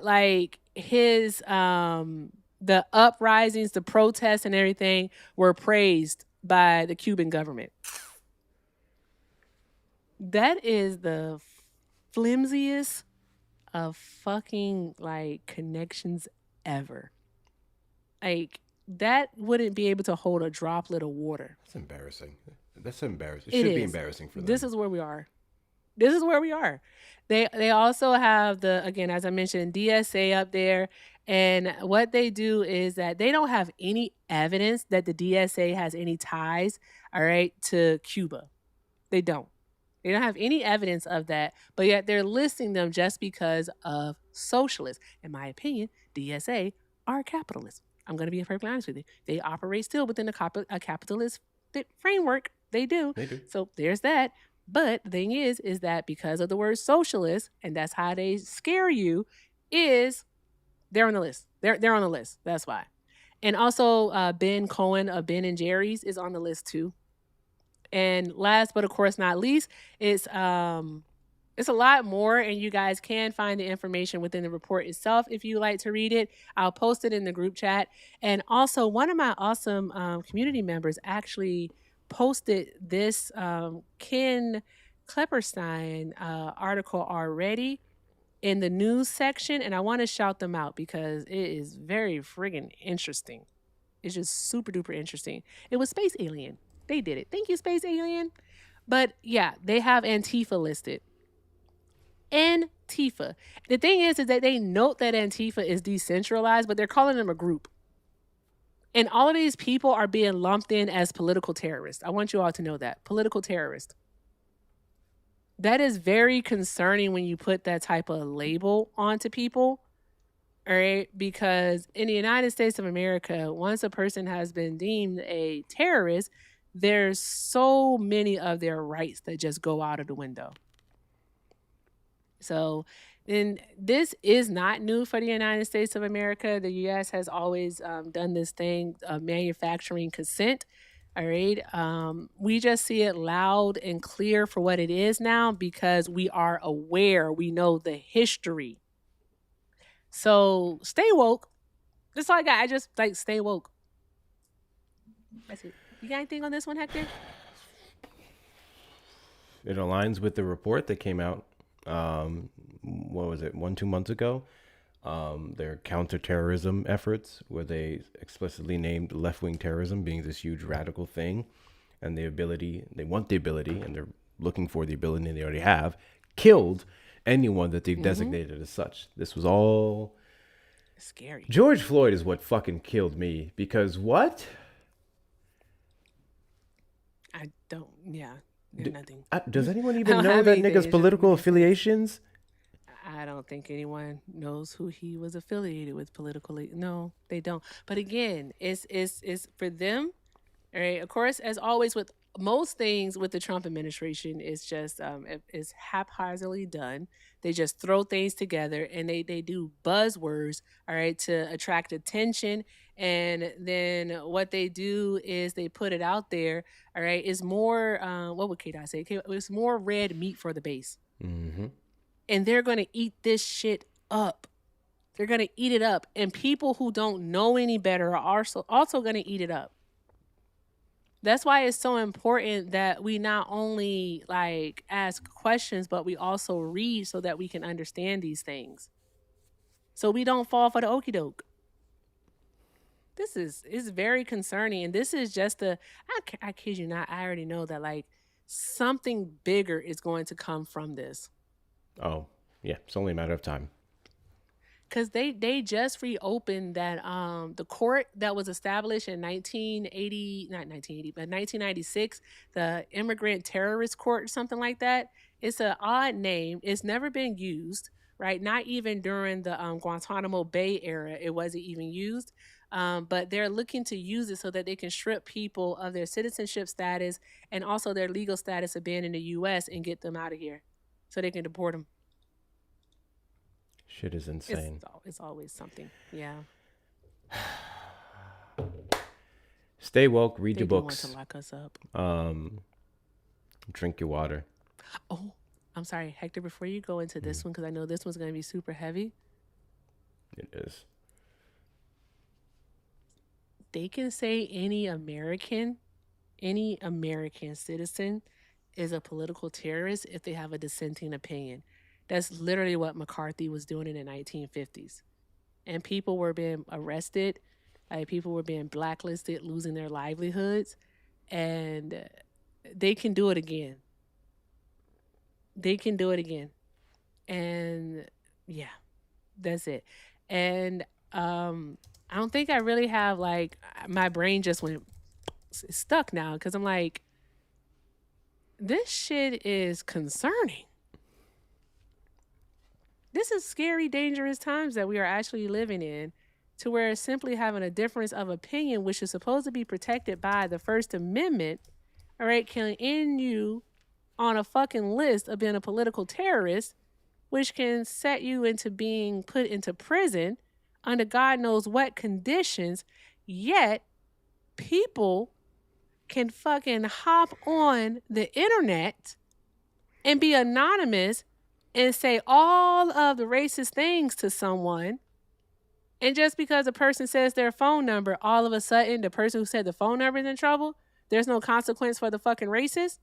like his the uprisings, the protests and everything were praised by the Cuban government. That is the flimsiest of fucking like connections ever. Like that wouldn't be able to hold a droplet of water. That's embarrassing. That's embarrassing. It should be embarrassing for them. This is where we are. This is where we are. They also have again, as I mentioned, DSA up there. And what they do is that they don't have any evidence that the DSA has any ties, all right, to Cuba. They don't. They don't have any evidence of that, but yet they're listing them just because of socialists. In my opinion, DSA are capitalists. I'm going to be perfectly honest with you. They operate still within a capitalist framework. They do. So there's that. But the thing is that because of the word socialist, and that's how they scare you, is they're on the list. They're on the list. That's why. And also Ben Cohen of Ben and Jerry's is on the list too. And last but of course not least, it's a lot more, and you guys can find the information within the report itself if you like to read it. I'll post it in the group chat. And also one of my awesome community members actually posted this Ken Klepperstein article already in the news section, and I want to shout them out because it is very friggin' interesting. It's just super duper interesting. It was Space Alien. They did it. Thank you, Space Alien. But yeah, they have Antifa listed. Antifa. The thing is that they note that Antifa is decentralized, but they're calling them a group. And all of these people are being lumped in as political terrorists. I want you all to know that. Political terrorists. that is very concerning when you put that type of label onto people. All right, because in the United States of America, once a person has been deemed a terrorist, there's so many of their rights that just go out of the window. So, and this is not new for the United States of America. The U.S. has always done this thing of manufacturing consent. All right. We just see it loud and clear for what it is now because we are aware. We know the history. So stay woke. That's all I got. I just like stay woke. That's it. You got anything on this one, Hector? It aligns with the report that came out. What was it? 1-2 months ago. Their counterterrorism efforts, where they explicitly named left-wing terrorism being this huge radical thing, and they want the ability, and they're looking for the ability, and they already have killed anyone that they've designated as such. This was all scary. George Floyd is what fucking killed me, because what? I don't. Yeah, nothing. Does anyone even know that nigga's political affiliations? I don't think anyone knows who he was affiliated with politically. No, they don't. But again, it's for them. All right. Of course, as always with most things with the Trump administration, it's just it's haphazardly done. They just throw things together and they do buzzwords, all right, to attract attention. And then what they do is they put it out there, all right, is more, what would K-Dot say? It's more red meat for the base. Mm-hmm. And they're going to eat this shit up. They're going to eat it up. And people who don't know any better are also going to eat it up. That's why it's so important that we not only like ask questions, but we also read so that we can understand these things. So we don't fall for the okie doke. This is very concerning. And this is just I kid you not, I already know that like something bigger is going to come from this. Oh, yeah. It's only a matter of time. Because they just reopened that the court that was established in 1996, the Immigrant Terrorist Court or something like that. It's an odd name. It's never been used, right? Not even during the Guantanamo Bay era, it wasn't even used. But they're looking to use it so that they can strip people of their citizenship status and also their legal status of being in the U.S. and get them out of here so they can deport them. Shit is insane. It's always something. Yeah. Stay woke. Read They your do books. want to lock us up. Drink your water. Oh, I'm sorry, Hector. Before you go into this one, because I know this one's going to be super heavy. It is. They can say any American citizen is a political terrorist if they have a dissenting opinion. That's literally what McCarthy was doing in the 1950s. And people were being arrested, people were being blacklisted, losing their livelihoods, and they can do it again. They can do it again. And yeah, that's it. And I don't think I really have like, my brain just went stuck now because I'm like, this shit is concerning. This is scary, dangerous times that we are actually living in, to where simply having a difference of opinion, which is supposed to be protected by the First Amendment, all right, can end you on a fucking list of being a political terrorist, which can set you into being put into prison under God knows what conditions, yet people can fucking hop on the internet and be anonymous and say all of the racist things to someone. And just because a person says their phone number, all of a sudden the person who said the phone number is in trouble. There's no consequence for the fucking racist.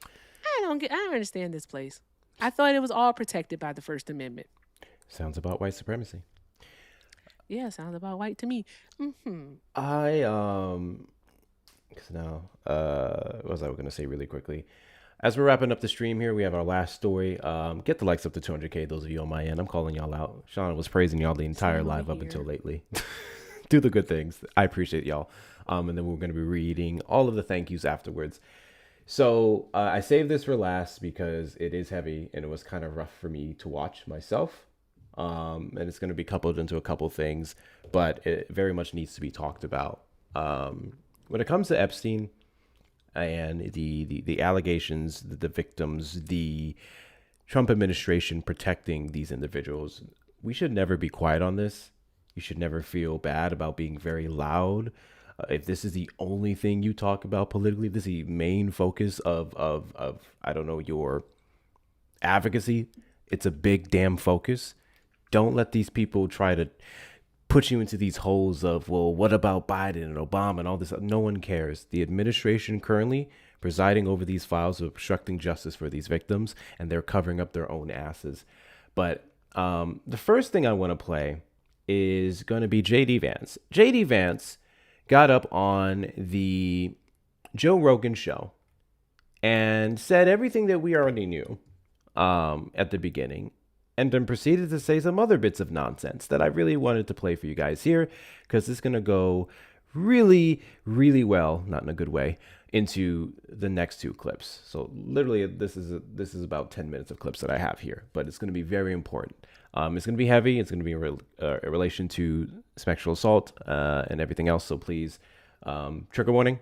I don't understand this place. I thought it was all protected by the First Amendment. Sounds about white supremacy. Yeah, sounds about white to me. Because now, what was I going to say really quickly? As we're wrapping up the stream here, we have our last story. Get the likes up to 200K, those of you on my end. I'm calling y'all out. Sean was praising y'all the entire live up until lately. Do the good things. I appreciate y'all. And then we're going to be reading all of the thank yous afterwards. So I saved this for last because it is heavy and it was kind of rough for me to watch myself. And it's going to be coupled into a couple things, but it very much needs to be talked about. When it comes to Epstein and the allegations, the victims, the Trump administration protecting these individuals, we should never be quiet on this. You should never feel bad about being very loud. If this is the only thing you talk about politically, this is the main focus of I don't know, your advocacy, it's a big damn focus. Don't let these people try to put you into these holes of, well, what about Biden and Obama and all this? No one cares. The administration currently presiding over these files of obstructing justice for these victims, and they're covering up their own asses. But the first thing I want to play is going to be J.D. Vance. J.D. Vance got up on the Joe Rogan show and said everything that we already knew at the beginning, and then proceeded to say some other bits of nonsense that I really wanted to play for you guys here, because it's going to go really, really well, not in a good way, into the next two clips. So literally, this is about 10 minutes of clips that I have here, but it's going to be very important. It's going to be heavy. It's going to be in relation to sexual assault and everything else. So please, trigger warning.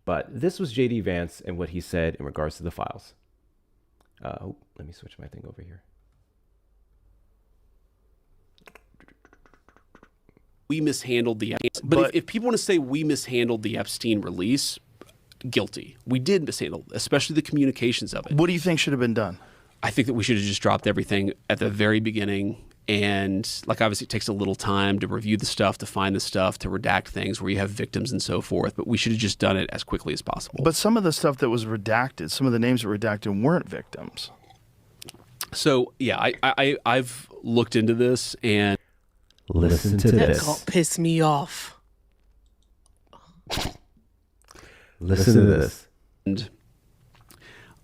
But this was J.D. Vance and what he said in regards to the files. Let me switch my thing over here. We mishandled the, but if people want to say we mishandled the Epstein release, guilty. We did mishandle, especially the communications of it. What do you think should have been done? I think that we should have just dropped everything at the very beginning. And like, obviously it takes a little time to review the stuff, to find the stuff, to redact things where you have victims and so forth. But we should have just done it as quickly as possible. But some of the stuff that was redacted, some of the names that were redacted weren't victims. So yeah, I've looked into this and listen to this. That piss me off. Listen to this. And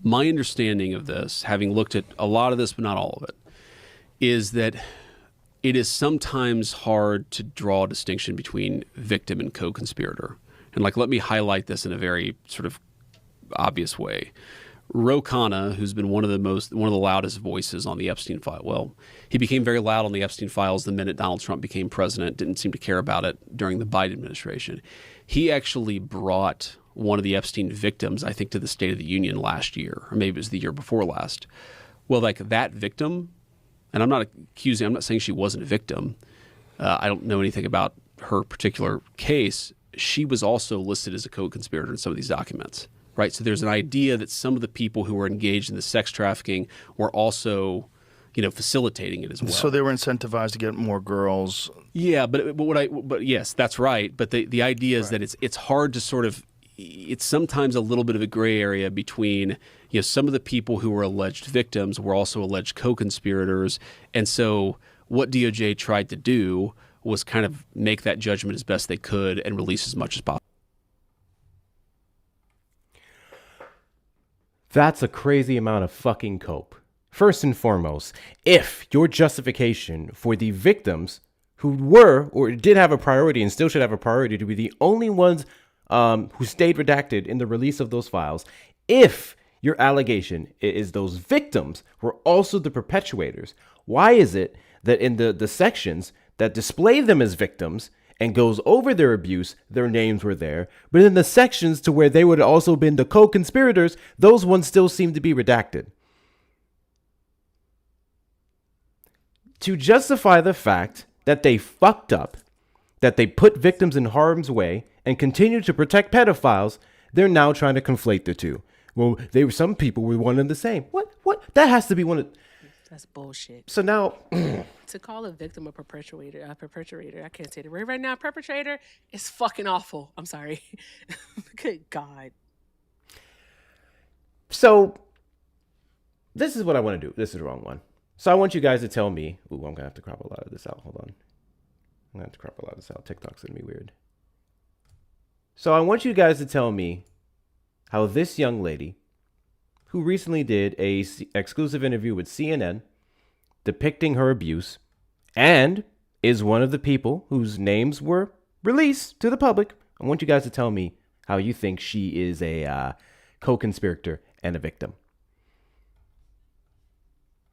my understanding of this, having looked at a lot of this, but not all of it, is that it is sometimes hard to draw a distinction between victim and co-conspirator. And like, let me highlight this in a very sort of obvious way. Ro Khanna, who's been one of the loudest voices on the Epstein file. Well, he became very loud on the Epstein files the minute Donald Trump became president, didn't seem to care about it during the Biden administration. He actually brought one of the Epstein victims, I think, to the State of the Union last year, or maybe it was the year before last. Well, like that victim, and I'm not saying she wasn't a victim. I don't know anything about her particular case. She was also listed as a co-conspirator in some of these documents, right? So there's an idea that some of the people who were engaged in the sex trafficking were also, facilitating it as well. So they were incentivized to get more girls. Yeah, but yes, that's right. But the idea is that it's hard to sort of, it's sometimes a little bit of a gray area between, some of the people who were alleged victims were also alleged co-conspirators. And so what DOJ tried to do was kind of make that judgment as best they could and release as much as possible. That's a crazy amount of fucking cope. First and foremost, if your justification for the victims who were or did have a priority and still should have a priority to be the only ones who stayed redacted in the release of those files, if your allegation is those victims were also the perpetuators, why is it that in the sections that display them as victims and goes over their abuse, their names were there, but in the sections to where they would have also been the co-conspirators, those ones still seem to be redacted? To justify the fact that they fucked up, that they put victims in harm's way and continue to protect pedophiles, they're now trying to conflate the two. Well, some people were one and the same. What? That has to be one of... That's bullshit. So now... to call a victim a perpetrator, I can't say the word right now, perpetrator, is fucking awful. I'm sorry. Good God. So, this is what I want to do. This is the wrong one. So I want you guys to tell me... Ooh, I'm going to have to crop a lot of this out. Hold on. I'm going to have to crop a lot of this out. TikTok's going to be weird. So I want you guys to tell me how this young lady, who recently did a exclusive interview with CNN depicting her abuse and is one of the people whose names were released to the public, I want you guys to tell me how you think she is a co-conspirator, and a victim.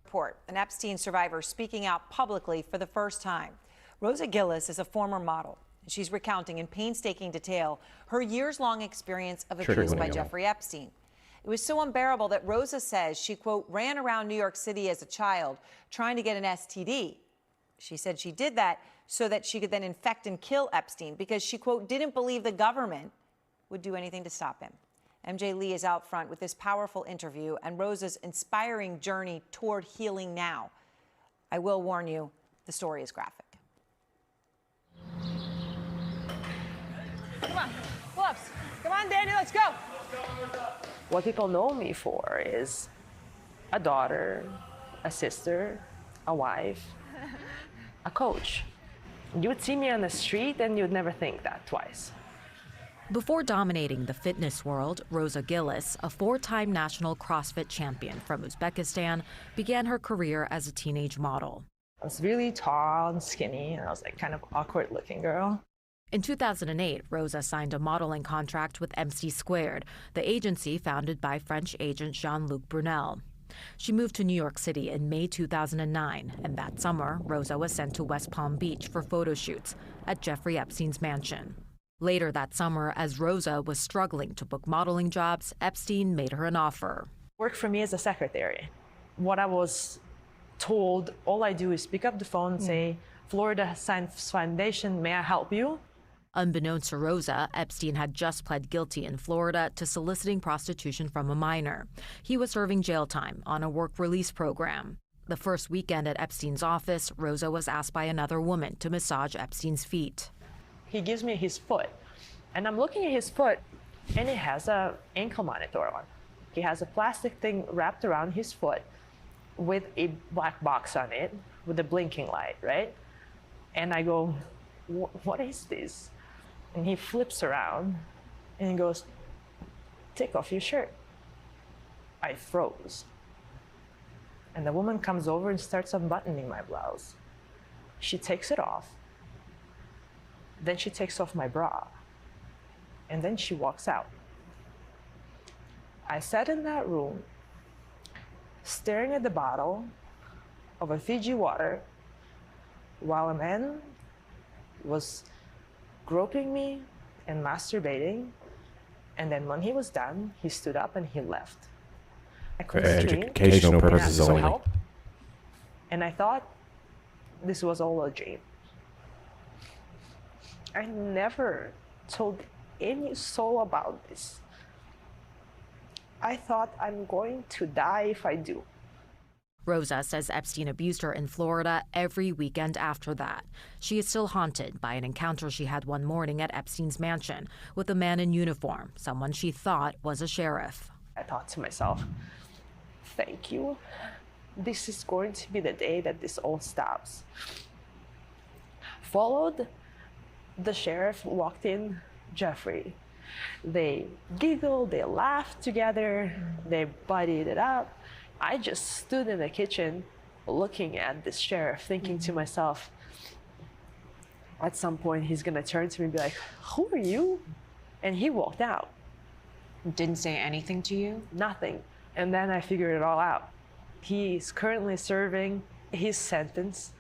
Report, an Epstein survivor speaking out publicly for the first time. Rosa Gillis is a former model. She's recounting in painstaking detail her years-long experience of abuse by Jeffrey Epstein. It was so unbearable that Rosa says she, quote, ran around New York City as a child trying to get an STD. She said she did that so that she could then infect and kill Epstein because she, quote, didn't believe the government would do anything to stop him. MJ Lee is out front with this powerful interview and Rosa's inspiring journey toward healing now. I will warn you, the story is graphic. Come on, pull-ups. Come on, Daniel, let's go. What people know me for is a daughter, a sister, a wife, a coach. You would see me on the street and you'd never think that twice. Before dominating the fitness world, Rosa Gillis, a four-time national CrossFit champion from Uzbekistan, began her career as a teenage model. I was really tall and skinny, and I was like kind of awkward-looking girl. In 2008, Rosa signed a modeling contract with MC², the agency founded by French agent Jean-Luc Brunel. She moved to New York City in May 2009, and that summer, Rosa was sent to West Palm Beach for photo shoots at Jeffrey Epstein's mansion. Later that summer, as Rosa was struggling to book modeling jobs, Epstein made her an offer. Work for me as a secretary. What I was told, all I do is pick up the phone and say, Florida Science Foundation, may I help you? Unbeknownst to Rosa, Epstein had just pled guilty in Florida to soliciting prostitution from a minor. He was serving jail time on a work release program. The first weekend at Epstein's office, Rosa was asked by another woman to massage Epstein's feet. He gives me his foot, and I'm looking at his foot, and it has an ankle monitor on. He has a plastic thing wrapped around his foot with a black box on it with a blinking light, right? And I go, what is this? And he flips around and he goes, take off your shirt. I froze. And the woman comes over and starts unbuttoning my blouse. She takes it off. Then she takes off my bra. And then she walks out. I sat in that room, staring at the bottle of a Fiji water while a man was groping me and masturbating. And then when he was done, he stood up and he left. I couldn't scream. Educational purposes only. Help. And I thought this was all a dream. I never told any soul about this. I thought I'm going to die if I do. Rosa says Epstein abused her in Florida every weekend after that. She is still haunted by an encounter she had one morning at Epstein's mansion with a man in uniform, someone she thought was a sheriff. I thought to myself, thank you. This is going to be the day that this all stops. Followed, the sheriff walked in, Jeffrey. They giggled, they laughed together, they buddied it up. I just stood in the kitchen looking at this sheriff, thinking to myself, at some point he's gonna turn to me and be like, who are you? And he walked out. Didn't say anything to you? Nothing. And then I figured it all out. He's currently serving his sentence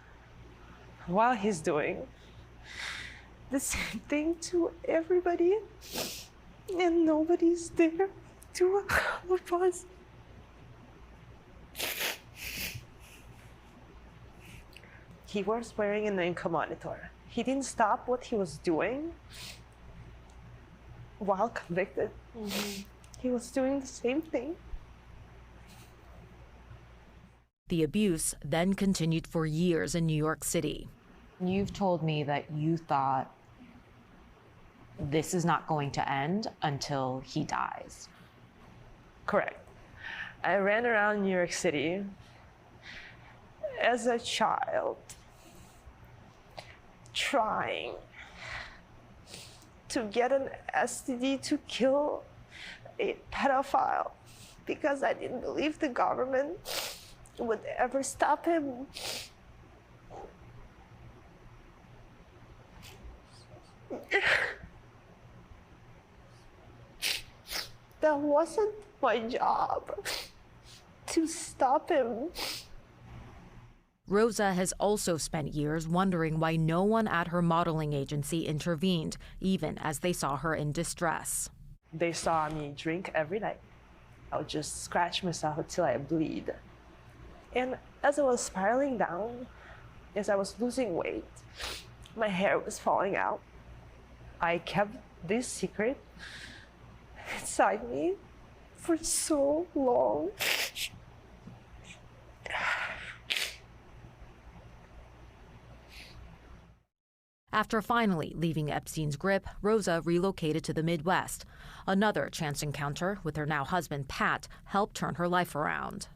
while he's doing the same thing to everybody, and nobody's there to help us. He was wearing an ankle monitor. He didn't stop what he was doing while convicted. He was doing the same thing. The abuse then continued for years in New York City. You've told me that you thought this is not going to end until he dies. Correct. I ran around New York City as a child, trying to get an STD to kill a pedophile because I didn't believe the government would ever stop him. That wasn't my job to stop him. Rosa has also spent years wondering why no one at her modeling agency intervened, even as they saw her in distress. They saw me drink every night. I would just scratch myself until I bleed. And as I was spiraling down, as I was losing weight, my hair was falling out. I kept this secret inside me for so long. After finally leaving Epstein's grip, Rosa relocated to the Midwest. Another chance encounter with her now husband, Pat, helped turn her life around.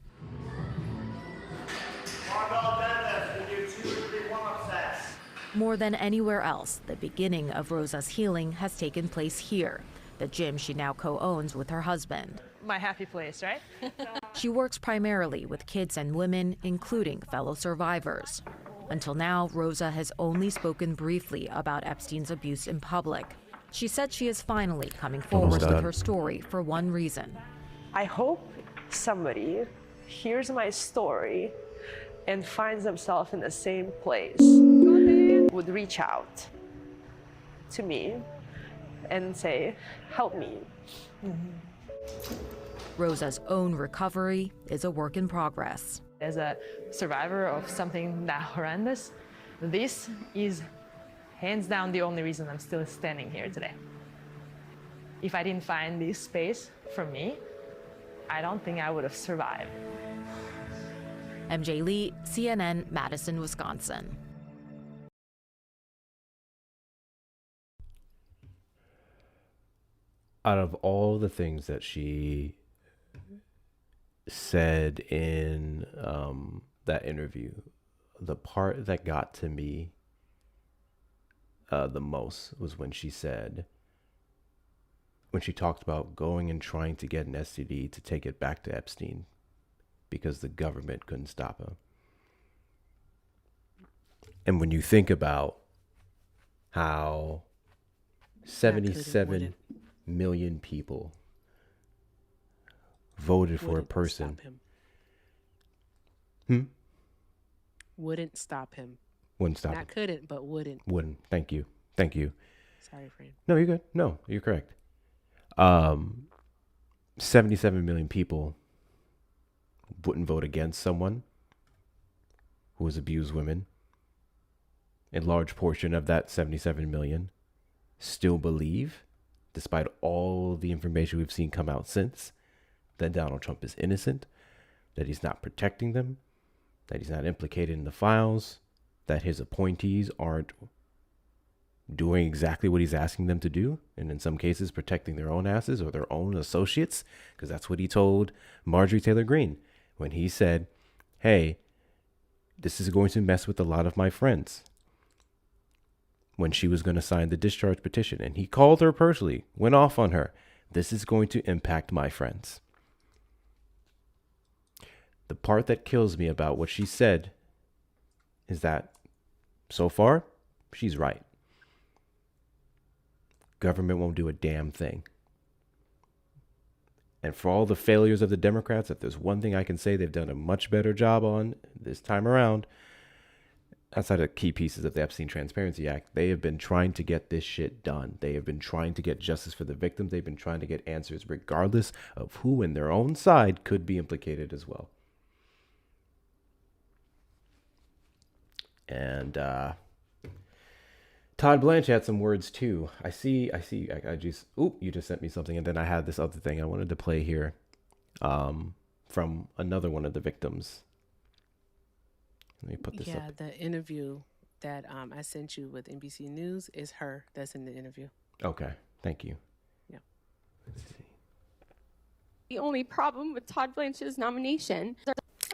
More than anywhere else, the beginning of Rosa's healing has taken place here, the gym she now co-owns with her husband. My happy place, right? She works primarily with kids and women, including fellow survivors. Until now, Rosa has only spoken briefly about Epstein's abuse in public. She said she is finally coming forward with her story for one reason. I hope somebody hears my story and finds themselves in the same place, would reach out to me and say, help me. Rosa's own recovery is a work in progress. As a survivor of something that horrendous, this is hands down the only reason I'm still standing here today. If I didn't find this space for me, I don't think I would have survived. MJ Lee, CNN, Madison, Wisconsin. Out of all the things that she said in that interview, the part that got to me the most was when she talked about going and trying to get an STD to take it back to Epstein because the government couldn't stop him. And when you think about how 77 million people voted for a person. Wouldn't stop him. Wouldn't stop him. Not couldn't, but wouldn't. Wouldn't. Thank you. Thank you. Sorry, friend. No, you're good. No, you're correct. 77 million people wouldn't vote against someone who has abused women. A large portion of that 77 million still believe, despite all the information we've seen come out since, that Donald Trump is innocent, that he's not protecting them, that he's not implicated in the files, that his appointees aren't doing exactly what he's asking them to do, and in some cases protecting their own asses or their own associates, because that's what he told Marjorie Taylor Greene when he said, hey, this is going to mess with a lot of my friends, when she was going to sign the discharge petition. And he called her personally, went off on her. This is going to impact my friends. The part that kills me about what she said is that so far, she's right. Government won't do a damn thing. And for all the failures of the Democrats, if there's one thing I can say they've done a much better job on this time around, outside of key pieces of the Epstein Transparency Act, they have been trying to get this shit done. They have been trying to get justice for the victims. They've been trying to get answers regardless of who in their own side could be implicated as well. And Todd Blanche had some words too. I just, you just sent me something, and then I had this other thing I wanted to play here from another one of the victims. Let me put this up. Yeah, the interview that I sent you with NBC News is her that's in the interview. Okay, thank you. Yeah. Let's see. The only problem with Todd Blanche's nomination,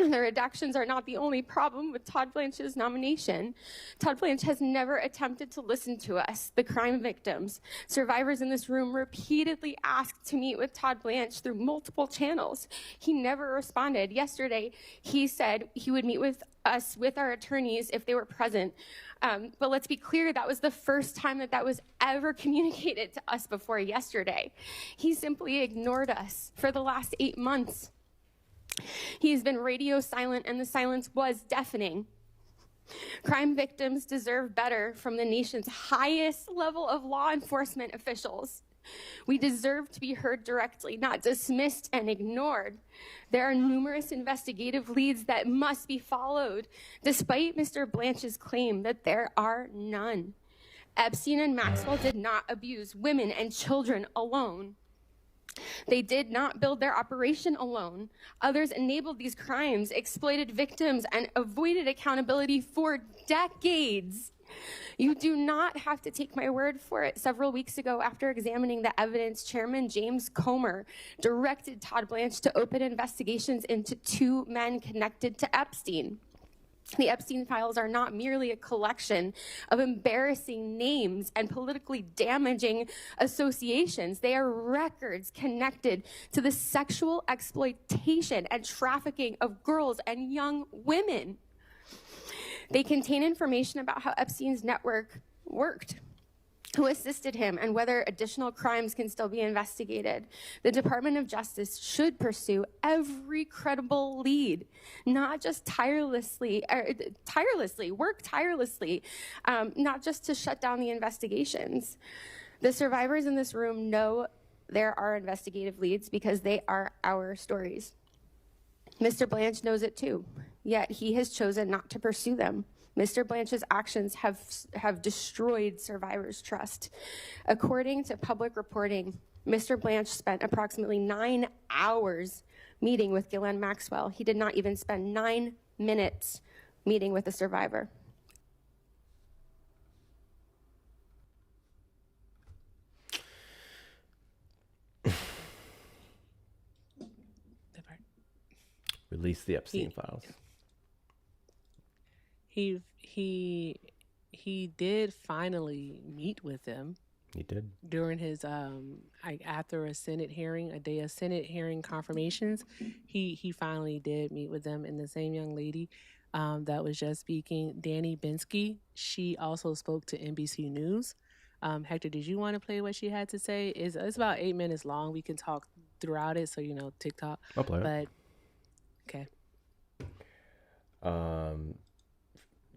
The redactions are not the only problem with Todd Blanche's nomination. Todd Blanche has never attempted to listen to us, the crime victims. Survivors in this room repeatedly asked to meet with Todd Blanche through multiple channels. He never responded. Yesterday, he said he would meet with us, with our attorneys, if they were present. But let's be clear, that was the first time that was ever communicated to us before yesterday. He simply ignored us for the last 8 months. He has been radio silent, and the silence was deafening. Crime victims deserve better from the nation's highest level of law enforcement officials. We deserve to be heard directly, not dismissed and ignored. There are numerous investigative leads that must be followed, despite Mr. Blanche's claim that there are none. Epstein and Maxwell did not abuse women and children alone. They did not build their operation alone. Others enabled these crimes, exploited victims, and avoided accountability for decades. You do not have to take my word for it. Several weeks ago, after examining the evidence, Chairman James Comer directed Todd Blanche to open investigations into 2 men connected to Epstein. The Epstein files are not merely a collection of embarrassing names and politically damaging associations. They are records connected to the sexual exploitation and trafficking of girls and young women. They contain information about how Epstein's network worked, who assisted him, and whether additional crimes can still be investigated. The Department of Justice should pursue every credible lead, not just work tirelessly, not just to shut down the investigations. The survivors in this room know there are investigative leads because they are our stories. Mr. Blanche knows it too, yet he has chosen not to pursue them. Mr. Blanche's actions have destroyed survivors' trust. According to public reporting, Mr. Blanche spent approximately 9 hours meeting with Ghislaine Maxwell. He did not even spend 9 minutes meeting with a survivor. Release the Epstein files. He did finally meet with them. He did. During his after a Senate hearing, a day of Senate hearing confirmations, he finally did meet with them. And the same young lady that was just speaking, Danny Binsky, she also spoke to NBC News. Hector, did you want to play what she had to say? It's about 8 minutes long. We can talk throughout it, so TikTok. I'll play it. But okay.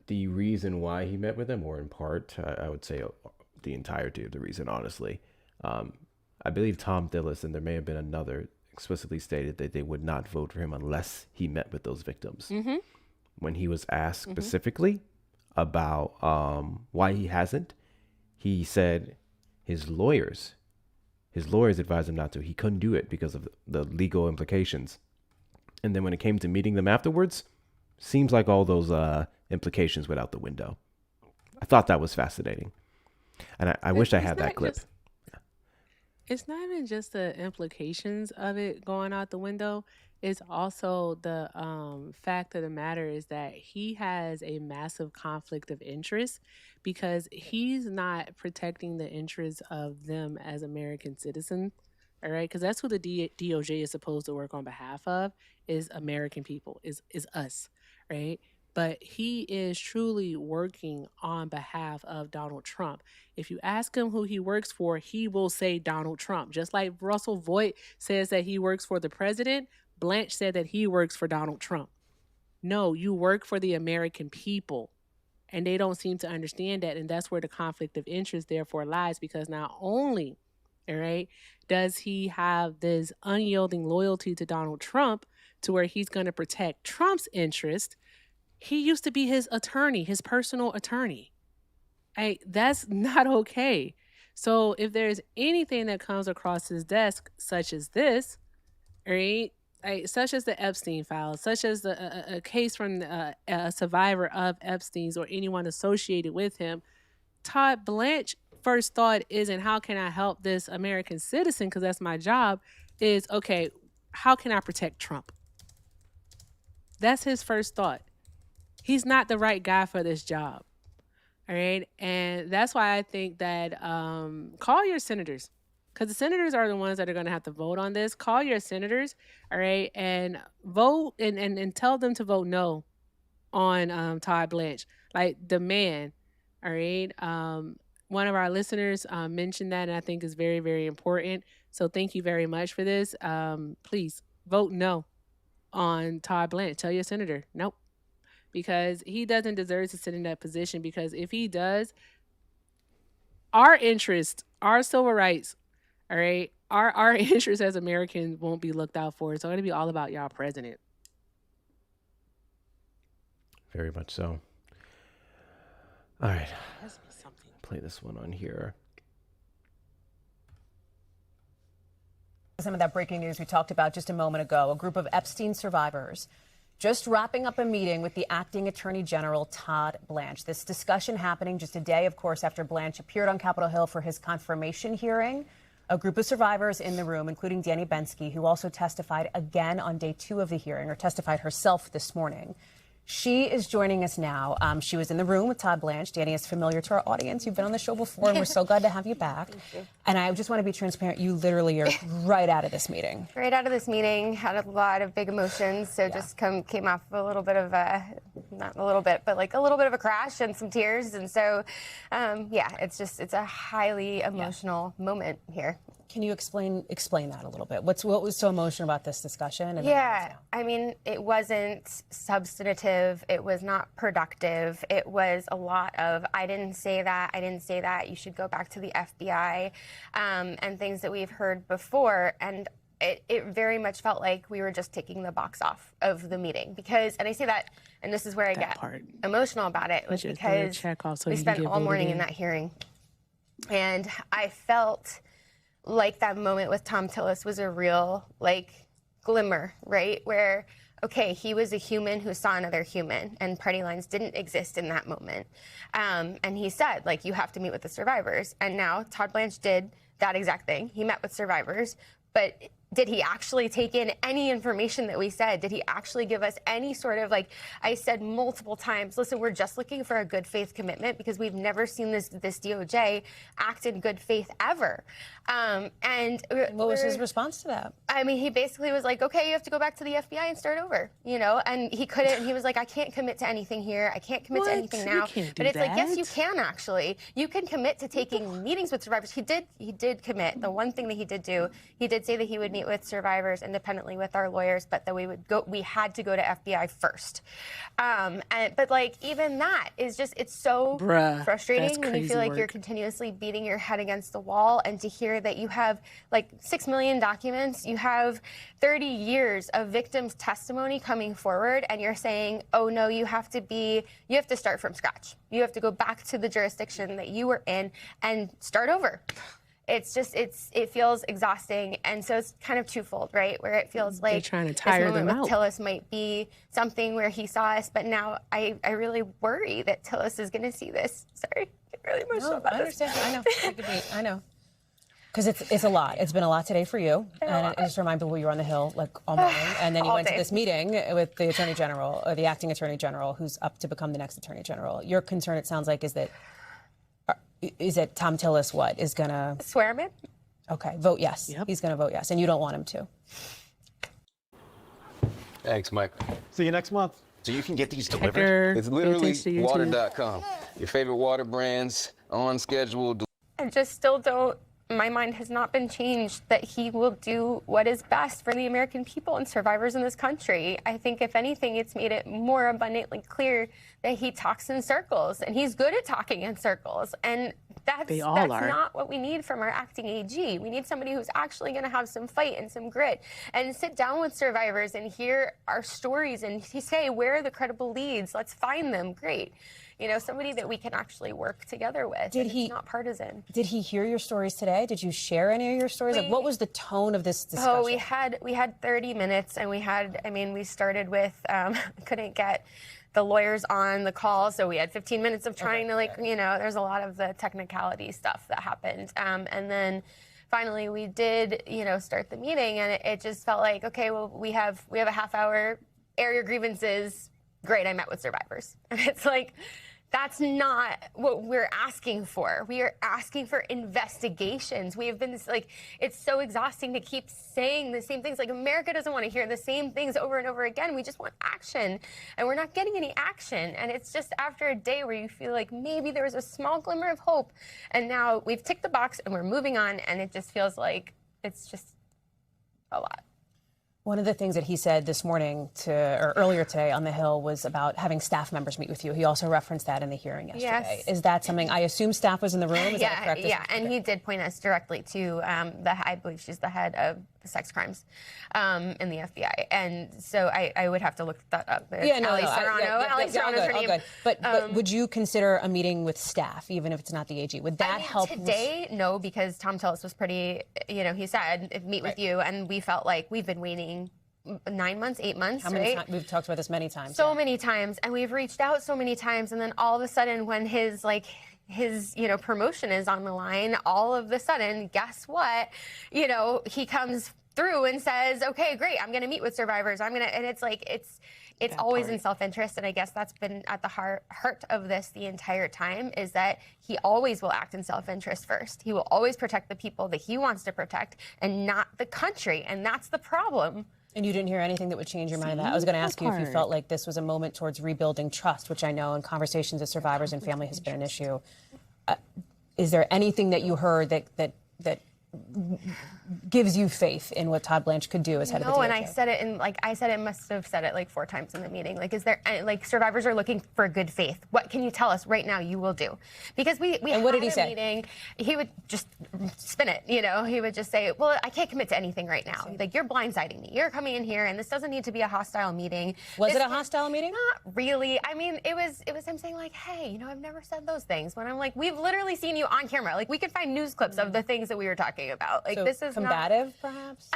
The reason why he met with them, or in part, I would say the entirety of the reason, honestly. I believe Tom Dillis, and there may have been another, explicitly stated that they would not vote for him unless he met with those victims. Mm-hmm. When he was asked specifically about why he hasn't, he said his lawyers advised him not to. He couldn't do it because of the legal implications. And then when it came to meeting them afterwards, seems like all those implications went out the window. I thought that was fascinating. And I wish I had that clip. It's not even just the implications of it going out the window. It's also the fact of the matter is that he has a massive conflict of interest because he's not protecting the interests of them as American citizens. All right, because that's who the DOJ is supposed to work on behalf of, is American people, is us, right? But he is truly working on behalf of Donald Trump. If you ask him who he works for, he will say Donald Trump. Just like Russell Voigt says that he works for the president, Blanche said that he works for Donald Trump. No, you work for the American people. And they don't seem to understand that. And that's where the conflict of interest therefore lies, because not only, all right, does he have this unyielding loyalty to Donald Trump to where he's going to protect Trump's interest, he used to be his attorney, his personal attorney. That's not okay. So if there's anything that comes across his desk, such as this, right, such as the Epstein files, such as a case from a survivor of Epstein's or anyone associated with him, Todd Blanche first thought isn't how can I help this American citizen, because that's my job, is, okay, how can I protect Trump? That's his first thought. He's not the right guy for this job. All right. And that's why I think that call your senators, because the senators are the ones that are going to have to vote on this. Call your senators. All right. And vote and tell them to vote no on Todd Blanche. Like, demand. All right. One of our listeners mentioned that, and I think is very, very important. So thank you very much for this. Please vote no on Todd Blanche. Tell your senator, nope. Because he doesn't deserve to sit in that position, because if he does, our interests, our civil rights, all right, our interests as Americans won't be looked out for. It's going to be all about y'all president. Very much so. All right. Play this one on here. Some of that breaking news we talked about just a moment ago, a group of Epstein survivors just wrapping up a meeting with the acting Attorney General, Todd Blanche. This discussion happening just a day, of course, after Blanche appeared on Capitol Hill for his confirmation hearing. A group of survivors in the room, including Danny Bensky, who also testified again on day 2 of the hearing, or testified herself this morning. She is joining us now. She was in the room with Todd Blanche. Danny is familiar to our audience. You've been on the show before, and we're so glad to have you back. Thank you. And I just want to be transparent. You literally are right out of this meeting. Right out of this meeting, had a lot of big emotions. So just came off a little bit of a, not a little bit, but like a little bit of a crash and some tears. And so, it's a highly emotional moment here. Can you explain that a little bit? What was so emotional about this discussion? And I mean, it wasn't substantive. It was not productive. It was a lot of, I didn't say that. You should go back to the FBI, and things that we've heard before. And it very much felt like we were just taking the box off of the meeting, because, and I say that, and this is where I get emotional about it, was because we spent all morning in that hearing, and I felt like that moment with Tom Tillis was a real, glimmer, right? Where, okay, he was a human who saw another human, and party lines didn't exist in that moment. And he said, you have to meet with the survivors. And now Todd Blanche did that exact thing. He met with survivors, but did he actually take in any information that we said? Did he actually give us any sort of, I said multiple times, listen, we're just looking for a good faith commitment, because we've never seen this DOJ act in good faith ever. And what was his response to that? I mean, he basically was like, okay, you have to go back to the FBI and start over, and he couldn't. He was like, I can't commit to anything here. I can't commit to anything now. But it's like, yes, you can actually. You can commit to taking meetings with survivors. He did commit. The one thing that he did do, he did say that he would meet with survivors independently with our lawyers, but that we had to go to FBI first. But even that is just, it's so frustrating when you feel like you're continuously beating your head against the wall, and to hear that you have 6 million documents, you have 30 years of victims' testimony coming forward, and you're saying, oh no, you have to start from scratch. You have to go back to the jurisdiction that you were in and start over. It's just, it feels exhausting. And so it's kind of twofold, right? Where it feels like they're trying to tire this moment them with out. Tillis might be something where he saw us, but now I really worry that Tillis is going to see this. Sorry, get really emotional about this. I understand. I know. Because it's a lot. It's been a lot today for you. And just remind people you were on the Hill all morning. And then you went to this meeting with the Attorney General, or the acting Attorney General, who's up to become the next Attorney General. Your concern, it sounds like, is that Tom Tillis is going to swear him in? Okay, vote yes. Yep. He's going to vote yes. And you don't want him to. Thanks, Mike. See you next month. So you can get these delivered? It's literally water.com. Your favorite water brands, on schedule. I just still don't, my mind has not been changed that he will do what is best for the American people and survivors in this country. I think, if anything, it's made it more abundantly clear that he talks in circles, and he's good at talking in circles. And that's not what we need from our acting AG. We need somebody who's actually going to have some fight and some grit, and sit down with survivors and hear our stories and say, where are the credible leads? Let's find them. Great. Somebody that we can actually work together with. It's not partisan. Did he hear your stories today? Did you share any of your stories? What was the tone of this discussion? Oh, we had 30 minutes, and we started with, couldn't get the lawyers on the call, so we had 15 minutes of trying to there's a lot of the technicality stuff that happened. And then finally we did, start the meeting, and it just felt like, okay, well, we have a half hour air your grievances. Great, I met with survivors. And it's like, that's not what we're asking for. We are asking for investigations. We have been like, it's so exhausting to keep saying the same things. Like, America doesn't want to hear the same things over and over again. We just want action, and we're not getting any action. And it's just after a day where you feel like maybe there was a small glimmer of hope, and now we've ticked the box and we're moving on, and it just feels like it's just a lot. One of the things that he said this morning or earlier today on the Hill was about having staff members meet with you. He also referenced that in the hearing yesterday. Yes. Is that something, I assume staff was in the room? Is that a correct Yeah, and he did point us directly to I believe she's the head of sex crimes in the FBI. And so I would have to look that up. Ali Serrano's her name. But would you consider a meeting with staff, even if it's not the AG? Would that help? Today, no, because Tom Tillis was pretty, he said, meet with you, and we felt like we've been waiting 9 months, 8 months, How many times? We've talked about this many times. So many times, and we've reached out so many times, and then all of a sudden, when his promotion is on the line, all of a sudden, guess what? He comes through and says, okay, great, I'm going to meet with survivors. And it's like, it's always in self-interest. And I guess that's been at the heart of this the entire time, is that he always will act in self-interest first. He will always protect the people that he wants to protect and not the country. And that's the problem. And you didn't hear anything that would change your mind on that? I was going to ask you if you felt like this was a moment towards rebuilding trust, which I know in conversations with survivors and family has been an issue. Is there anything that you heard that gives you faith in what Todd Blanche could do as head of the DOJ? No, and I said it must have said it like 4 times in the meeting. Like, is there, like, survivors are looking for good faith. What can you tell us right now you will do? Because we and what did he say? Meeting, he would just spin it, He would just say, well, I can't commit to anything right now. Like, you're blindsiding me. You're coming in here, and this doesn't need to be a hostile meeting. Was it a hostile meeting? Not really. I mean, it was him saying, like, hey, I've never said those things. When I'm like, we've literally seen you on camera. Like, we could find news clips of the things that we were talking about. Like, So this is combative, perhaps?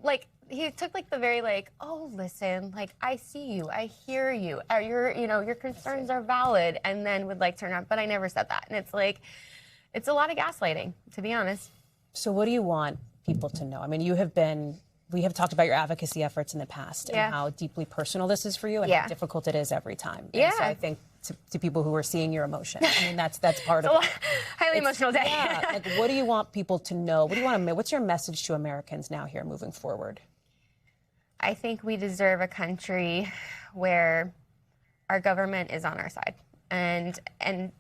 Like, he took like the very like, oh, listen, like, I see you, I hear you, your concerns are valid, and then would like turn up. But I never said that, and it's like, it's a lot of gaslighting, to be honest. So what do you want people to know? I mean, we have talked about your advocacy efforts in the past and how deeply personal this is for you and how difficult it is every time. Yeah. And so I think to people who are seeing your emotion, I mean, that's part of it. Highly emotional day. Yeah. Like, what do you want people to know? What's your message to Americans now here moving forward? I think we deserve a country where our government is on our side and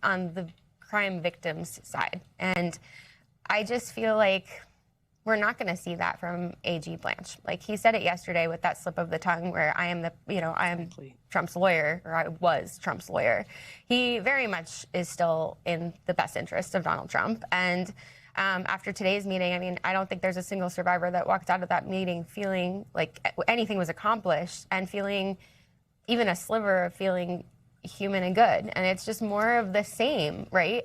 on the crime victims' side. And I just feel like we're not going to see that from AG Blanche. Like, he said it yesterday with that slip of the tongue where I am Trump's lawyer, or I was Trump's lawyer. He very much is still in the best interest of Donald Trump. And after today's meeting, I mean, I don't think there's a single survivor that walked out of that meeting feeling like anything was accomplished and feeling even a sliver of feeling human and good. And it's just more of the same, right?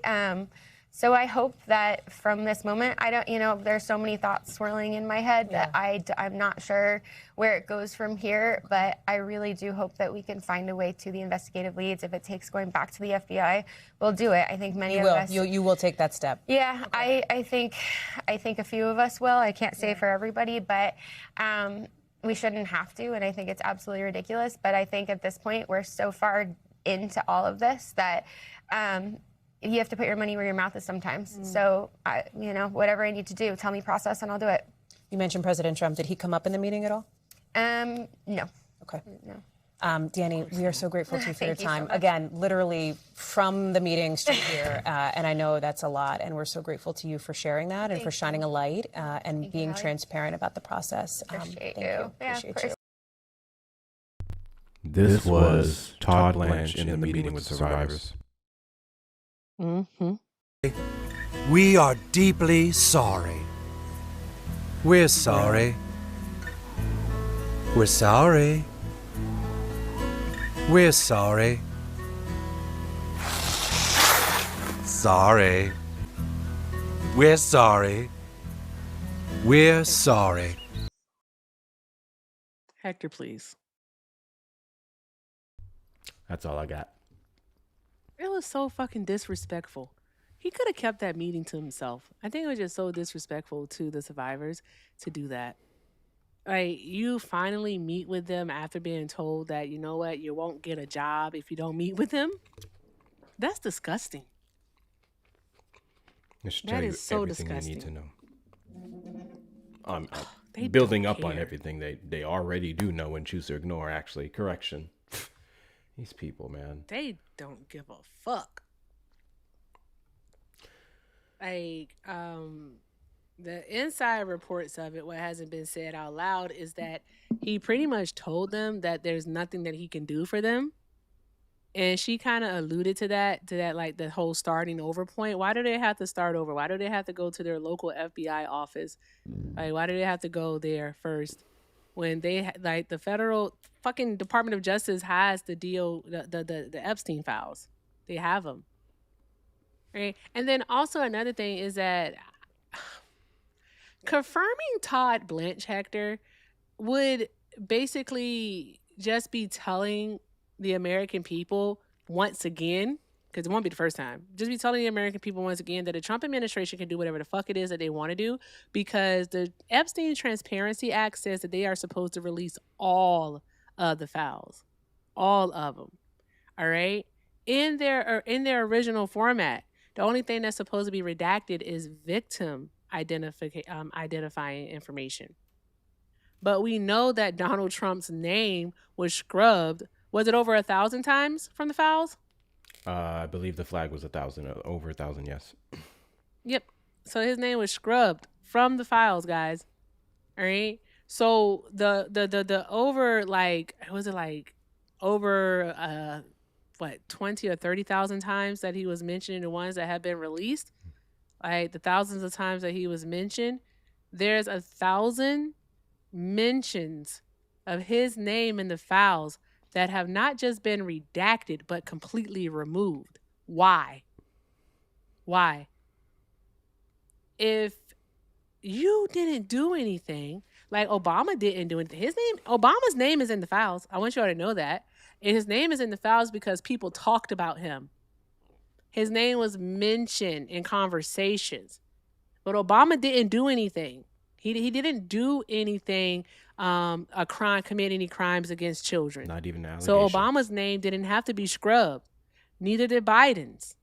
So I hope that from this moment, there's so many thoughts swirling in my head that I'm not sure where it goes from here, but I really do hope that we can find a way to the investigative leads. If it takes going back to the FBI, we'll do it. I think many of us... You will take that step. Yeah, okay. I think a few of us will. I can't say for everybody, but we shouldn't have to, and I think it's absolutely ridiculous. But I think at this point, we're so far into all of this that... you have to put your money where your mouth is sometimes. So, whatever I need to do, tell me process and I'll do it. You mentioned President Trump. Did he come up in the meeting at all? No. Okay. No. Danny, we are so grateful to you for your time. So again, literally from the meeting straight here, and I know that's a lot, and we're so grateful to you for sharing that and for shining a light and being transparent about the process. Appreciate you. Appreciate you. This was Todd Blanche in the meeting with survivors. Mm-hmm. We are deeply sorry. We're sorry. We're sorry. We're sorry. Sorry. We're sorry. We're sorry. Hector, please. That's all I got. It was so fucking disrespectful. He could have kept that meeting to himself. I think it was just so disrespectful to the survivors to do that. Like, you finally meet with them after being told that, you know what, you won't get a job if you don't meet with them. That's disgusting. It should That tell you is so everything you need to disgusting. know. They Building don't up on care. everything they already do know and choose to ignore. Actually, correction. These people, man. They don't give a fuck. Like, the inside reports of it, what hasn't been said out loud, is that he pretty much told them that there's nothing that he can do for them. And she kind of alluded to that, like the whole starting over point. Why do they have to start over? Why do they have to go to their local FBI office? Like, why do they have to go there first when they like the federal fucking Department of Justice has the Epstein files? They have them, right? And then also another thing is that confirming Todd Blanche, Hector, would basically just be telling the American people once again, because it won't be the first time, just be telling the American people once again that the Trump administration can do whatever the fuck it is that they want to do, because the Epstein Transparency Act says that they are supposed to release all of the files, all of them. All right, in their original format. The only thing that's supposed to be redacted is victim identifying information. But we know that Donald Trump's name was scrubbed. Was it over 1,000 times from the files? I believe the flag was 1,000, over 1,000. Yes. Yep. So his name was scrubbed from the files, guys. All right. So the over, like, was it like over 20 or 30,000 times that he was mentioned in the ones that have been released? Like, the thousands of times that he was mentioned, there's 1,000 mentions of his name in the files that have not just been redacted but completely removed. Why? If you didn't do anything, like Obama didn't do anything, Obama's name is in the files. I want you all to know that. And his name is in the files because people talked about him. His name was mentioned in conversations. But Obama didn't do anything. He didn't do anything, commit any crimes against children. Not even an allegation. So Obama's name didn't have to be scrubbed. Neither did Biden's.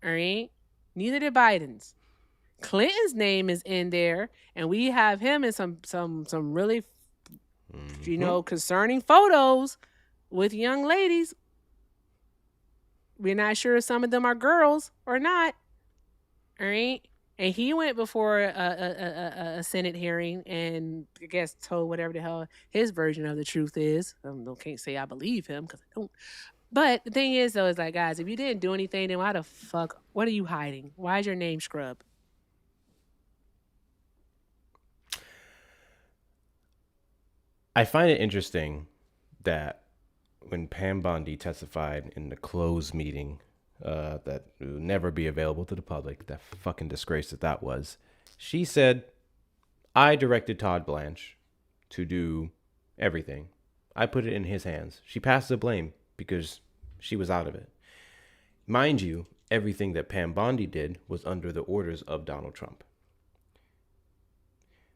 All right? Neither did Biden's. Clinton's name is in there, and we have him in some really, concerning photos with young ladies. We're not sure if some of them are girls or not. All right? And he went before a Senate hearing and, I guess, told whatever the hell his version of the truth is. I can't say I believe him because I don't. But the thing is, though, is like, guys, if you didn't do anything, then why the fuck? What are you hiding? Why is your name scrubbed? I find it interesting that when Pam Bondi testified in the closed meeting that will never be available to the public, that fucking disgrace that was, she said, I directed Todd Blanche to do everything. I put it in his hands. She passed the blame because she was out of it. Mind you, everything that Pam Bondi did was under the orders of Donald Trump.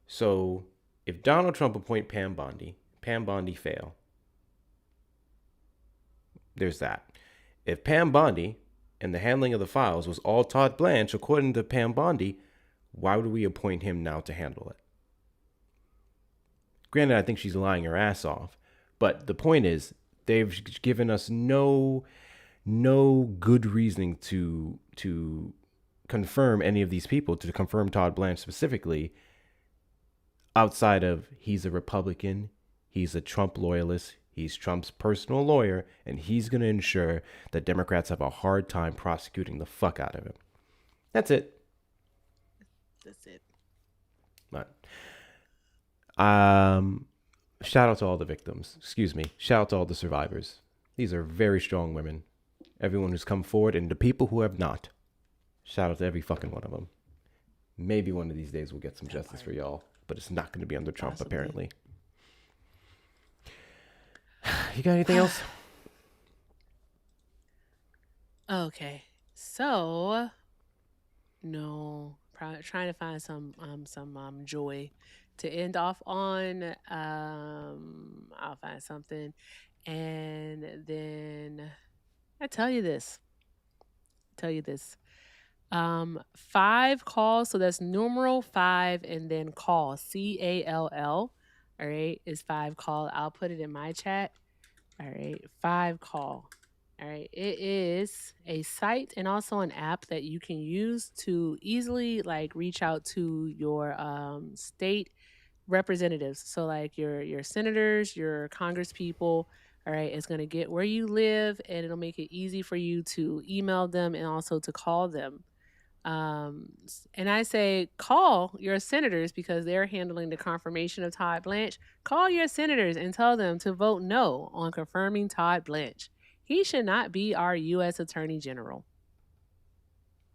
So if Donald Trump appoint Pam Bondi fail. There's that. If Pam Bondi and the handling of the files was all Todd Blanche, according to Pam Bondi, why would we appoint him now to handle it? Granted, I think she's lying her ass off, but the point is, they've given us no good reasoning to confirm any of these people, to confirm Todd Blanche specifically, outside of he's a Republican, he's a Trump loyalist, he's Trump's personal lawyer, and he's going to ensure that Democrats have a hard time prosecuting the fuck out of him. That's it. That's it. But, shout out to all the victims. Shout out to all the survivors. These are very strong women. Everyone who's come forward, and the people who have not. Shout out to every fucking one of them. Maybe one of these days we'll get some justice for y'all, but it's not going to be under Trump, apparently. You got anything else? Okay, so no, trying to find some joy to end off on. I'll find something. And then I tell you this. 5 calls. So that's numeral 5 and then call. CALL. All right. Is 5 call. I'll put it in my chat. All right. 5 call. All right. It is a site and also an app that you can use to easily like reach out to your state representatives. So like your senators, your congresspeople. All right. It's going to get where you live and it'll make it easy for you to email them and also to call them. And I say call your senators because they're handling the confirmation of Todd Blanche. Call your senators and tell them to vote no on confirming Todd Blanche. He should not be our U.S. Attorney General.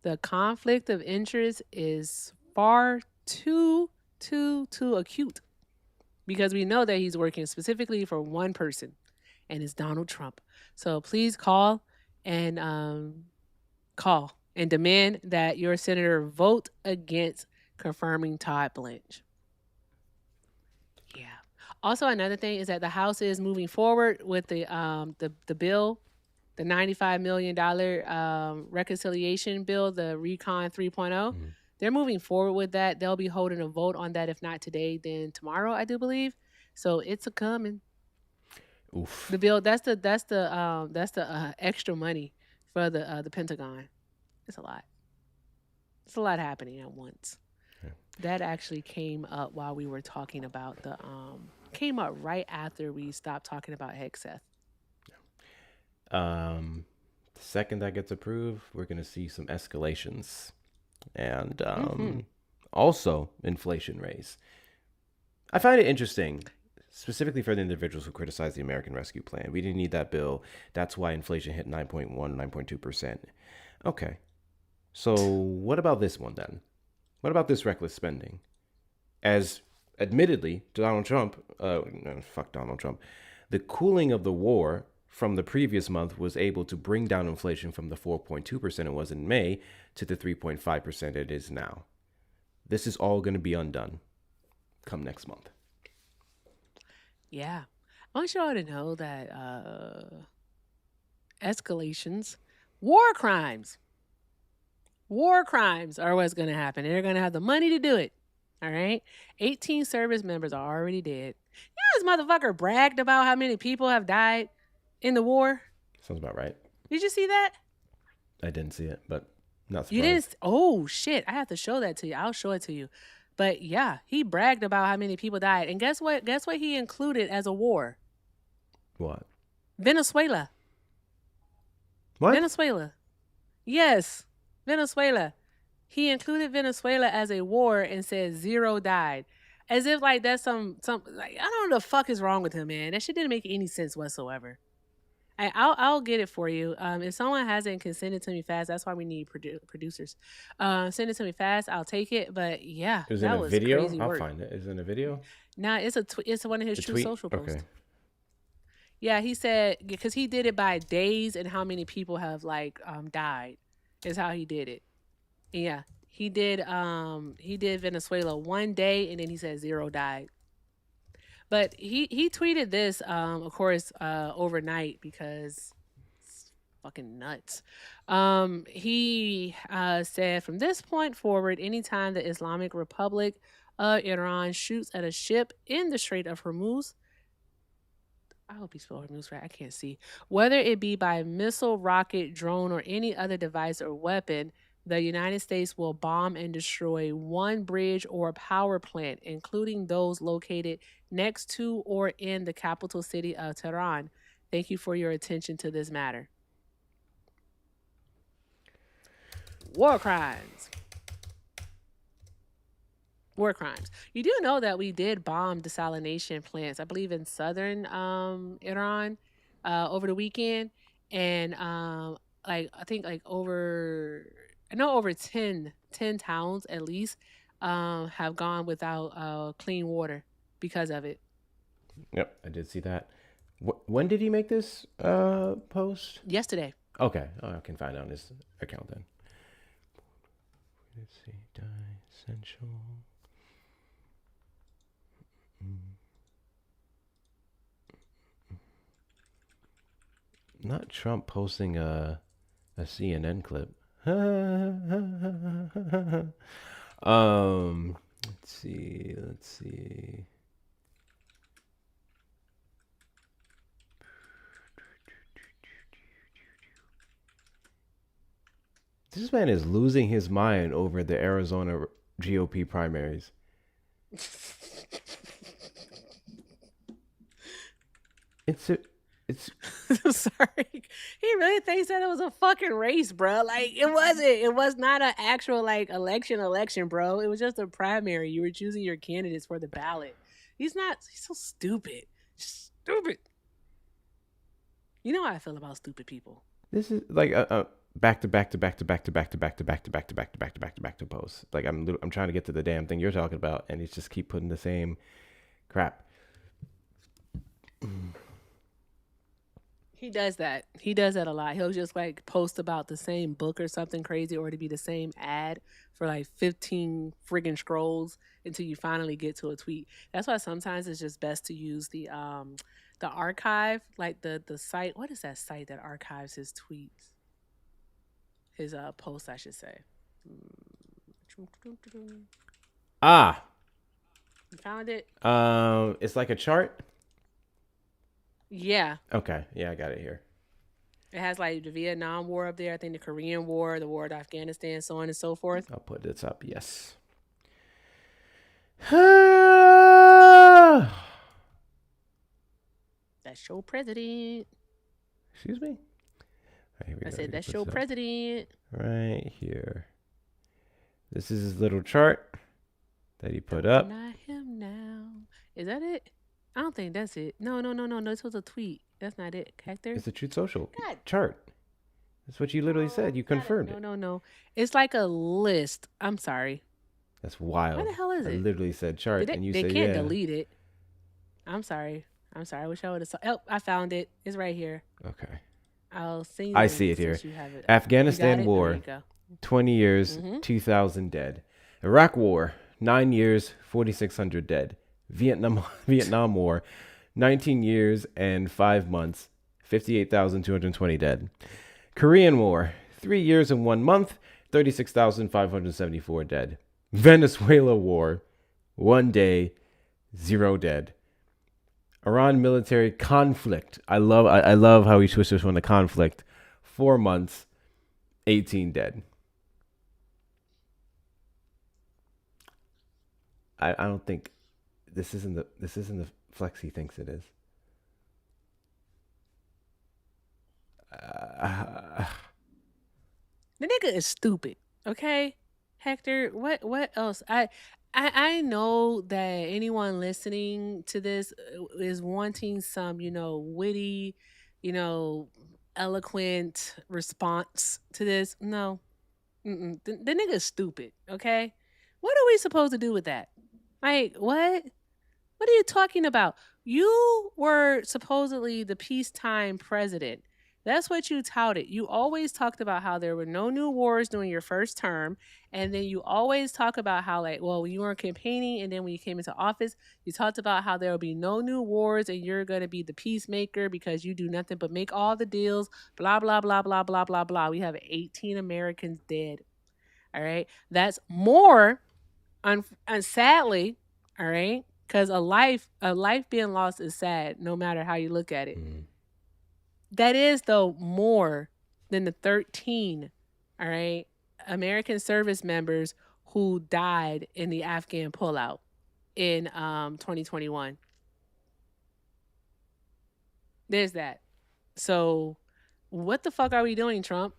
The conflict of interest is far too acute because we know that he's working specifically for one person, and it's Donald Trump. So please call and demand that your senator vote against confirming Todd Blanche. Yeah. Also, another thing is that the House is moving forward with the bill, the $95 million reconciliation bill, the Recon 3.0. They're moving forward with that. They'll be holding a vote on that, if not today, then tomorrow, I do believe. So it's a coming. Oof. The bill that's the extra money for the Pentagon. It's a lot. It's a lot happening at once. Yeah. That actually came up while we were talking about came up right after we stopped talking about Hegseth. The second that gets approved, we're going to see some escalations and also inflation raise. I find it interesting, specifically for the individuals who criticize the American Rescue Plan. We didn't need that bill. That's why inflation hit 9.1, 9.2%. Okay. So what about this one then? What about this reckless spending? As admittedly, Donald Trump, fuck Donald Trump, the cooling of the war from the previous month was able to bring down inflation from the 4.2% it was in May to the 3.5% it is now. This is all going to be undone come next month. Yeah. I want you all to know that escalations, war crimes are what's going to happen. They're going to have the money to do it. All right? 18 service members are already dead. You know, this motherfucker bragged about how many people have died in the war. Sounds about right. Did you see that? I didn't see it, but not surprised. You didn't? Oh, shit. I have to show that to you. I'll show it to you. But yeah, he bragged about how many people died. And guess what? Guess what he included as a war? What? Venezuela. What? Venezuela. Yes, Venezuela. He included Venezuela as a war and said 0 died. As if like that's some like I don't know what the fuck is wrong with him, man. That shit didn't make any sense whatsoever. I'll get it for you. If someone has it and can send it to me fast, that's why we need producers. Send it to me fast. I'll take it. But yeah, Is it that in a was video? crazy I'll work. find it. Is it in a video? Nah, it's one of his true tweet? social posts. Okay. Yeah, he said because he did it by days and how many people have like died is how he did it. Yeah, he did Venezuela one day and then he said 0 died. But he tweeted this, of course, overnight because it's fucking nuts. He said, from this point forward, anytime the Islamic Republic of Iran shoots at a ship in the Strait of Hormuz, I hope he spelled Hormuz right, I can't see, whether it be by missile, rocket, drone, or any other device or weapon, the United States will bomb and destroy one bridge or power plant, including those located next to or in the capital city of Tehran. Thank you for your attention to this matter. War crimes. War crimes. You do know that we did bomb desalination plants, I believe in southern Iran over the weekend. And I think like over 10 towns at least have gone without clean water because of it. Yep, I did see that. When did he make this post? Yesterday. Okay, I can find it on his account then. Let's see, essential. Not Trump posting a CNN clip. Let's see. This man is losing his mind over the Arizona GOP primaries. It's I'm sorry. He really thinks that it was a fucking race, bro. Like, it wasn't. It was not an actual, like, election, bro. It was just a primary. You were choosing your candidates for the ballot. He's so stupid. Stupid. You know how I feel about stupid people. This is like back to posts. Like I'm trying to get to the damn thing you're talking about, and he's just keep putting the same crap. He does that. He does that a lot. He'll just like post about the same book or something crazy, or to be the same ad for like 15 friggin' scrolls until you finally get to a tweet. That's why sometimes it's just best to use the archive, like the site. What is that site that archives his tweets? His posts, I should say. Ah. You found it? It's like a chart. Yeah. Okay. Yeah, I got it here. It has like the Vietnam War up there. I think the Korean War, the War of Afghanistan, so on and so forth. I'll put this up. Yes. That's your president. Excuse me? I said, that's your president. Right here. This is his little chart that he put up. Not him now. Is that it? I don't think that's it. No. This was a tweet. That's not it, Hector. It's a Truth Social chart. That's what you literally said. You confirmed it. No. It's like a list. I'm sorry. That's wild. What the hell is it? I literally said chart, and you they said can't delete it. I'm sorry. I wish I would have saw. Oh, I found it. It's right here. Okay. I'll see you. I see it here. Afghanistan War, 20 years, 2,000 dead. Iraq War, 9 years, 4,600 dead. Vietnam War, 19 years and 5 months, 58,220 dead. Korean War, 3 years and 1 month, 36,574 dead. Venezuela War, 1 day, 0 dead. Iran military conflict. I love how he switched this one to conflict. 4 months, 18 dead. I don't think this isn't the flex he thinks it is. The nigga is stupid. Okay, Hector. What else? I know that anyone listening to this is wanting some, witty, eloquent response to this. No. The nigga is stupid, okay? What are we supposed to do with that? Like, what? What are you talking about? You were supposedly the peacetime president. That's what you touted. You always talked about how there were no new wars during your first term. And then you always talk about how, like, well, when you were campaigning and then when you came into office, you talked about how there will be no new wars and you're going to be the peacemaker because you do nothing but make all the deals, blah, blah, blah, blah, blah, blah, blah. We have 18 Americans dead. All right. That's more, sadly, all right, because a life being lost is sad no matter how you look at it. Mm-hmm. That is, though, more than the 13, all right, American service members who died in the Afghan pullout in 2021. There's that. So what the fuck are we doing, Trump?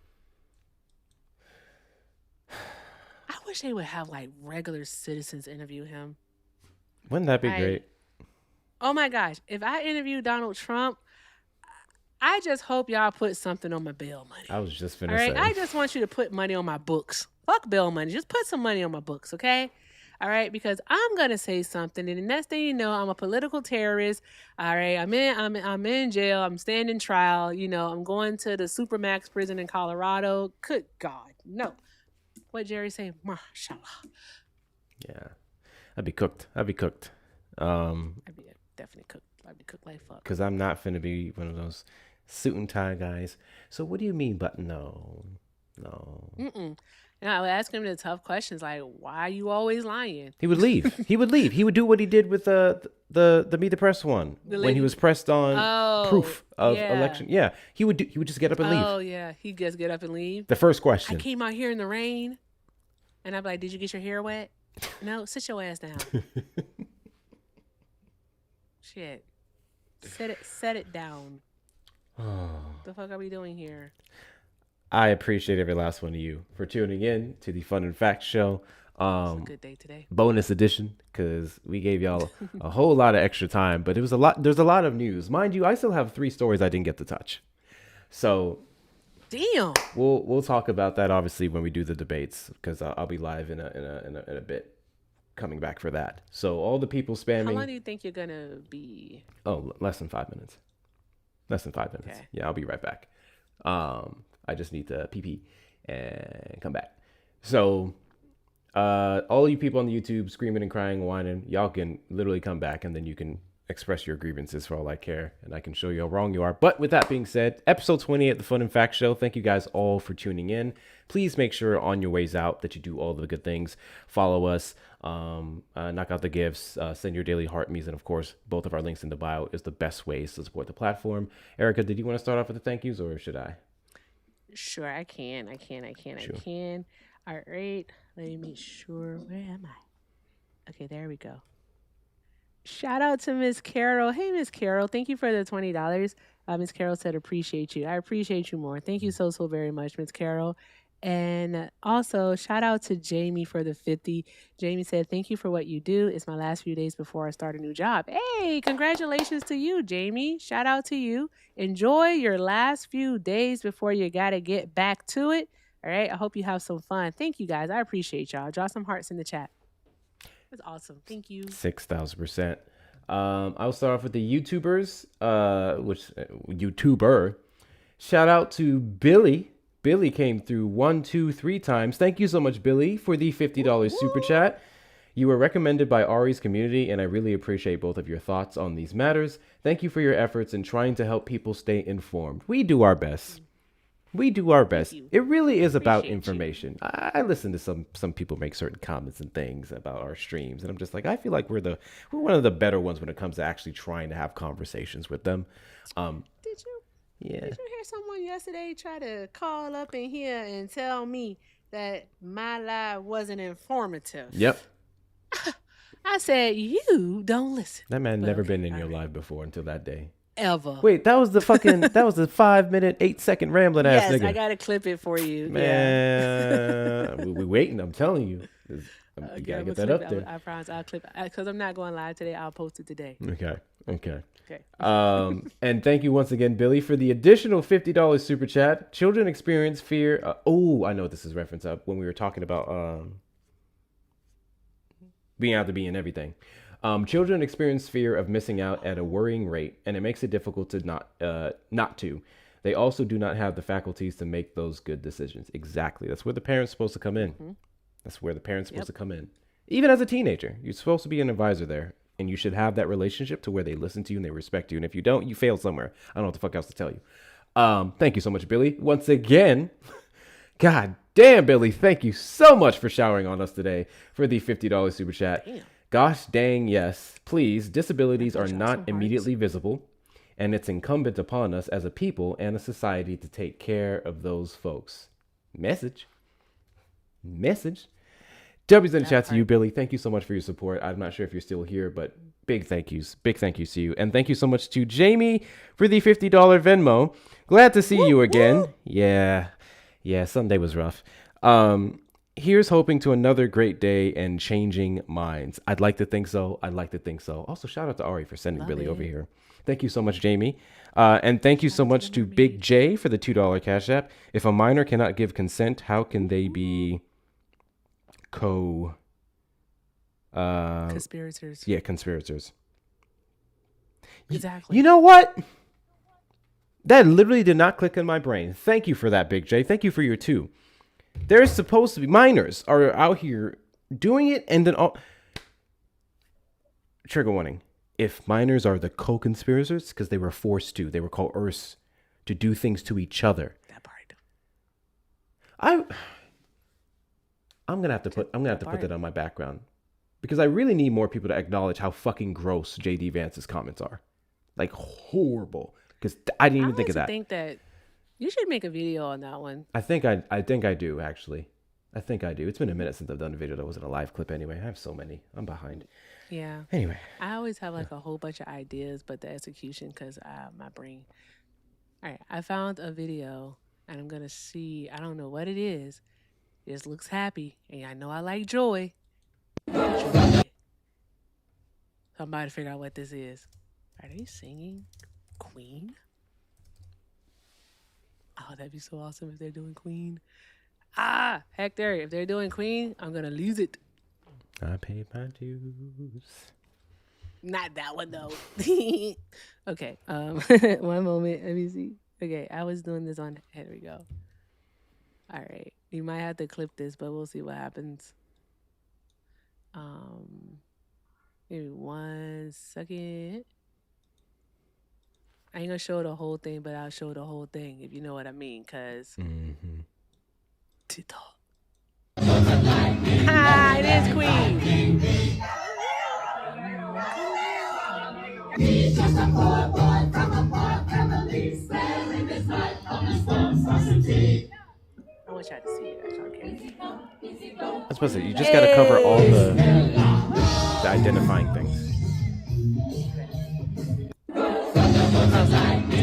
I wish they would have, like, regular citizens interview him. Wouldn't that be great? Oh, my gosh. If I interview Donald Trump, I just hope y'all put something on my bail money. I was just finna say. All right? I just want you to put money on my books. Fuck bail money. Just put some money on my books, okay? All right? Because I'm going to say something, and the next thing you know, I'm a political terrorist. All right? I'm in jail. I'm standing trial. I'm going to the Supermax prison in Colorado. Good God. No. What Jerry say? Mashallah. Yeah. I'd be cooked. I'd be definitely cook. I'd be cooked like fuck. Because I'm not finna be one of those suit and tie guys. So what do you mean? But no. And I would ask him the tough questions like, "Why are you always lying?" He would leave. He would leave. He would do what he did with the Meet the Press one when he was pressed on proof of election. Yeah, he would just get up and leave. Oh yeah, he'd just get up and leave. The first question. I came out here in the rain, and I'd be like, "Did you get your hair wet?" No, sit your ass down. Shit, set it down. The fuck are we doing here? I appreciate every last one of you for tuning in to the Fun and Facts Show. It's a good day today. Bonus edition, because we gave y'all a whole lot of extra time, but it was a lot. There's a lot of news, mind you. I still have 3 stories I didn't get to touch, so damn. We'll talk about that obviously when we do the debates, because I'll be live in a bit, coming back for that. So all the people spamming. How long do you think you're gonna be? Oh, less than 5 minutes. Less than 5 minutes. Okay. Yeah, I'll be right back. I just need to pee and come back. So all you people on the YouTube screaming and crying and whining, y'all can literally come back and then you can express your grievances for all I care, and I can show you how wrong you are. But with that being said, episode 28 of the Fun and Facts Show. Thank you guys all for tuning in. Please make sure on your ways out that you do all the good things. Follow us, knock out the gifts, send your daily heart me's, and of course, both of our links in the bio is the best ways to support the platform. Erica, did you want to start off with the thank yous, or should I? Sure, I can. All right, let me make sure. Where am I? Okay, there we go. Shout out to Miss Carol. Hey, Miss Carol, thank you for the $20. Miss Carol said, appreciate you. I appreciate you more. Thank you so very much, Miss Carol. And also, shout out to Jamie for the 50. Jamie said, thank you for what you do. It's my last few days before I start a new job. Hey, congratulations to you, Jamie. Shout out to you. Enjoy your last few days before you got to get back to it. All right. I hope you have some fun. Thank you, guys. I appreciate y'all. Draw some hearts in the chat. That's awesome. Thank you. 6,000%. I'll start off with the YouTubers, YouTuber. Shout out to Billy. Billy came through 1, 2, 3 times. Thank you so much, Billy, for the $50 super chat. You were recommended by Ari's community, and I really appreciate both of your thoughts on these matters. Thank you for your efforts in trying to help people stay informed. We do our best. We do our best. It really is about information. I listen to some people make certain comments and things about our streams, and I'm just like, I feel like we're one of the better ones when it comes to actually trying to have conversations with them. Did you? Yeah. Did you hear someone yesterday try to call up in here and tell me that my live wasn't informative? Yep. I said, you don't listen. That man never been in your live before until that day. Ever. Wait, that was the 5-minute, 8-second rambling ass nigga. Yes, I gotta clip it for you. Man, yeah. we waiting. I'm telling you. You gotta get that up there. I promise I'll clip it. Because I'm not going live today. I'll post it today. Okay. And thank you once again, Billy, for the additional $50 super chat. Children experience fear. I know what this is reference up when we were talking about being out to be in everything. Children experience fear of missing out at a worrying rate, and it makes it difficult to not to. They also do not have the faculties to make those good decisions. Exactly. That's where the parent's supposed to come in. Mm-hmm. That's where the parent's supposed to come in. Even as a teenager, you're supposed to be an advisor there, and you should have that relationship to where they listen to you and they respect you. And if you don't, you failed somewhere. I don't know what the fuck else to tell you. Thank you so much, Billy. Once again, God damn, Billy, thank you so much for showering on us today for the $50 super chat. Damn. Gosh dang, yes. Please, disabilities are not immediately visible, and it's incumbent upon us as a people and a society to take care of those folks. Message. W's in the chat to you, Billy. Thank you so much for your support. I'm not sure if you're still here, but big thank yous. Big thank yous to you. And thank you so much to Jamie for the $50 Venmo. Glad to see you again. Yeah, Sunday was rough. Here's hoping to another great day and changing minds. I'd like to think so. Also, shout out to Ari for sending Billy over here. Thank you so much, Jamie. And thank you so much to Big J for the $2 Cash App. If a minor cannot give consent, how can they be conspirators? Yeah, conspirators. Exactly. You know what? That literally did not click in my brain. Thank you for that, Big J. Thank you for your 2. There's supposed to be minors are out here doing it, and then trigger warning. If minors are the co-conspirators, because they were forced to, they were coerced to do things to each other. That part. I'm gonna have to put that on my background, because I really need more people to acknowledge how fucking gross JD Vance's comments are, like horrible. Because I didn't even think of that. I think that you should make a video on that one. I think I do actually. I think I do. It's been a minute since I've done a video that wasn't a live clip anyway. I have so many. I'm behind. Yeah. Anyway. I always have like a whole bunch of ideas, but the execution, because my brain. All right. I found a video and I'm going to see. I don't know what it is. It just looks happy. And I know I like joy. So I'm about to figure out what this is. Are they singing Queen? Oh, that'd be so awesome if they're doing Queen. Heck there. If they're doing Queen, I'm going to lose it. I paid my dues. Not that one, though. Okay. One moment. Let me see. Okay. I was doing this on. Here we go. All right. You might have to clip this, but we'll see what happens. Maybe 1 second. I ain't going to show the whole thing, but I'll show the whole thing, if you know what I mean, because... It is Queen. He's just a poor boy from a poor family, sparing his life on the storms of city. I want y'all to see it. I don't care. I was supposed to. You just got to cover all the identifying things.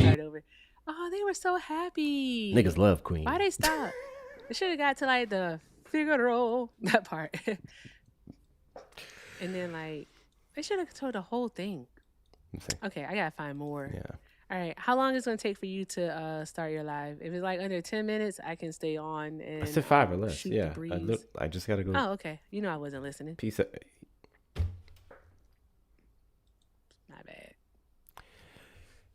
Start over. Oh, they were so happy. Niggas love Queen. Why they stop? They should have got to like the Figaro, that part. And then like they should have told the whole thing. Okay, I gotta find more. Yeah. All right. How long is it gonna take for you to start your live? If it's like under 10 minutes, I can stay on and I said 5 or less. shoot Yeah. the breeze. I just gotta go. Oh, okay. You know I wasn't listening. Peace out. My bad.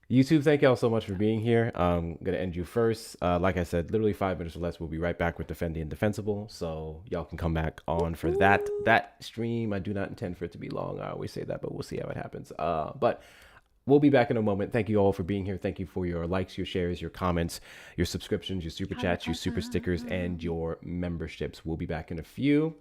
YouTube, thank y'all so much for being here. I'm gonna end you first. Like I said, literally 5 minutes or less. We'll be right back with Defend the Indefensible, so y'all can come back on for that stream. I do not intend for it to be long. I always say that, but we'll see how it happens. But we'll be back in a moment. Thank you all for being here. Thank you for your likes, your shares, your comments, your subscriptions, your super chats, your super stickers, and your memberships. We'll be back in a few.